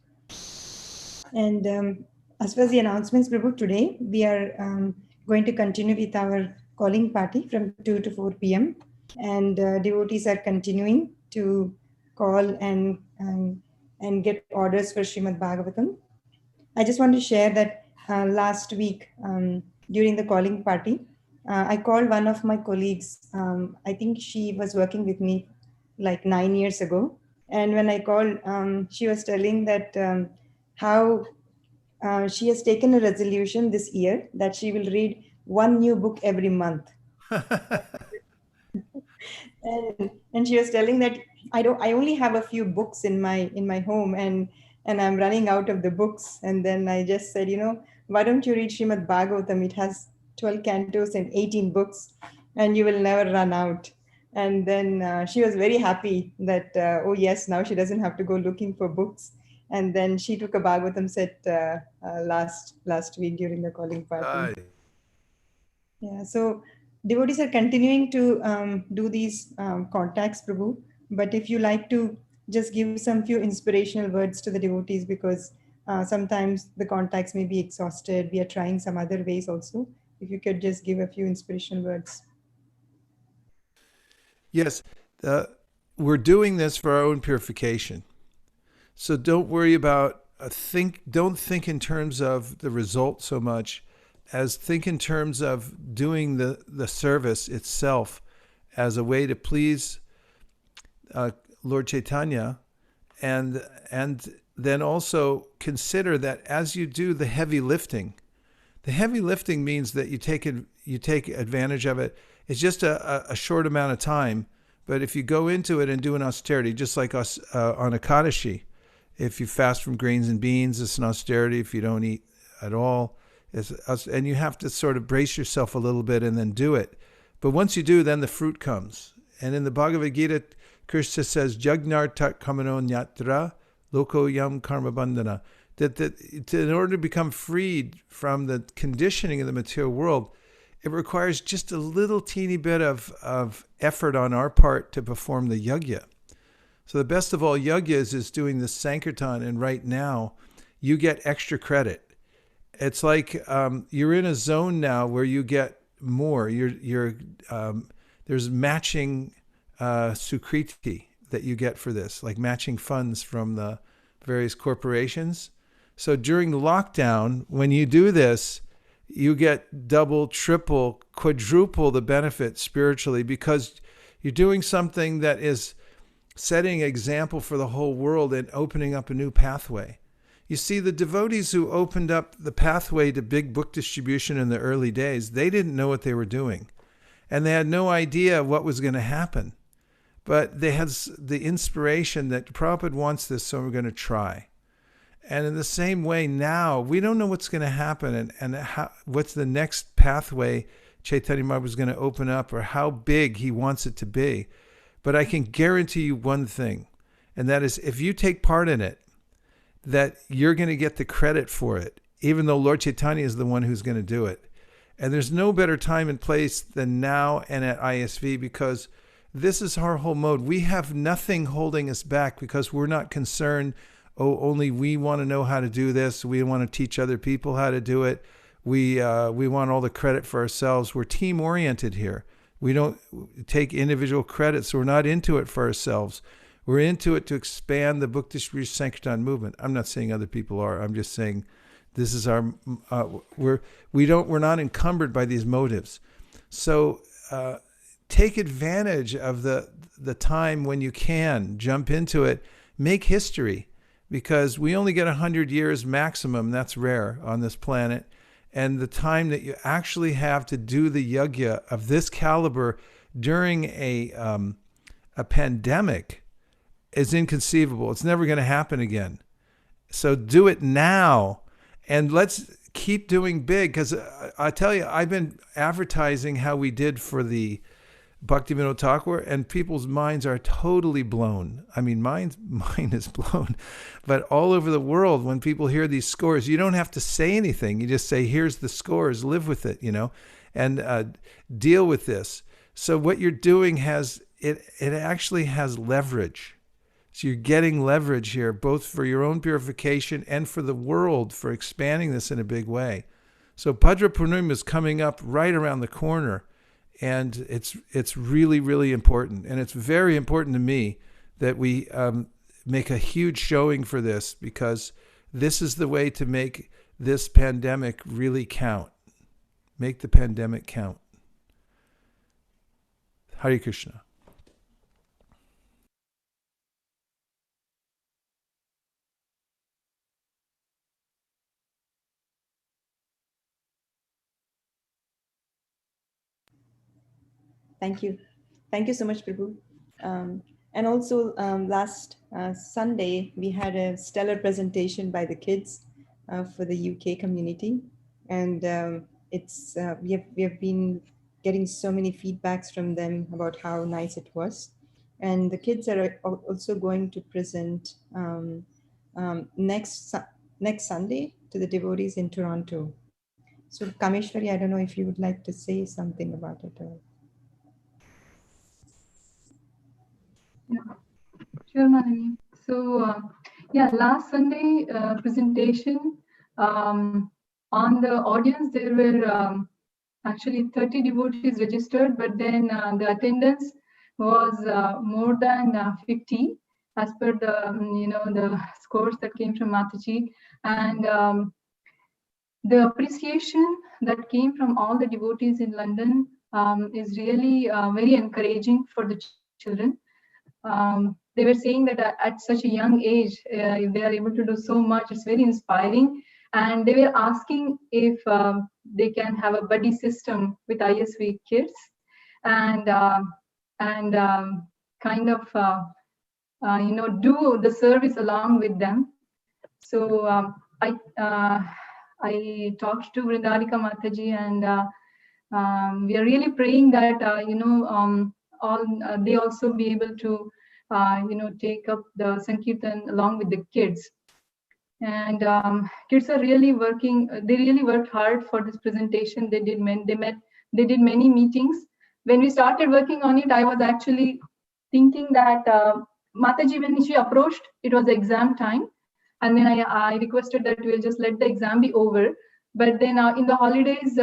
And as far as the announcements, Prabhu, today we are going to continue with our calling party from 2 to 4 p.m. And devotees are continuing to call and get orders for Srimad Bhagavatam. I just want to share that last week during the calling party, I called one of my colleagues. I think she was working with me like 9 years ago. And when I called, she was telling that how she has taken a resolution this year that she will read one new book every month. And she was telling that I only have a few books in my home, and I'm running out of the books. And then I just said, why don't you read Srimad Bhagavatam? It has 12 cantos and 18 books, and you will never run out. And then she was very happy that, oh yes, now she doesn't have to go looking for books. And then she took a Bhagavatam set last week during the calling party. Yeah, so devotees are continuing to do these contacts, Prabhu. But if you like to just give some few inspirational words to the devotees, because sometimes the contacts may be exhausted. We are trying some other ways also. If you could just give a few inspirational words. Yes, we're doing this for our own purification. So don't worry about, don't think in terms of the result so much as think in terms of doing the service itself as a way to please Lord Chaitanya, and then also consider that as you do the heavy lifting means that you take advantage of it. It's just a short amount of time, but if you go into it and do an austerity, just like us on Ekadashi, if you fast from grains and beans, it's an austerity. If you don't eat at all, and you have to sort of brace yourself a little bit and then do it. But once you do, then the fruit comes. And in the Bhagavad Gita, Krishna says, Jagnar tat kamano nyatra loko yam karma bandhana. That in order to become freed from the conditioning of the material world, it requires just a little teeny bit of effort on our part to perform the yajna. So the best of all yajnas is doing the Sankirtan, and right now you get extra credit. It's like you're in a zone now where you get more. There's matching sukriti that you get for this, like matching funds from the various corporations. So during lockdown, when you do this, you get double, triple, quadruple the benefit spiritually, because you're doing something that is setting an example for the whole world and opening up a new pathway. You see, the devotees who opened up the pathway to big book distribution in the early days, they didn't know what they were doing. And they had no idea what was going to happen. But they had the inspiration that Prabhupada wants this, so we're going to try. And in the same way now, we don't know what's going to happen and what's the next pathway Chaitanya Mahaprabhu is going to open up, or how big he wants it to be. But I can guarantee you one thing, and that is if you take part in it, that you're going to get the credit for it, even though Lord Chaitanya is the one who's going to do it. And there's no better time and place than now and at ISV, because this is our whole mode. We have nothing holding us back, because we're not concerned, only we want to know how to do this. We want to teach other people how to do it. We want all the credit for ourselves. We're team-oriented here. We don't take individual credits. So we're not into it for ourselves. We're into it to expand the Bhakti Śrī Sankirtan movement. I'm not saying other people are. I'm just saying this is our, we're not encumbered by these motives. So take advantage of the time when you can. Jump into it. Make history, because we only get 100 years maximum. That's rare on this planet. And the time that you actually have to do the yajna of this caliber during a pandemic is inconceivable. It's never going to happen again. So do it now, and let's keep doing big, because I tell you, I've been advertising how we did for the Bhaktivinoda Thakur, and people's minds are totally blown. I mean, mine is blown. But all over the world, when people hear these scores, you don't have to say anything. You just say, here's the scores, live with it, and deal with this. So what you're doing it actually has leverage. So you're getting leverage here, both for your own purification and for the world, for expanding this in a big way. So Bhadra Purnima is coming up right around the corner. And it's really, really important. And it's very important to me that we make a huge showing for this, because this is the way to make this pandemic really count. Make the pandemic count. Hare Krishna. Thank you. Thank you so much, Prabhu. And also last Sunday, we had a stellar presentation by the kids for the UK community. And we have been getting so many feedbacks from them about how nice it was. And the kids are also going to present next Sunday to the devotees in Toronto. So Kameshwari, I don't know if you would like to say something about it. Yeah, sure, Manani. So, last Sunday presentation, on the audience, there were actually 30 devotees registered, but then the attendance was more than 50 as per the, the scores that came from Mataji. And the appreciation that came from all the devotees in London is really very encouraging for the children. They were saying that at such a young age, they are able to do so much. It's very inspiring. And they were asking if they can have a buddy system with ISV kids and kind of, do the service along with them. So I talked to Vrindarika Mataji, and we are really praying that, they also be able to, take up the Sankirtan along with the kids. And kids are really working. They really worked hard for this presentation. They did many meetings. When we started working on it, I was actually thinking that Mataji, when she approached, it was exam time. And then I requested that we'll just let the exam be over. But then in the holidays,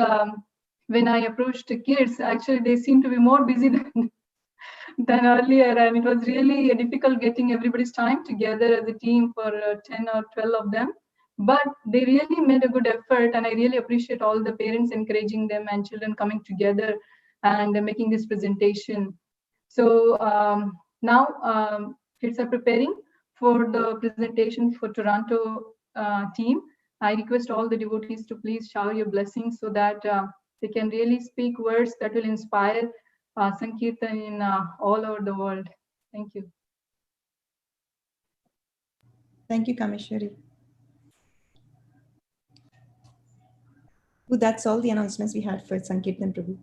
when I approached the kids, actually they seem to be more busy than earlier, and it was really difficult getting everybody's time together as a team for 10 or 12 of them. But they really made a good effort, and I really appreciate all the parents encouraging them and children coming together and making this presentation. So now kids are preparing for the presentation for Toronto team. I request all the devotees to please shower your blessings so that they can really speak words that will inspire Sankirtan in all over the world. Thank you. Thank you, Kameshwari. Well, that's all the announcements we had for Sankirtan, Prabhu.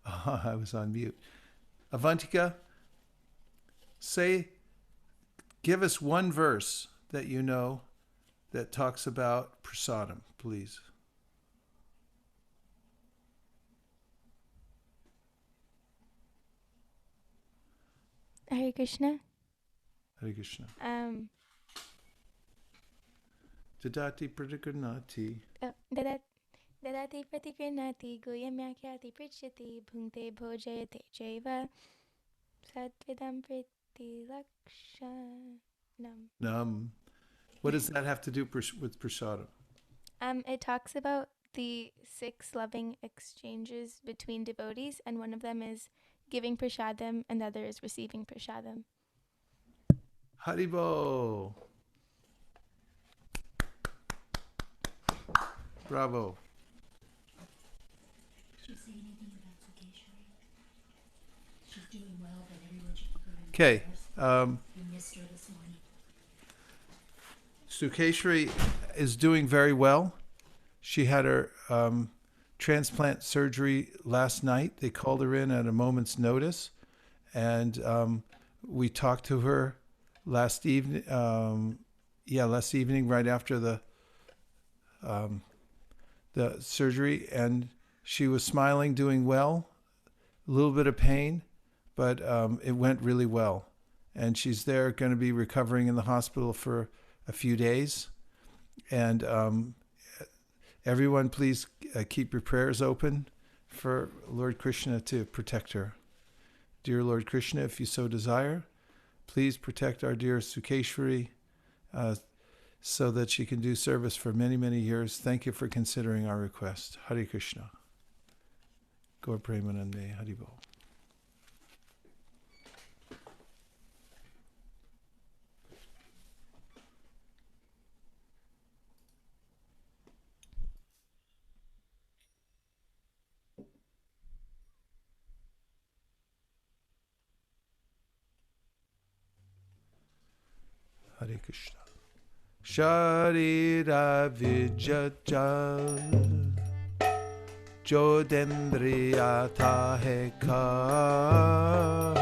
I was on mute. Avantika, give us one verse that you know that talks about prasadam, please. Hare Krishna. Hare Krishna. Dadati pratikranati. Dadati pratikranati guyamyakyati prichyati bhunte bhojayate jaiva satvidam pritilakshanam. What does that have to do with prasadam? It talks about the 6 loving exchanges between devotees, and one of them is giving prasadam and the other is receiving prasadam. Haribo. Bravo. She's doing well, but everyone should go. Okay. We missed her this morning. Sukeshri is doing very well. She had her transplant surgery last night. They called her in at a moment's notice, and we talked to her last evening. Last evening, right after the surgery, and she was smiling, doing well. A little bit of pain, but it went really well. And she's there, going to be recovering in the hospital for a few days. And everyone, please keep your prayers open for Lord Krishna to protect her. Dear Lord Krishna, if you so desire, please protect our dear Sukeshri so that she can do service for many, many years. Thank you for considering our request. Hare Krishna. Gaur Premanande Haribo. Hare Krishna. Sharira Vijajal Jodendriya Tahe Ka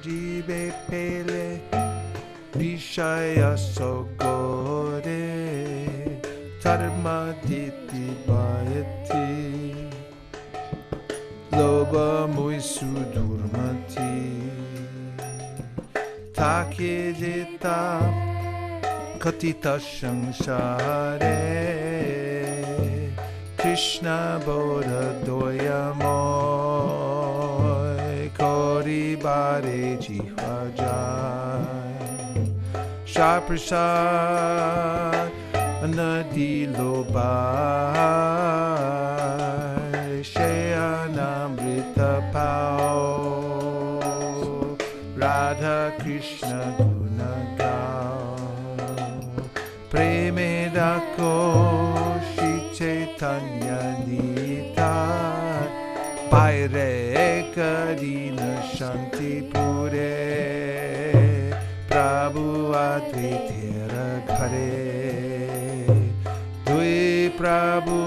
Jibe Pele Vishaya Sogore Tarma Diti Bayati Loba Muisu Durmati Take Jita Katita Samsare Krishna Bodha Doyamoy Kori Bare Jihvajai Shaprasad Anadilo Bai Shayanamrita Pao Radha Krishna Premedako Śrī Caitanya-caritāmṛta Paire Karina Shanti Pure Prabhu Advaitera Ghare Dui Prabhu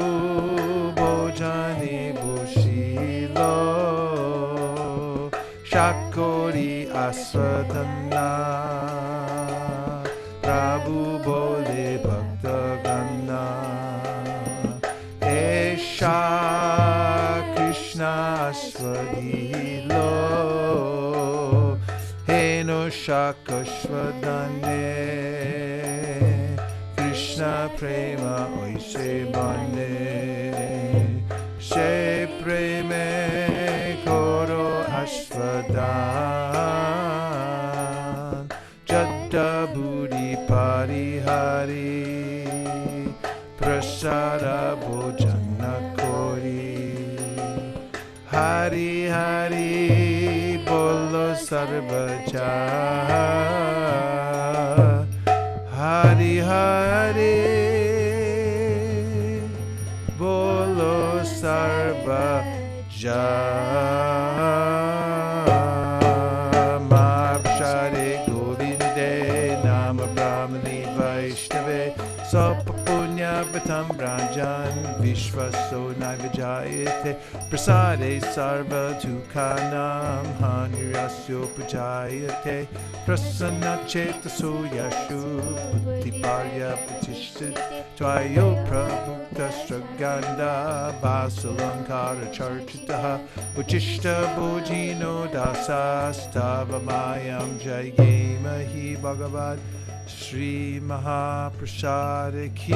Bojane Boshilo Shakori Aswadana Prabhu Bole Bhakta Gana Esha Krishna Aswadilo Heno Shakashwadane Krishna Prema Oise Bane She Preme Koro Ashwadan Jadda Budi Parihari Prasara Bojana Kori Hari Hari Bolo Sarvaja Hari Hari Bolo Sarvaja Vaishnave Sapapunya Chaitanya Vatam Rajan Vishvaso Naivajayate Prasade Sarva Tukanam Hanirasyo Pujayate Prasanna Chetaso Yashu Buddhiparya Pratishtite Tvayo Prabhukta Straganda Vasalankara Charchitaha Uchishta Bojino Dasa Stavamayan Jayemahi Bhagavad Shri Mahaprasada Ki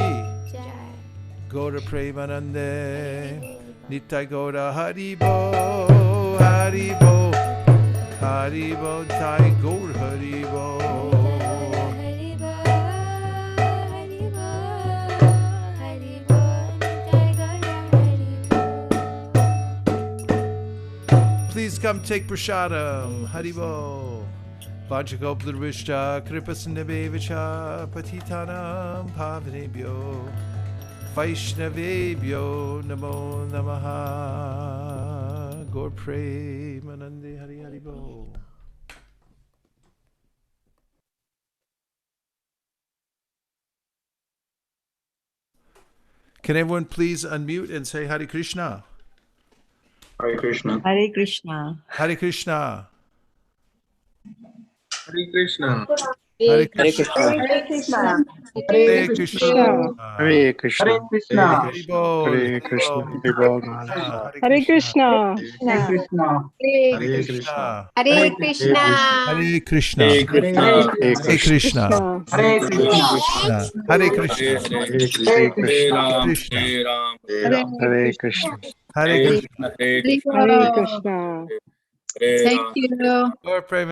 Gaura Premanande Nitai Gaura Haribo Haribo Haribo Tai Gaur Haribo Please come take prasadam. Haribo. Vajagoplarvishta Kripasandevevacha Patitanam Pavanebhyo Vaishnavebhyo Namo Namaha Gaur Premanande Hari Haribo. Can everyone please unmute and say Hare Krishna? Hare Krishna. Hare Krishna. Hare Krishna. Hare Krishna. Hare Krishna. Hare Krishna. Hare Krishna. Hare Krishna. Hare Krishna. Hare Bol. Hare Krishna. Hare Bol. Hare Krishna. Hare Krishna. Hare Krishna. Hare Krishna. Hare Krishna. Hare Krishna. Hare Krishna. Hare Krishna. Hare Krishna. Hare Krishna. Krishna. Hare Krishna. Hare Krishna. Hare Krishna. Thank you. Lord, pray.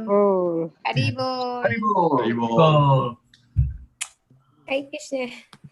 Oh. Haribol. Hare Hare Krishna.